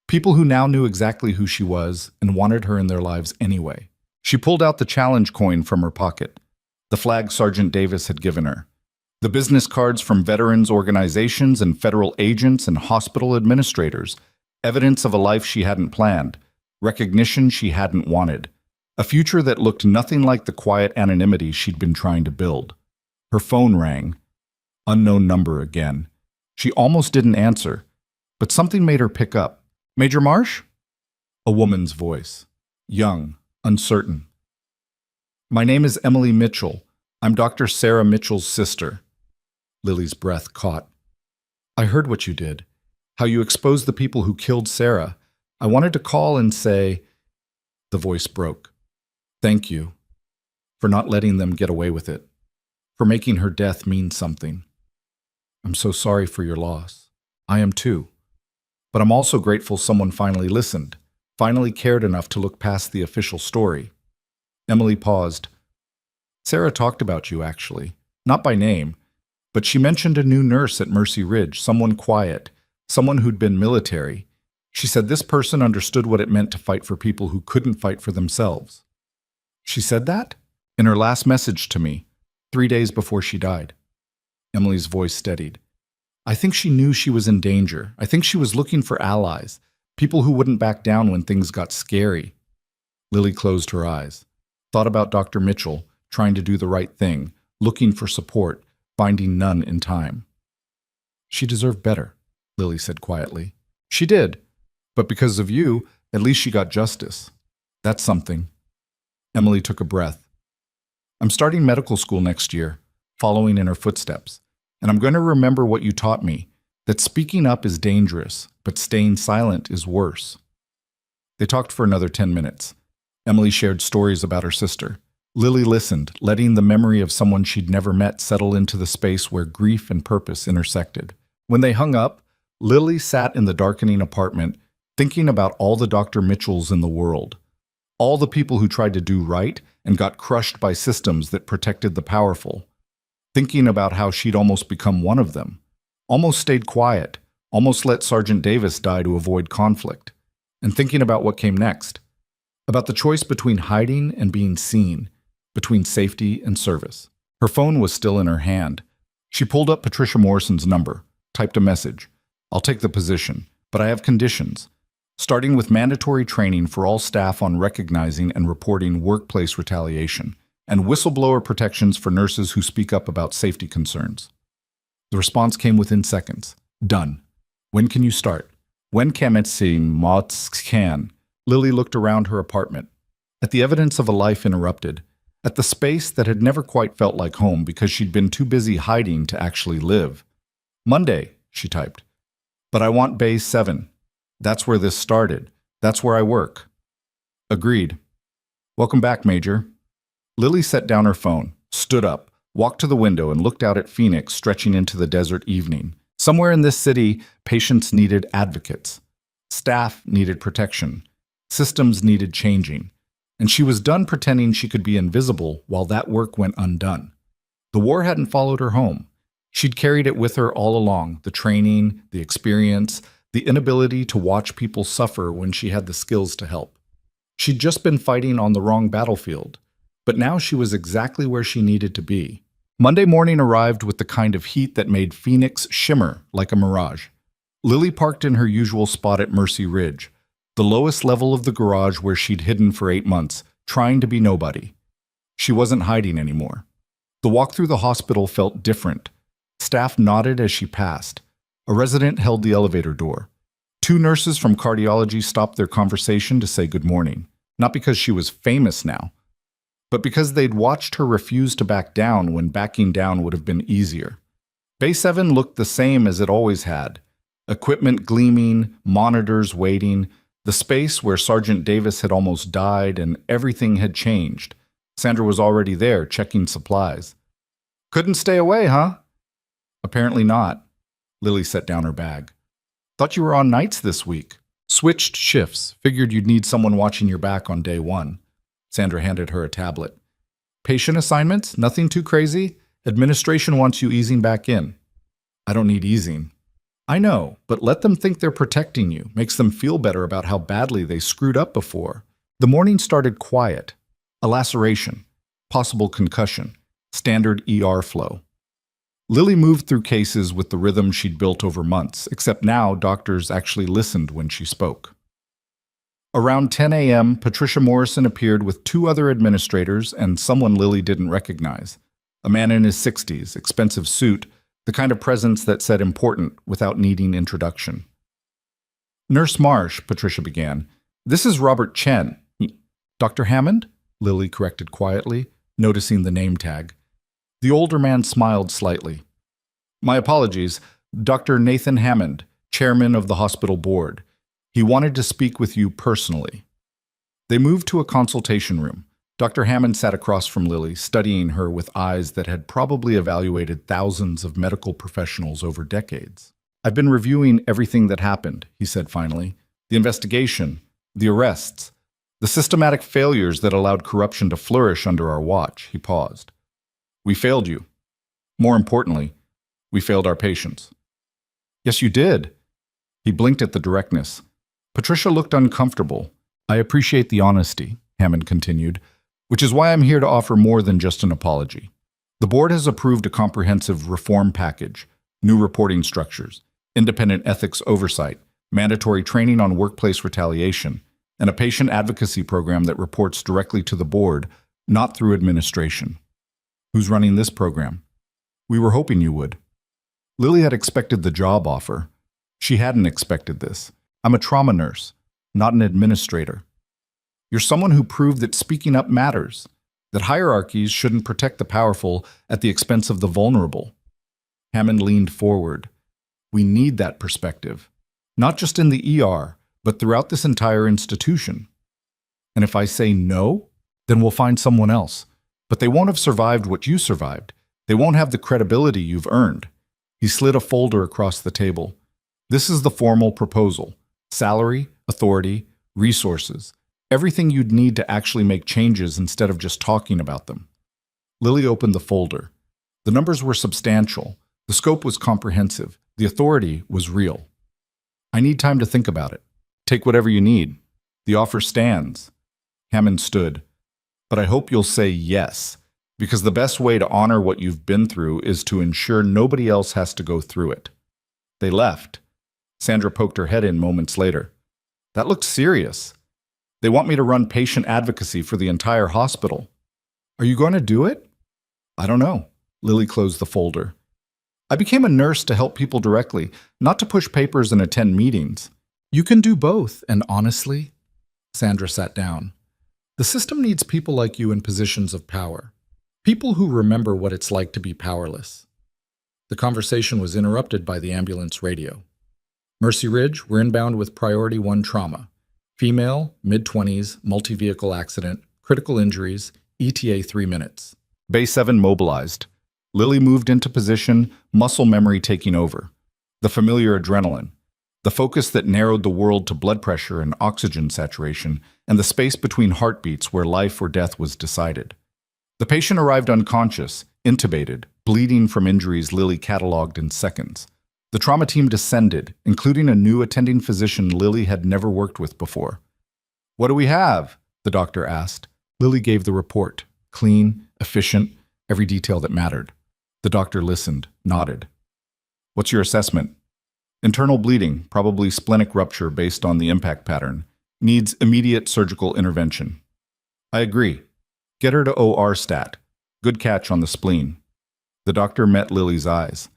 People who now knew exactly who she was and wanted her in their lives anyway. She pulled out the challenge coin from her pocket, the flag Sergeant Davis had given her, the business cards from veterans organizations and federal agents and hospital administrators, evidence of a life she hadn't planned, recognition she hadn't wanted, a future that looked nothing like the quiet anonymity she'd been trying to build. Her phone rang. Unknown number again. She almost didn't answer, but something made her pick up. Major Marsh? A woman's voice. Young, uncertain. My name is Emily Mitchell. I'm Dr. Sarah Mitchell's sister. Lily's breath caught. I heard what you did. How you exposed the people who killed Sarah. I wanted to call and say... The voice broke. Thank you. For not letting them get away with it. For making her death mean something. I'm so sorry for your loss. I am too. But I'm also grateful someone finally listened, finally cared enough to look past the official story. Emily paused. Sarah talked about you, actually. Not by name, but she mentioned a new nurse at Mercy Ridge, someone quiet, someone who'd been military. She said this person understood what it meant to fight for people who couldn't fight for themselves. She said that? In her last message to me, 3 days before she died. Emily's voice steadied. I think she knew she was in danger. I think she was looking for allies, people who wouldn't back down when things got scary. Lily closed her eyes, thought about Dr. Mitchell, trying to do the right thing, looking for support, finding none in time. She deserved better, Lily said quietly. She did, but because of you, at least she got justice. That's something. Emily took a breath. I'm starting medical school next year, following in her footsteps. And I'm going to remember what you taught me, that speaking up is dangerous, but staying silent is worse. They talked for another 10 minutes. Emily shared stories about her sister. Lily listened, letting the memory of someone she'd never met settle into the space where grief and purpose intersected. When they hung up, Lily sat in the darkening apartment, thinking about all the Dr. Mitchells in the world. All the people who tried to do right and got crushed by systems that protected the powerful. Thinking about how she'd almost become one of them, almost stayed quiet, almost let Sergeant Davis die to avoid conflict, and thinking about what came next, about the choice between hiding and being seen, between safety and service. Her phone was still in her hand. She pulled up Patricia Morrison's number, typed a message. I'll take the position, but I have conditions, starting with mandatory training for all staff on recognizing and reporting workplace retaliation, and whistleblower protections for nurses who speak up about safety concerns. The response came within seconds. Done. When can you start? When can it seem mots can? Lily looked around her apartment, at the evidence of a life interrupted, at the space that had never quite felt like home because she'd been too busy hiding to actually live. Monday, she typed. But I want Bay 7. That's where this started. That's where I work. Agreed. Welcome back, Major. Lily set down her phone, stood up, walked to the window and looked out at Phoenix stretching into the desert evening. Somewhere in this city, patients needed advocates. Staff needed protection. Systems needed changing. And she was done pretending she could be invisible while that work went undone. The war hadn't followed her home. She'd carried it with her all along, the training, the experience, the inability to watch people suffer when she had the skills to help. She'd just been fighting on the wrong battlefield. But now she was exactly where she needed to be. Monday morning arrived with the kind of heat that made Phoenix shimmer like a mirage. Lily parked in her usual spot at Mercy Ridge, the lowest level of the garage where she'd hidden for 8 months, trying to be nobody. She wasn't hiding anymore. The walk through the hospital felt different. Staff nodded as she passed. A resident held the elevator door. 2 nurses from cardiology stopped their conversation to say good morning, not because she was famous now, but because they'd watched her refuse to back down when backing down would have been easier. Bay 7 looked the same as it always had. Equipment gleaming, monitors waiting, the space where Sergeant Davis had almost died, and everything had changed. Sandra was already there, checking supplies. "Couldn't stay away, huh?" "Apparently not." Lily set down her bag. "Thought you were on nights this week." "Switched shifts. Figured you'd need someone watching your back on day one." Sandra handed her a tablet. "Patient assignments? Nothing too crazy? Administration wants you easing back in." "I don't need easing." "I know, but let them think they're protecting you. Makes them feel better about how badly they screwed up before." The morning started quiet. A laceration, possible concussion, standard ER flow. Lily moved through cases with the rhythm she'd built over months, except now doctors actually listened when she spoke. Around 10 a.m., Patricia Morrison appeared with 2 other administrators and someone Lily didn't recognize. A man in his 60s, expensive suit, the kind of presence that said important without needing introduction. "Nurse Marsh," Patricia began. "This is Robert Chen." "Dr. Hammond?" Lily corrected quietly, noticing the name tag. The older man smiled slightly. "My apologies. Dr. Nathan Hammond, chairman of the hospital board. He wanted to speak with you personally." They moved to a consultation room. Dr. Hammond sat across from Lily, studying her with eyes that had probably evaluated thousands of medical professionals over decades. "I've been reviewing everything that happened," he said finally. "The investigation, the arrests, the systematic failures that allowed corruption to flourish under our watch." He paused. "We failed you. More importantly, we failed our patients." "Yes, you did." He blinked at the directness. Patricia looked uncomfortable. "I appreciate the honesty," Hammond continued, "which is why I'm here to offer more than just an apology. The board has approved a comprehensive reform package, new reporting structures, independent ethics oversight, mandatory training on workplace retaliation, and a patient advocacy program that reports directly to the board, not through administration." "Who's running this program?" "We were hoping you would." Lily had expected the job offer. She hadn't expected this. "I'm a trauma nurse, not an administrator." "You're someone who proved that speaking up matters, that hierarchies shouldn't protect the powerful at the expense of the vulnerable." Hammond leaned forward. "We need that perspective, not just in the ER, but throughout this entire institution. And if I say no, then we'll find someone else. But they won't have survived what you survived. They won't have the credibility you've earned." He slid a folder across the table. "This is the formal proposal. Salary, authority, resources. Everything you'd need to actually make changes instead of just talking about them." Lily opened the folder. The numbers were substantial. The scope was comprehensive. The authority was real. "I need time to think about it. Take whatever you need. The offer stands." Hammond stood. "But I hope you'll say yes, because the best way to honor what you've been through is to ensure nobody else has to go through it." They left. Sandra poked her head in moments later. "That looks serious. They want me to run patient advocacy for the entire hospital. Are you going to do it?" "I don't know." Lily closed the folder. "I became a nurse to help people directly, not to push papers and attend meetings." "You can do both, and honestly," Sandra sat down, "the system needs people like you in positions of power. People who remember what it's like to be powerless." The conversation was interrupted by the ambulance radio. "Mercy Ridge, we're inbound with Priority 1 trauma. Female, mid-20s, multi-vehicle accident, critical injuries, ETA 3 minutes." Bay 7 mobilized. Lily moved into position, muscle memory taking over. The familiar adrenaline. The focus that narrowed the world to blood pressure and oxygen saturation, and the space between heartbeats where life or death was decided. The patient arrived unconscious, intubated, bleeding from injuries Lily cataloged in seconds. The trauma team descended, including a new attending physician Lily had never worked with before. "What do we have?" the doctor asked. Lily gave the report. Clean, efficient, every detail that mattered. The doctor listened, nodded. "What's your assessment?" "Internal bleeding, probably splenic rupture based on the impact pattern. Needs immediate surgical intervention." "I agree. Get her to OR stat. Good catch on the spleen." The doctor met Lily's eyes.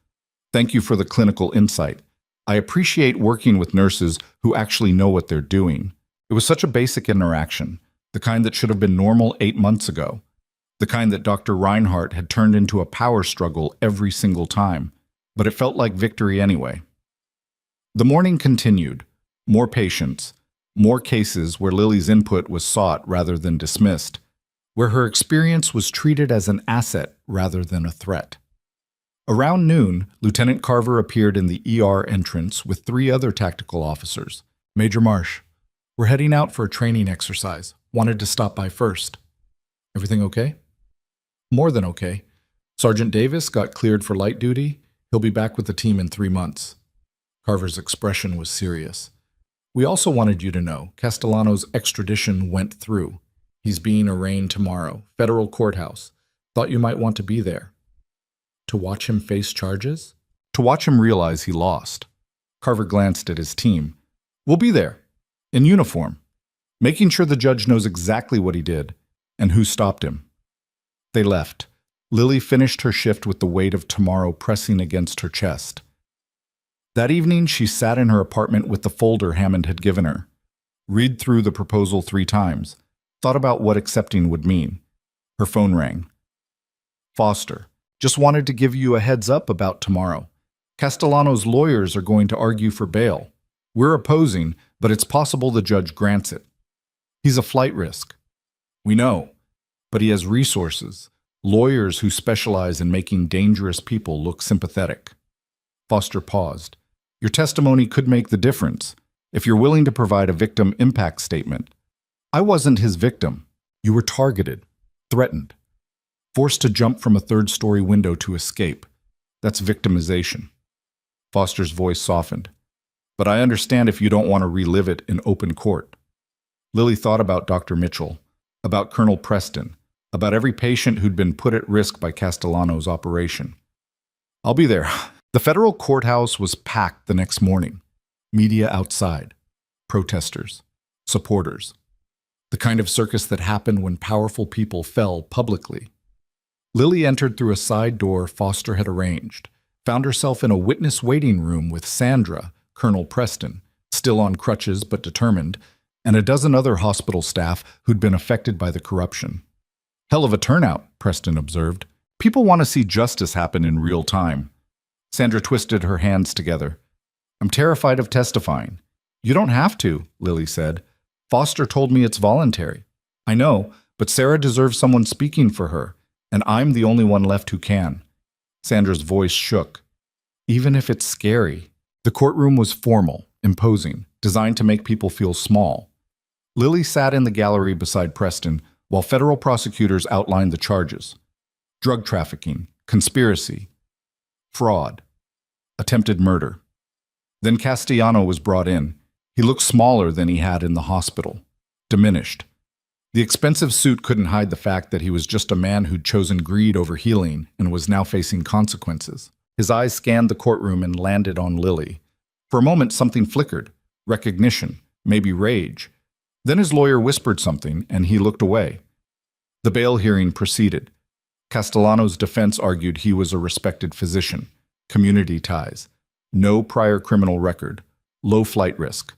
"Thank you for the clinical insight. I appreciate working with nurses who actually know what they're doing. It was such a basic interaction, the kind that should have been normal 8 months ago. The kind that Dr. Reinhardt had turned into a power struggle every single time, but it felt like victory anyway. The morning continued. More patients, more cases where Lily's input was sought rather than dismissed, where her experience was treated as an asset rather than a threat. Around noon, Lieutenant Carver appeared in the ER entrance with 3 other tactical officers. Major Marsh, we're heading out for a training exercise. Wanted to stop by first. Everything okay? More than okay. Sergeant Davis got cleared for light duty. He'll be back with the team in 3 months. Carver's expression was serious. We also wanted you to know Castellano's extradition went through. He's being arraigned tomorrow, federal courthouse. Thought you might want to be there. To watch him face charges? To watch him realize he lost. Carver glanced at his team. We'll be there, in uniform, making sure the judge knows exactly what he did and who stopped him. They left. Lily finished her shift with the weight of tomorrow pressing against her chest. That evening, she sat in her apartment with the folder Hammond had given her, read through the proposal 3 times, thought about what accepting would mean. Her phone rang. Foster, just wanted to give you a heads up about tomorrow. Castellano's lawyers are going to argue for bail. We're opposing, but it's possible the judge grants it. He's a flight risk. We know, but he has resources, lawyers who specialize in making dangerous people look sympathetic. Foster paused. Your testimony could make the difference, if you're willing to provide a victim impact statement. I wasn't his victim. You were targeted, threatened, forced to jump from a 3rd-story window to escape. That's victimization. Foster's voice softened. But I understand if you don't want to relive it in open court. Lily thought about Dr. Mitchell, about Colonel Preston, about every patient who'd been put at risk by Castellano's operation. I'll be there. The federal courthouse was packed the next morning. Media outside. Protesters. Supporters. The kind of circus that happened when powerful people fell publicly. Lily entered through a side door Foster had arranged, found herself in a witness waiting room with Sandra, Colonel Preston, still on crutches but determined, and a dozen other hospital staff who'd been affected by the corruption. Hell of a turnout, Preston observed. People want to see justice happen in real time. Sandra twisted her hands together. I'm terrified of testifying. You don't have to, Lily said. Foster told me it's voluntary. I know, but Sarah deserves someone speaking for her, and I'm the only one left who can. Sandra's voice shook. Even if it's scary. The courtroom was formal, imposing, designed to make people feel small. Lily sat in the gallery beside Preston while federal prosecutors outlined the charges. Drug trafficking, conspiracy, fraud, attempted murder. Then Castellano was brought in. He looked smaller than he had in the hospital, diminished. The expensive suit couldn't hide the fact that he was just a man who'd chosen greed over healing and was now facing consequences. His eyes scanned the courtroom and landed on Lily. For a moment, something flickered. Recognition, maybe rage. Then his lawyer whispered something, and he looked away. The bail hearing proceeded. Castellano's defense argued he was a respected physician, community ties, no prior criminal record, low flight risk.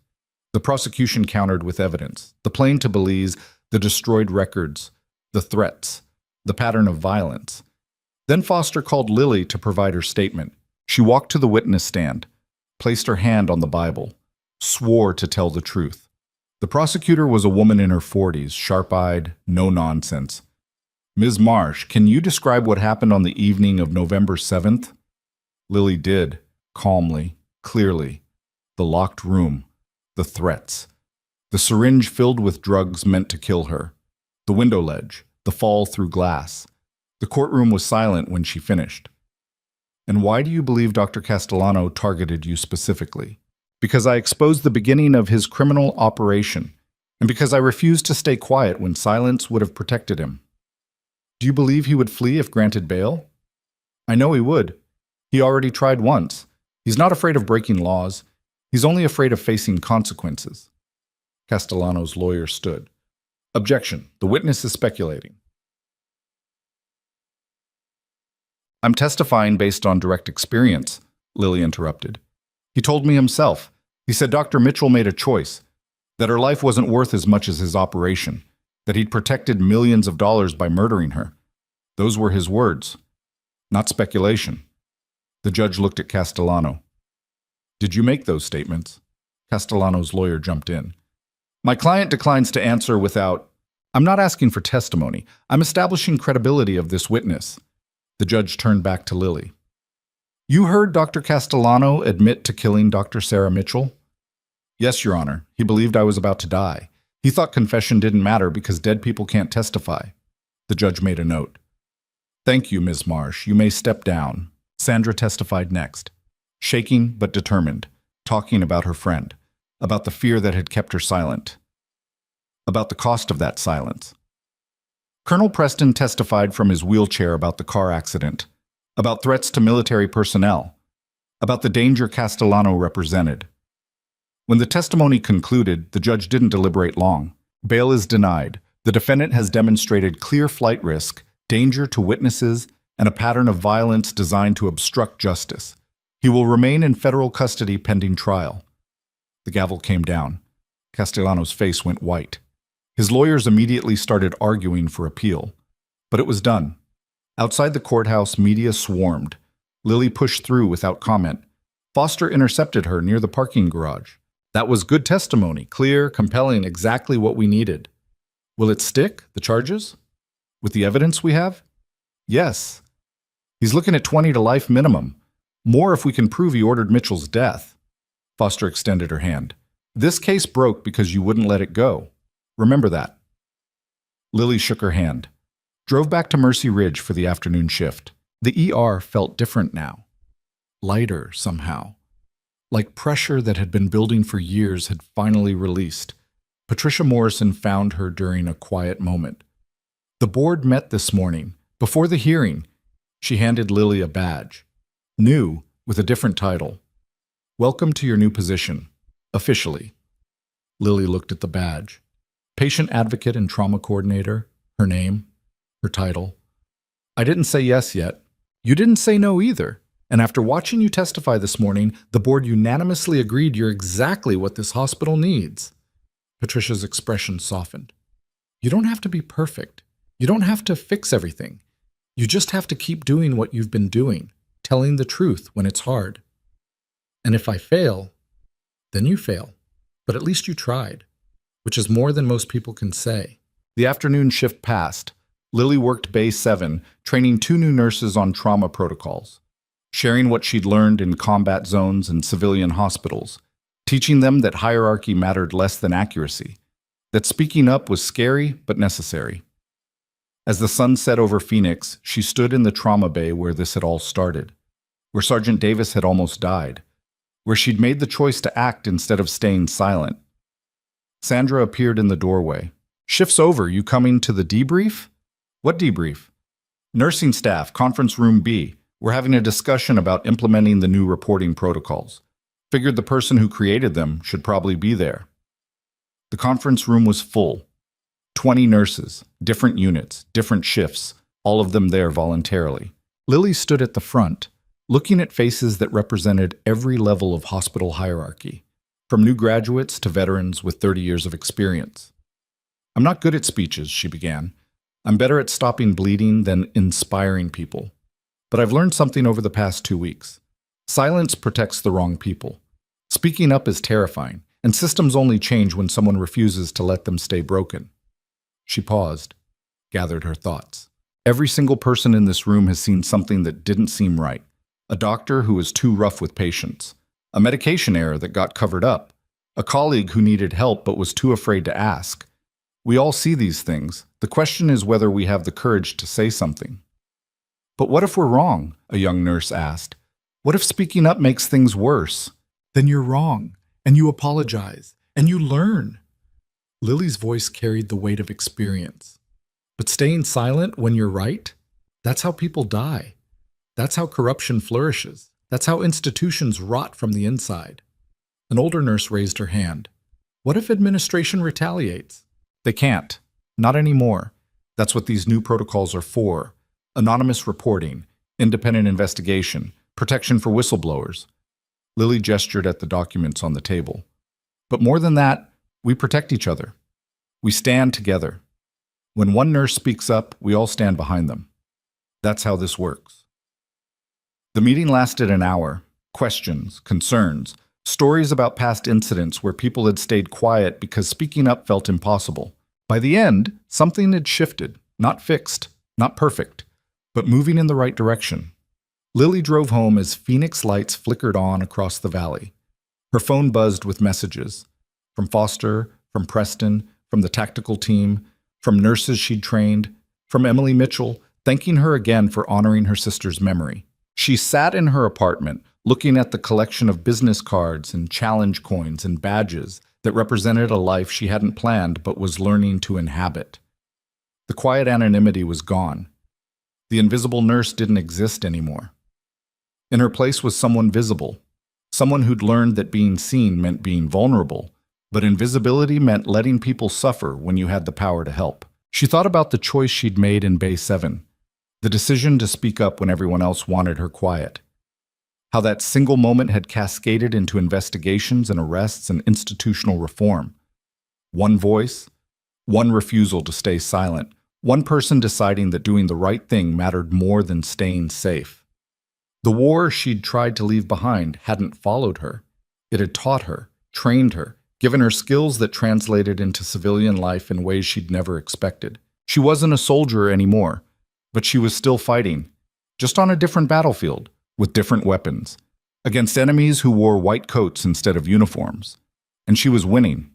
The prosecution countered with evidence, the plane to Belize, the destroyed records, the threats, the pattern of violence. Then Foster called Lily to provide her statement. She walked to the witness stand, placed her hand on the Bible, swore to tell the truth. The prosecutor was a woman in her 40s, sharp-eyed, no nonsense. Ms. Marsh, can you describe what happened on the evening of November 7th? Lily did, calmly, clearly. The locked room, the threats. The syringe filled with drugs meant to kill her. The window ledge, the fall through glass. The courtroom was silent when she finished. And why do you believe Dr. Castellano targeted you specifically? Because I exposed the beginning of his criminal operation, and because I refused to stay quiet when silence would have protected him. Do you believe he would flee if granted bail? I know he would. He already tried once. He's not afraid of breaking laws. He's only afraid of facing consequences. Castellano's lawyer stood. Objection. The witness is speculating. I'm testifying based on direct experience, Lily interrupted. He told me himself. He said Dr. Mitchell made a choice, that her life wasn't worth as much as his operation, that he'd protected millions of dollars by murdering her, Those were his words, not speculation. The judge looked at Castellano. Did you make those statements? Castellano's lawyer jumped in. My client declines to answer without... I'm not asking for testimony. I'm establishing credibility of this witness. The judge turned back to Lily. You heard Dr. Castellano admit to killing Dr. Sarah Mitchell? Yes, Your Honor. He believed I was about to die. He thought confession didn't matter because dead people can't testify. The judge made a note. Thank you, Ms. Marsh. You may step down. Sandra testified next, shaking but determined, talking about her friend, about the fear that had kept her silent, about the cost of that silence. Colonel Preston testified from his wheelchair about the car accident, about threats to military personnel, about the danger Castellano represented. When the testimony concluded, the judge didn't deliberate long. Bail is denied. The defendant has demonstrated clear flight risk, danger to witnesses, and a pattern of violence designed to obstruct justice. He will remain in federal custody pending trial. The gavel came down. Castellano's face went white. His lawyers immediately started arguing for appeal. But it was done. Outside the courthouse, media swarmed. Lily pushed through without comment. Foster intercepted her near the parking garage. That was good testimony, clear, compelling, exactly what we needed. Will it stick, the charges? With the evidence we have? Yes. He's looking at 20 to life minimum. More if we can prove he ordered Mitchell's death. Foster extended her hand. This case broke because you wouldn't let it go. Remember that. Lily shook her hand. Drove back to Mercy Ridge for the afternoon shift. The ER felt different now. Lighter, somehow. Like pressure that had been building for years had finally released. Patricia Morrison found her during a quiet moment. The board met this morning. Before the hearing, she handed Lily a badge. New, with a different title. Welcome to your new position. Officially. Lily looked at the badge. Patient advocate and trauma coordinator. Her name. Her title. I didn't say yes yet. You didn't say no either. And after watching you testify this morning, the board unanimously agreed you're exactly what this hospital needs. Patricia's expression softened. You don't have to be perfect. You don't have to fix everything. You just have to keep doing what you've been doing, telling the truth when it's hard. And if I fail, then you fail. But at least you tried, which is more than most people can say. The afternoon shift passed. Lily worked Bay 7, training 2 new nurses on trauma protocols, sharing what she'd learned in combat zones and civilian hospitals, teaching them that hierarchy mattered less than accuracy, that speaking up was scary but necessary. As the sun set over Phoenix, she stood in the trauma bay where this had all started, where Sergeant Davis had almost died, where she'd made the choice to act instead of staying silent. Sandra appeared in the doorway. Shift's over, you coming to the debrief? What debrief? Nursing staff, conference room B. We're having a discussion about implementing the new reporting protocols. Figured the person who created them should probably be there. The conference room was full. 20 nurses, different units, different shifts, all of them there voluntarily. Lily stood at the front, looking at faces that represented every level of hospital hierarchy, from new graduates to veterans with 30 years of experience. I'm not good at speeches, she began. I'm better at stopping bleeding than inspiring people. But I've learned something over the past 2 weeks. Silence protects the wrong people. Speaking up is terrifying, and systems only change when someone refuses to let them stay broken. She paused, gathered her thoughts. Every single person in this room has seen something that didn't seem right. A doctor who was too rough with patients. A medication error that got covered up. A colleague who needed help but was too afraid to ask. We all see these things. The question is whether we have the courage to say something. But what if we're wrong? A young nurse asked. What if speaking up makes things worse? Then you're wrong, and you apologize, and you learn. Lily's voice carried the weight of experience. But staying silent when you're right? That's how people die. That's how corruption flourishes. That's how institutions rot from the inside. An older nurse raised her hand. What if administration retaliates? They can't. Not anymore. That's what these new protocols are for. Anonymous reporting, independent investigation, protection for whistleblowers. Lily gestured at the documents on the table. But more than that, we protect each other. We stand together. When one nurse speaks up, we all stand behind them. That's how this works. The meeting lasted an hour. Questions, concerns, stories about past incidents where people had stayed quiet because speaking up felt impossible. By the end, something had shifted, not fixed, not perfect, but moving in the right direction. Lily drove home as Phoenix lights flickered on across the valley. Her phone buzzed with messages from Foster, from Preston, from the tactical team, from nurses she'd trained, from Emily Mitchell, thanking her again for honoring her sister's memory. She sat in her apartment, looking at the collection of business cards and challenge coins and badges that represented a life she hadn't planned but was learning to inhabit. The quiet anonymity was gone. The invisible nurse didn't exist anymore. In her place was someone visible, someone who'd learned that being seen meant being vulnerable, but invisibility meant letting people suffer when you had the power to help. She thought about the choice she'd made in Bay 7, the decision to speak up when everyone else wanted her quiet. How that single moment had cascaded into investigations and arrests and institutional reform. One voice, one refusal to stay silent, one person deciding that doing the right thing mattered more than staying safe. The war she'd tried to leave behind hadn't followed her. It had taught her, trained her, given her skills that translated into civilian life in ways she'd never expected. She wasn't a soldier anymore, but she was still fighting, just on a different battlefield, with different weapons, against enemies who wore white coats instead of uniforms. And she was winning.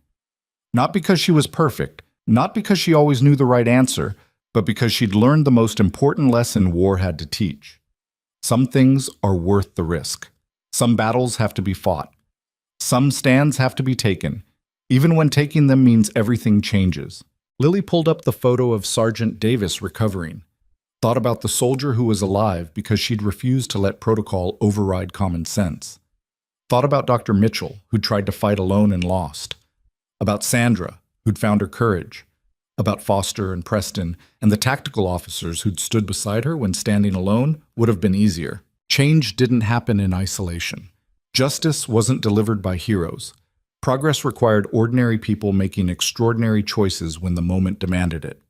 Not because she was perfect, not because she always knew the right answer, but because she'd learned the most important lesson war had to teach. Some things are worth the risk. Some battles have to be fought. Some stands have to be taken, even when taking them means everything changes. Lily pulled up the photo of Sergeant Davis recovering, thought about the soldier who was alive because she'd refused to let protocol override common sense, thought about Dr. Mitchell, who'd tried to fight alone and lost, about Sandra, who'd found her courage, about Foster and Preston and the tactical officers who'd stood beside her when standing alone would have been easier. Change didn't happen in isolation. Justice wasn't delivered by heroes. Progress required ordinary people making extraordinary choices when the moment demanded it.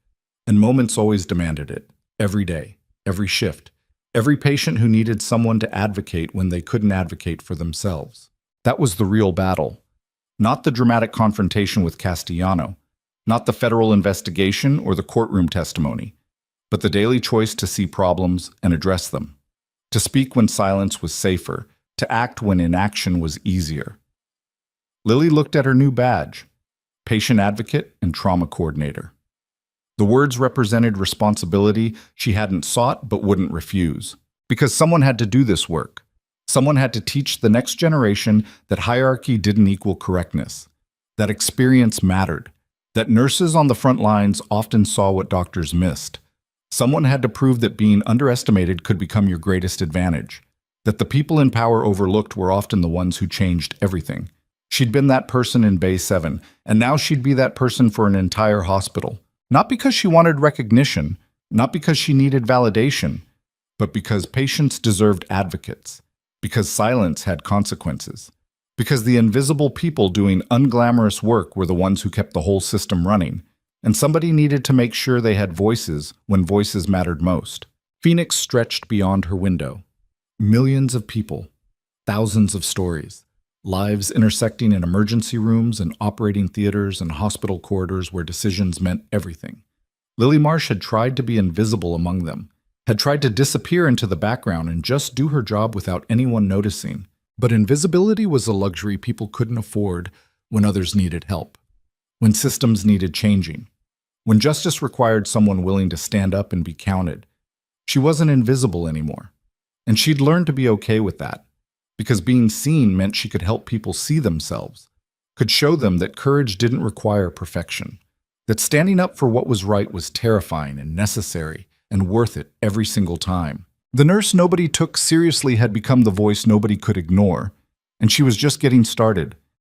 And moments always demanded it. Every day, every shift, every patient who needed someone to advocate when they couldn't advocate for themselves. That was the real battle. Not the dramatic confrontation with Castellano, not the federal investigation or the courtroom testimony, but the daily choice to see problems and address them, to speak when silence was safer, to act when inaction was easier. Lily looked at her new badge, patient advocate and trauma coordinator. The words represented responsibility she hadn't sought but wouldn't refuse, because someone had to do this work. Someone had to teach the next generation that hierarchy didn't equal correctness, that experience mattered, that nurses on the front lines often saw what doctors missed. Someone had to prove that being underestimated could become your greatest advantage, that the people in power overlooked were often the ones who changed everything. She'd been that person in Bay 7, and now she'd be that person for an entire hospital. Not because she wanted recognition, not because she needed validation, but because patients deserved advocates, because silence had consequences, because the invisible people doing unglamorous work were the ones who kept the whole system running, and somebody needed to make sure they had voices when voices mattered most. Phoenix stretched beyond her window. Millions of people, thousands of stories, lives intersecting in emergency rooms and operating theaters and hospital corridors where decisions meant everything. Lily Marsh had tried to be invisible among them, had tried to disappear into the background and just do her job without anyone noticing. But invisibility was a luxury people couldn't afford when others needed help, when systems needed changing, when justice required someone willing to stand up and be counted. She wasn't invisible anymore, and she'd learned to be okay with that, because being seen meant she could help people see themselves, could show them that courage didn't require perfection, that standing up for what was right was terrifying and necessary and worth it every single time. The nurse nobody took seriously had become the voice nobody could ignore, and she was just getting started.